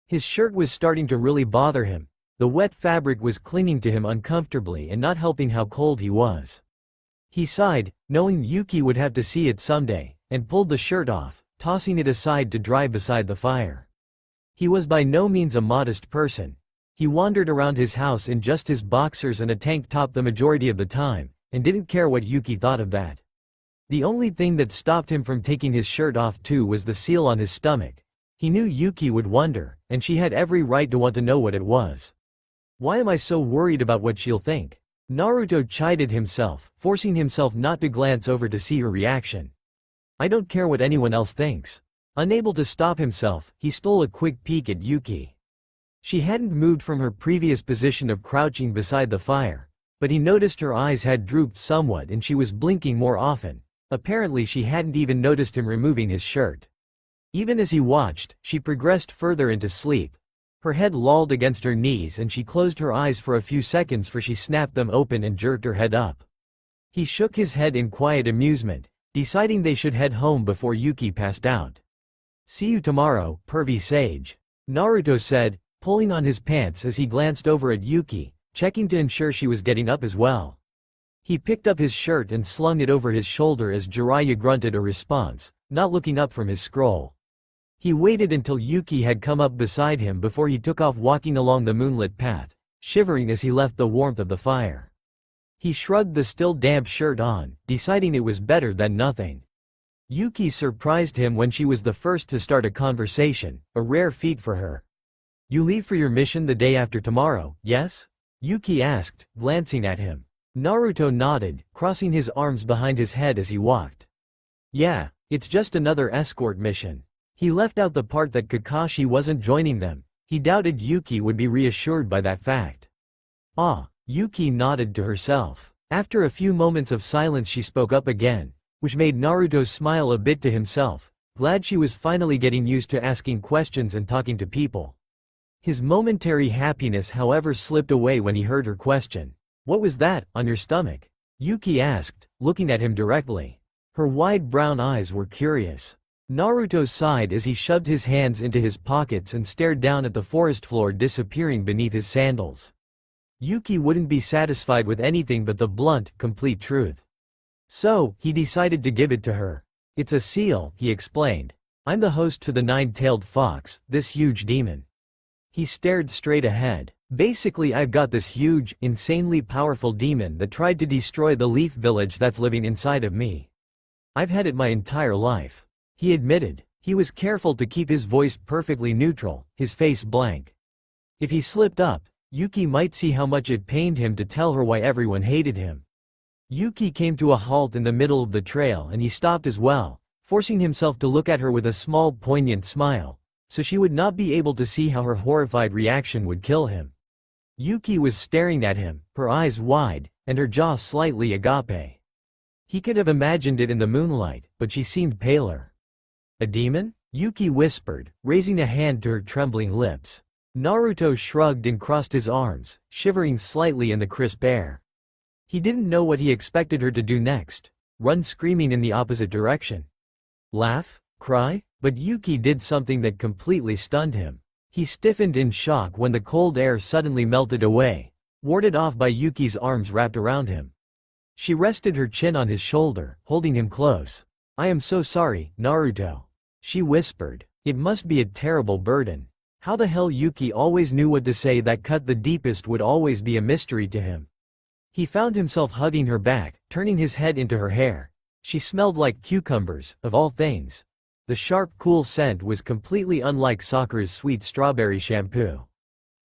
His shirt was starting to really bother him. The wet fabric was clinging to him uncomfortably and not helping how cold he was. He sighed, knowing Yuki would have to see it someday, and pulled the shirt off, tossing it aside to dry beside the fire. He was by no means a modest person. He wandered around his house in just his boxers and a tank top the majority of the time, and didn't care what Yuki thought of that. The only thing that stopped him from taking his shirt off too was the seal on his stomach. He knew Yuki would wonder, and she had every right to want to know what it was. Why am I so worried about what she'll think? Naruto chided himself, forcing himself not to glance over to see her reaction. I don't care what anyone else thinks. Unable to stop himself, he stole a quick peek at Yuki. She hadn't moved from her previous position of crouching beside the fire, But he noticed her eyes had drooped somewhat and she was blinking more often. Apparently she hadn't even noticed him removing his shirt. Even as he watched, she progressed further into sleep. Her head lolled against her knees and she closed her eyes for a few seconds before she snapped them open and jerked her head up. He shook his head in quiet amusement, deciding they should head home before Yuki passed out. "See you tomorrow, pervy sage," Naruto said, pulling on his pants as he glanced over at Yuki, checking to ensure she was getting up as well. He picked up his shirt and slung it over his shoulder as Jiraiya grunted a response, not looking up from his scroll. He waited until Yuki had come up beside him before he took off walking along the moonlit path, shivering as he left the warmth of the fire. He shrugged the still damp shirt on, deciding it was better than nothing. Yuki surprised him when she was the first to start a conversation, a rare feat for her. "You leave for your mission the day after tomorrow, yes?" Yuki asked, glancing at him. Naruto nodded, crossing his arms behind his head as he walked. "Yeah, it's just another escort mission." He left out the part that Kakashi wasn't joining them. He doubted Yuki would be reassured by that fact. "Ah," Yuki nodded to herself. After a few moments of silence she spoke up again, which made Naruto smile a bit to himself, glad she was finally getting used to asking questions and talking to people. His momentary happiness however slipped away when he heard her question. "What was that, on your stomach?" Yuki asked, looking at him directly. Her wide brown eyes were curious. Naruto sighed as he shoved his hands into his pockets and stared down at the forest floor disappearing beneath his sandals. Yuki wouldn't be satisfied with anything but the blunt, complete truth. So, he decided to give it to her. "It's a seal," he explained. "I'm the host to the nine-tailed fox, this huge demon." He stared straight ahead. "Basically I've got this huge, insanely powerful demon that tried to destroy the leaf village that's living inside of me. I've had it my entire life," he admitted. He was careful to keep his voice perfectly neutral, his face blank. If he slipped up, Yuki might see how much it pained him to tell her why everyone hated him. Yuki came to a halt in the middle of the trail and he stopped as well, forcing himself to look at her with a small poignant smile, so she would not be able to see how her horrified reaction would kill him. Yuki was staring at him, her eyes wide, and her jaw slightly agape. He could have imagined it in the moonlight, but she seemed paler. "A demon?" Yuki whispered, raising a hand to her trembling lips. Naruto shrugged and crossed his arms, shivering slightly in the crisp air. He didn't know what he expected her to do next. Run screaming in the opposite direction? Laugh? Cry? But Yuki did something that completely stunned him. He stiffened in shock when the cold air suddenly melted away, warded off by Yuki's arms wrapped around him. She rested her chin on his shoulder, holding him close. "I am so sorry, Naruto," she whispered. It must be a terrible burden. How the hell Yuki always knew what to say that cut the deepest would always be a mystery to him. He found himself hugging her back, turning his head into her hair. She smelled like cucumbers, of all things. The sharp, cool scent was completely unlike Sakura's sweet strawberry shampoo.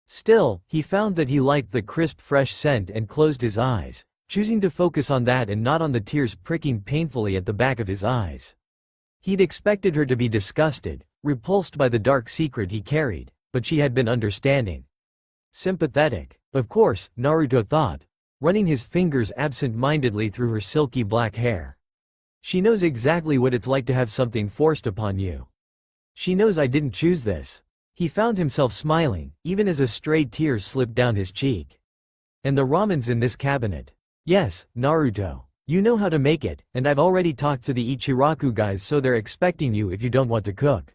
Still, he found that he liked the crisp, fresh scent and closed his eyes, choosing to focus on that and not on the tears pricking painfully at the back of his eyes. He'd expected her to be disgusted, repulsed by the dark secret he carried, but she had been understanding. Sympathetic. Of course, Naruto thought, running his fingers absent-mindedly through her silky black hair. She knows exactly what it's like to have something forced upon you. She knows I didn't choose this. He found himself smiling, even as a stray tear slipped down his cheek. And the ramen's in this cabinet. Yes, Naruto. You know how to make it, and I've already talked to the Ichiraku guys so they're expecting you if you don't want to cook.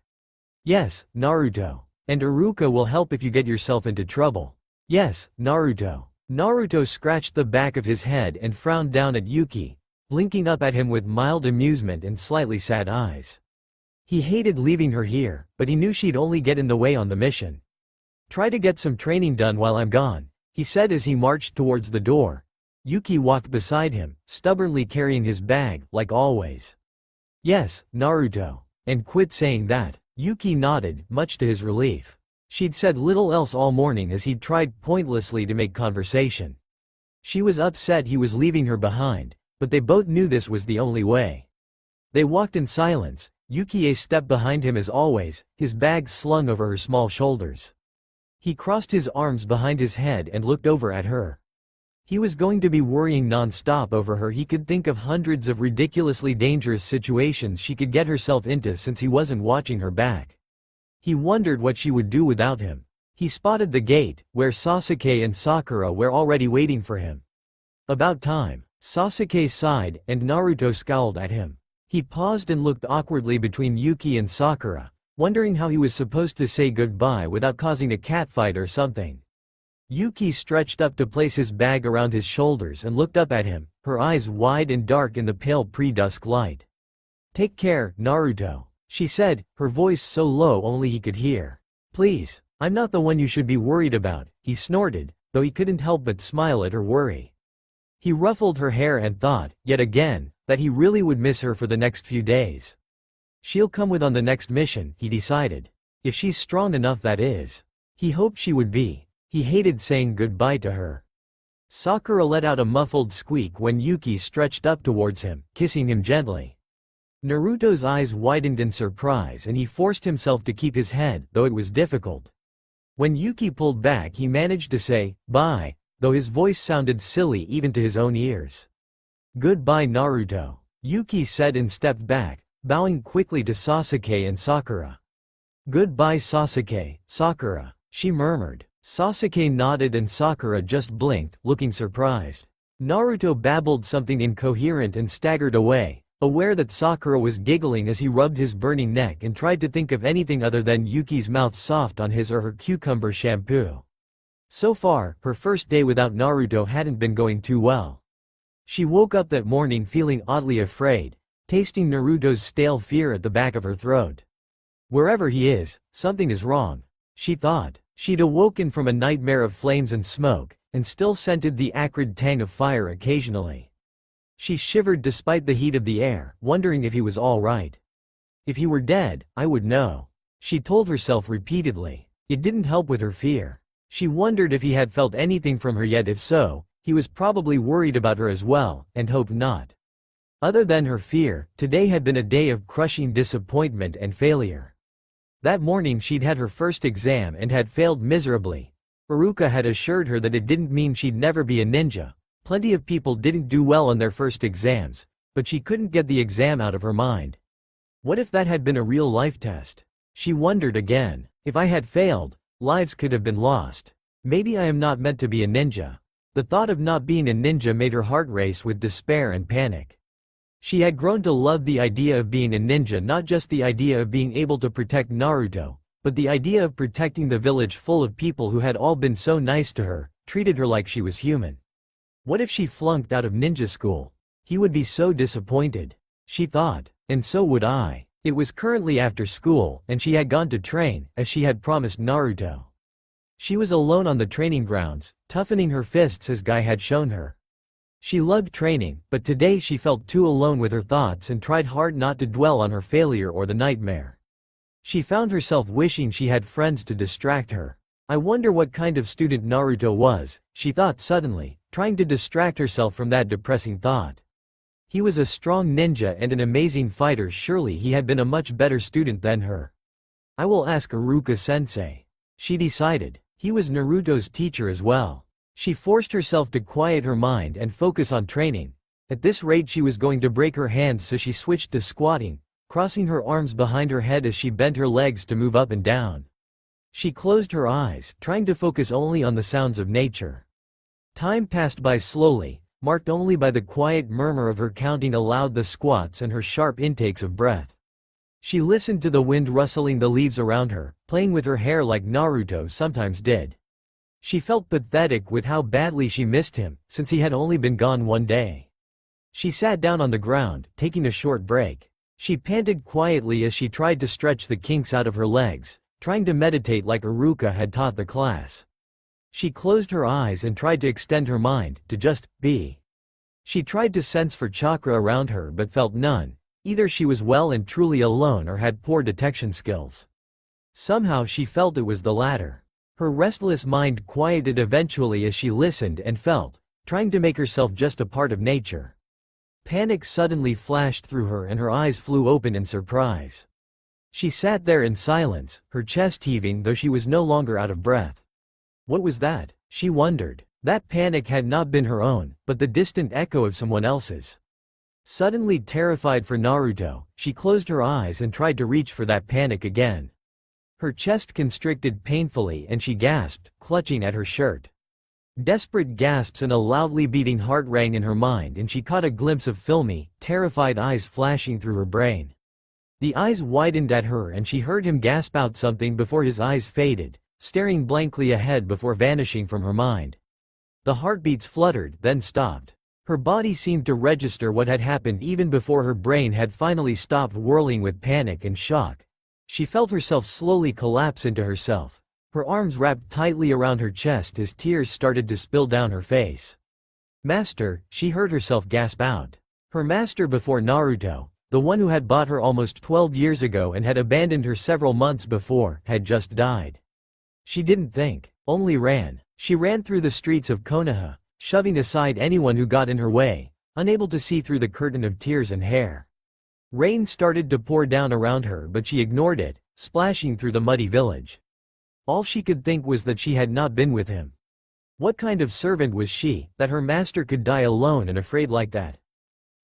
Yes, Naruto. And Iruka will help if you get yourself into trouble. Yes, Naruto. Naruto scratched the back of his head and frowned down at Yuki, blinking up at him with mild amusement and slightly sad eyes. He hated leaving her here, but he knew she'd only get in the way on the mission. Try to get some training done while I'm gone, he said as he marched towards the door. Yuki walked beside him, stubbornly carrying his bag, like always. Yes, Naruto. And quit saying that. Yuki nodded, much to his relief. She'd said little else all morning as he'd tried pointlessly to make conversation. She was upset he was leaving her behind, but they both knew this was the only way. They walked in silence, Yuki a step behind him as always, his bag slung over her small shoulders. He crossed his arms behind his head and looked over at her. He was going to be worrying non-stop over her. He could think of hundreds of ridiculously dangerous situations she could get herself into since he wasn't watching her back. He wondered what she would do without him. He spotted the gate, where Sasuke and Sakura were already waiting for him. About time. Sasuke sighed, and Naruto scowled at him. He paused and looked awkwardly between Yuki and Sakura, wondering how he was supposed to say goodbye without causing a catfight or something. Yuki stretched up to place his bag around his shoulders and looked up at him, her eyes wide and dark in the pale pre-dusk light. "Take care, Naruto," she said, her voice so low only he could hear. "Please, I'm not the one you should be worried about," he snorted, though he couldn't help but smile at her worry. He ruffled her hair and thought, yet again, that he really would miss her for the next few days. She'll come with on the next mission, he decided. If she's strong enough, that is. He hoped she would be. He hated saying goodbye to her. Sakura let out a muffled squeak when Yuki stretched up towards him, kissing him gently. Naruto's eyes widened in surprise and he forced himself to keep his head, though it was difficult. When Yuki pulled back, he managed to say, "Bye," though his voice sounded silly even to his own ears. "Goodbye, Naruto," Yuki said and stepped back, bowing quickly to Sasuke and Sakura. "Goodbye, Sasuke, Sakura," she murmured. Sasuke nodded and Sakura just blinked, looking surprised. Naruto babbled something incoherent and staggered away, aware that Sakura was giggling as he rubbed his burning neck and tried to think of anything other than Yuki's mouth soft on his or her cucumber shampoo. So far, her first day without Naruto hadn't been going too well. She woke up that morning feeling oddly afraid, tasting Naruto's stale fear at the back of her throat. Wherever he is, something is wrong, she thought. She'd awoken from a nightmare of flames and smoke, and still scented the acrid tang of fire occasionally. She shivered despite the heat of the air, wondering if he was all right. "If he were dead, I would know," she told herself repeatedly. It didn't help with her fear. She wondered if he had felt anything from her yet. If so, he was probably worried about her as well, and hoped not. Other than her fear, today had been a day of crushing disappointment and failure. That morning she'd had her first exam and had failed miserably. Iruka had assured her that it didn't mean she'd never be a ninja. Plenty of people didn't do well on their first exams, but she couldn't get the exam out of her mind. What if that had been a real-life test? She wondered again. If I had failed, lives could have been lost. Maybe I am not meant to be a ninja. The thought of not being a ninja made her heart race with despair and panic. She had grown to love the idea of being a ninja, not just the idea of being able to protect Naruto, but the idea of protecting the village full of people who had all been so nice to her, treated her like she was human. What if she flunked out of ninja school? He would be so disappointed, she thought, and so would I. It was currently after school, and she had gone to train, as she had promised Naruto. She was alone on the training grounds, toughening her fists as Guy had shown her. She loved training, but today she felt too alone with her thoughts and tried hard not to dwell on her failure or the nightmare. She found herself wishing she had friends to distract her. I wonder what kind of student Naruto was, she thought suddenly, trying to distract herself from that depressing thought. He was a strong ninja and an amazing fighter. Surely he had been a much better student than her. I will ask Iruka-sensei, she decided. He was Naruto's teacher as well. She forced herself to quiet her mind and focus on training. At this rate she was going to break her hands, so she switched to squatting, crossing her arms behind her head as she bent her legs to move up and down. She closed her eyes, trying to focus only on the sounds of nature. Time passed by slowly, marked only by the quiet murmur of her counting aloud the squats and her sharp intakes of breath. She listened to the wind rustling the leaves around her, playing with her hair like Naruto sometimes did. She felt pathetic with how badly she missed him, since he had only been gone one day. She sat down on the ground, taking a short break. She panted quietly as she tried to stretch the kinks out of her legs, trying to meditate like Iruka had taught the class. She closed her eyes and tried to extend her mind, to just be. She tried to sense for chakra around her but felt none. Either she was well and truly alone or had poor detection skills. Somehow she felt it was the latter. Her restless mind quieted eventually as she listened and felt, trying to make herself just a part of nature. Panic suddenly flashed through her and her eyes flew open in surprise. She sat there in silence, her chest heaving though she was no longer out of breath. What was that? She wondered. That panic had not been her own, but the distant echo of someone else's. Suddenly terrified for Naruto, she closed her eyes and tried to reach for that panic again. Her chest constricted painfully and she gasped, clutching at her shirt. Desperate gasps and a loudly beating heart rang in her mind and she caught a glimpse of filmy, terrified eyes flashing through her brain. The eyes widened at her and she heard him gasp out something before his eyes faded, staring blankly ahead before vanishing from her mind. The heartbeats fluttered, then stopped. Her body seemed to register what had happened even before her brain had finally stopped whirling with panic and shock. She felt herself slowly collapse into herself. Her arms wrapped tightly around her chest as tears started to spill down her face. "Master," she heard herself gasp out. Her master before Naruto, the one who had bought her almost 12 years ago and had abandoned her several months before, had just died. She didn't think, only ran. She ran through the streets of Konoha, shoving aside anyone who got in her way, unable to see through the curtain of tears and hair. Rain started to pour down around her but she ignored it, splashing through the muddy village. All she could think was that she had not been with him. What kind of servant was she, that her master could die alone and afraid like that?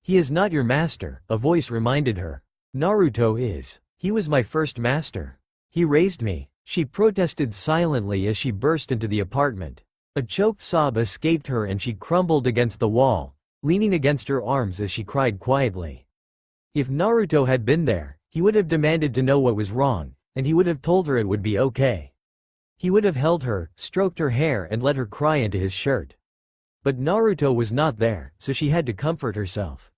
"He is not your master," a voice reminded her. "Naruto is. He was my first master. He raised me." She protested silently as she burst into the apartment. A choked sob escaped her and she crumbled against the wall, leaning against her arms as she cried quietly. If Naruto had been there, he would have demanded to know what was wrong, and he would have told her it would be okay. He would have held her, stroked her hair and let her cry into his shirt. But Naruto was not there, so she had to comfort herself.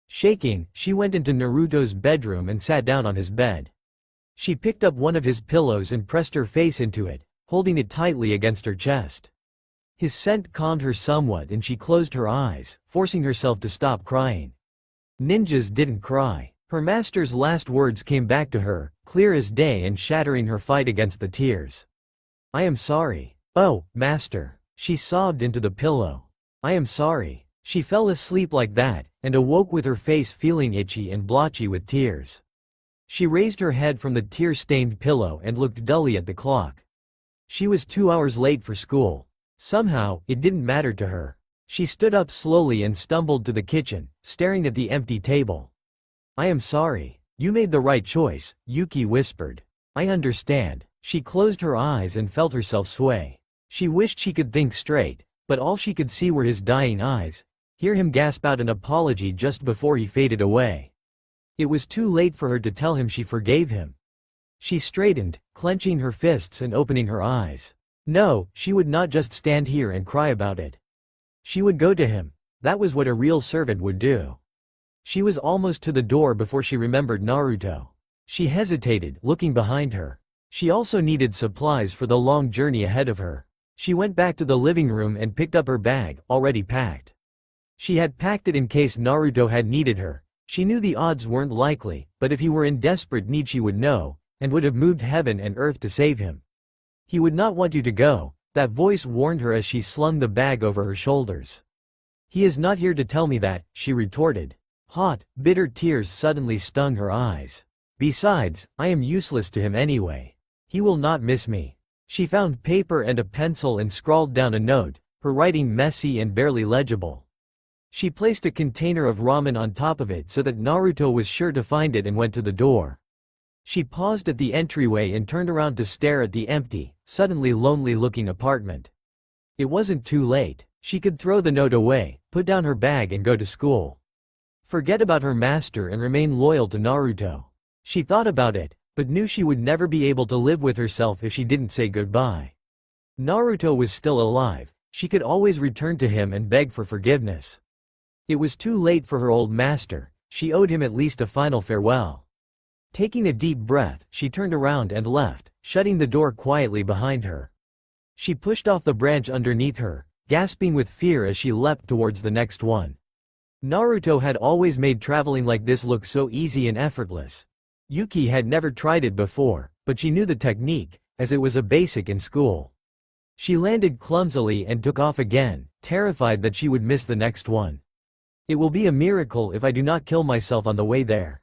Shaking, she went into Naruto's bedroom and sat down on his bed. She picked up one of his pillows and pressed her face into it, holding it tightly against her chest. His scent calmed her somewhat and she closed her eyes, forcing herself to stop crying. Ninjas didn't cry. Her master's last words came back to her, clear as day and shattering her fight against the tears. "I am sorry." "Oh, master." She sobbed into the pillow. "I am sorry." She fell asleep like that, and awoke with her face feeling itchy and blotchy with tears. She raised her head from the tear-stained pillow and looked dully at the clock. She was 2 hours late for school. Somehow, it didn't matter to her. She stood up slowly and stumbled to the kitchen, staring at the empty table. "I am sorry. You made the right choice," Yuki whispered. "I understand." She closed her eyes and felt herself sway. She wished she could think straight, but all she could see were his dying eyes, hear him gasp out an apology just before he faded away. It was too late for her to tell him she forgave him. She straightened, clenching her fists and opening her eyes. No, she would not just stand here and cry about it. She would go to him. That was what a real servant would do. She was almost to the door before she remembered Naruto. She hesitated, looking behind her. She also needed supplies for the long journey ahead of her. She went back to the living room and picked up her bag, already packed. She had packed it in case Naruto had needed her. She knew the odds weren't likely, but if he were in desperate need she would know, and would have moved heaven and earth to save him. "He would not want you to go," that voice warned her as she slung the bag over her shoulders. "He is not here to tell me that," she retorted. Hot, bitter tears suddenly stung her eyes. "Besides, I am useless to him anyway. He will not miss me." She found paper and a pencil and scrawled down a note, her writing messy and barely legible. She placed a container of ramen on top of it so that Naruto was sure to find it and went to the door. She paused at the entryway and turned around to stare at the empty, suddenly lonely-looking apartment. It wasn't too late. She could throw the note away, put down her bag and go to school. Forget about her master and remain loyal to Naruto. She thought about it, but knew she would never be able to live with herself if she didn't say goodbye. Naruto was still alive. She could always return to him and beg for forgiveness. It was too late for her old master. She owed him at least a final farewell. Taking a deep breath, she turned around and left, shutting the door quietly behind her. She pushed off the branch underneath her, gasping with fear as she leapt towards the next one. Naruto had always made traveling like this look so easy and effortless. Yuki had never tried it before, but she knew the technique, as it was a basic in school. She landed clumsily and took off again, terrified that she would miss the next one. It will be a miracle if I do not kill myself on the way there.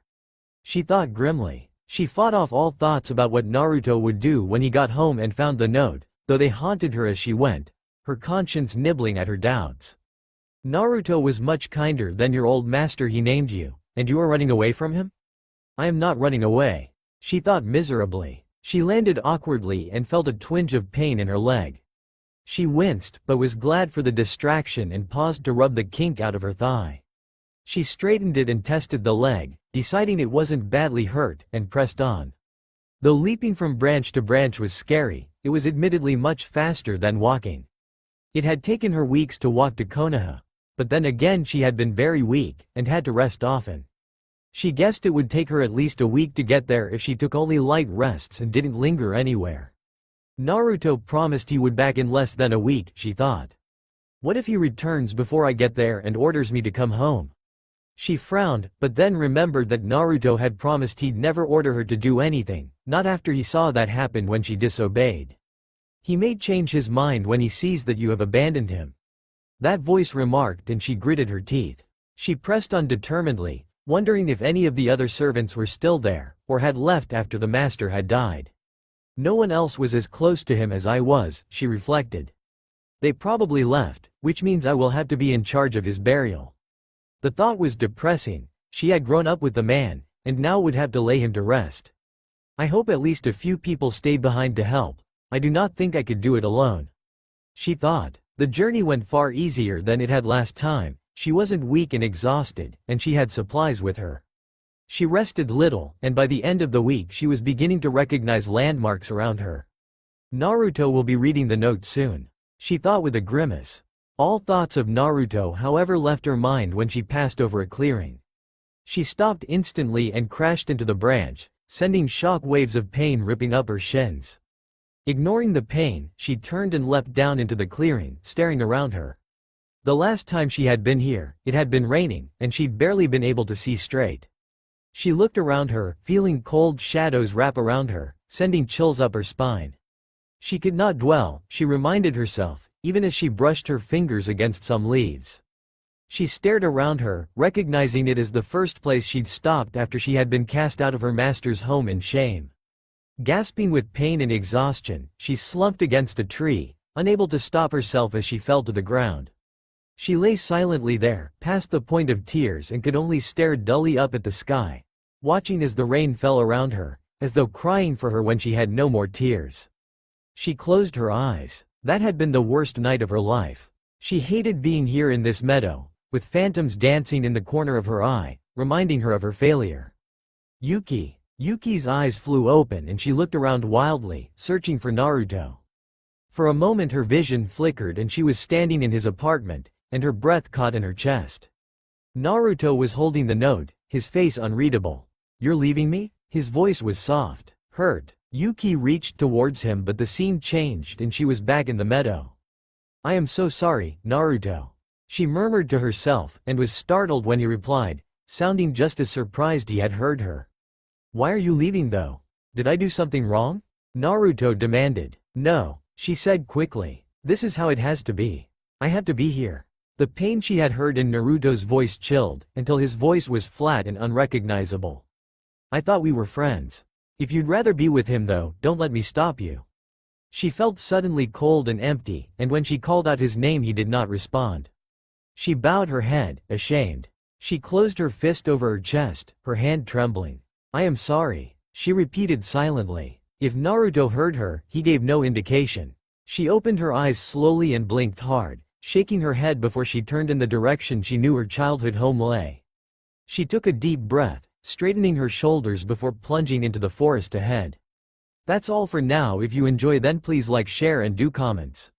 She thought grimly. She fought off all thoughts about what Naruto would do when he got home and found the note, though they haunted her as she went. her conscience nibbling at her doubts. Naruto was much kinder than your old master. He named you, and you are running away from him? I am not running away, she thought miserably. She landed awkwardly and felt a twinge of pain in her leg. She winced, but was glad for the distraction and paused to rub the kink out of her thigh. She straightened it and tested the leg, deciding it wasn't badly hurt, and pressed on. Though leaping from branch to branch was scary, it was admittedly much faster than walking. It had taken her weeks to walk to Konoha, but then again she had been very weak, and had to rest often. She guessed it would take her at least a week to get there if she took only light rests and didn't linger anywhere. Naruto promised he would back in less than a week, she thought. What if he returns before I get there and orders me to come home? She frowned, but then remembered that Naruto had promised he'd never order her to do anything, not after he saw that happen when she disobeyed. He may change his mind when he sees that you have abandoned him. That voice remarked, and she gritted her teeth. She pressed on determinedly, wondering if any of the other servants were still there, or had left after the master had died. No one else was as close to him as I was, she reflected. They probably left, which means I will have to be in charge of his burial. The thought was depressing. She had grown up with the man, and now would have to lay him to rest. I hope at least a few people stayed behind to help. I do not think I could do it alone, she thought. The journey went far easier than it had last time. She wasn't weak and exhausted, and she had supplies with her. She rested little, and by the end of the week she was beginning to recognize landmarks around her. Naruto will be reading the note soon, she thought with a grimace. All thoughts of Naruto, however, left her mind when she passed over a clearing. She stopped instantly and crashed into the branch, sending shock waves of pain ripping up her shins. Ignoring the pain, she turned and leapt down into the clearing, staring around her. The last time she had been here, it had been raining, and she'd barely been able to see straight. She looked around her, feeling cold shadows wrap around her, sending chills up her spine. She could not dwell, she reminded herself, even as she brushed her fingers against some leaves. She stared around her, recognizing it as the first place she'd stopped after she had been cast out of her master's home in shame. Gasping with pain and exhaustion, she slumped against a tree, unable to stop herself as she fell to the ground. She lay silently there, past the point of tears, and could only stare dully up at the sky, watching as the rain fell around her, as though crying for her when she had no more tears. She closed her eyes. That had been the worst night of her life. She hated being here in this meadow, with phantoms dancing in the corner of her eye, reminding her of her failure. Yuki. Yuki's eyes flew open and she looked around wildly, searching for Naruto. For a moment her vision flickered and she was standing in his apartment, and her breath caught in her chest. Naruto was holding the note, his face unreadable. You're leaving me? His voice was soft, hurt. Yuki reached towards him, but the scene changed and she was back in the meadow. I am so sorry, Naruto, she murmured to herself, and was startled when he replied, sounding just as surprised he had heard her. Why are you leaving though? Did I do something wrong? Naruto demanded. No, she said quickly. This is how it has to be. I have to be here. The pain she had heard in Naruto's voice chilled, until his voice was flat and unrecognizable. I thought we were friends. If you'd rather be with him though, don't let me stop you. She felt suddenly cold and empty, and when she called out his name he did not respond. She bowed her head, ashamed. She closed her fist over her chest, her hand trembling. I am sorry, she repeated silently. If Naruto heard her, he gave no indication. She opened her eyes slowly and blinked hard, shaking her head before she turned in the direction she knew her childhood home lay. She took a deep breath, straightening her shoulders before plunging into the forest ahead. That's all for now. If you enjoy, then please like, share and do comments.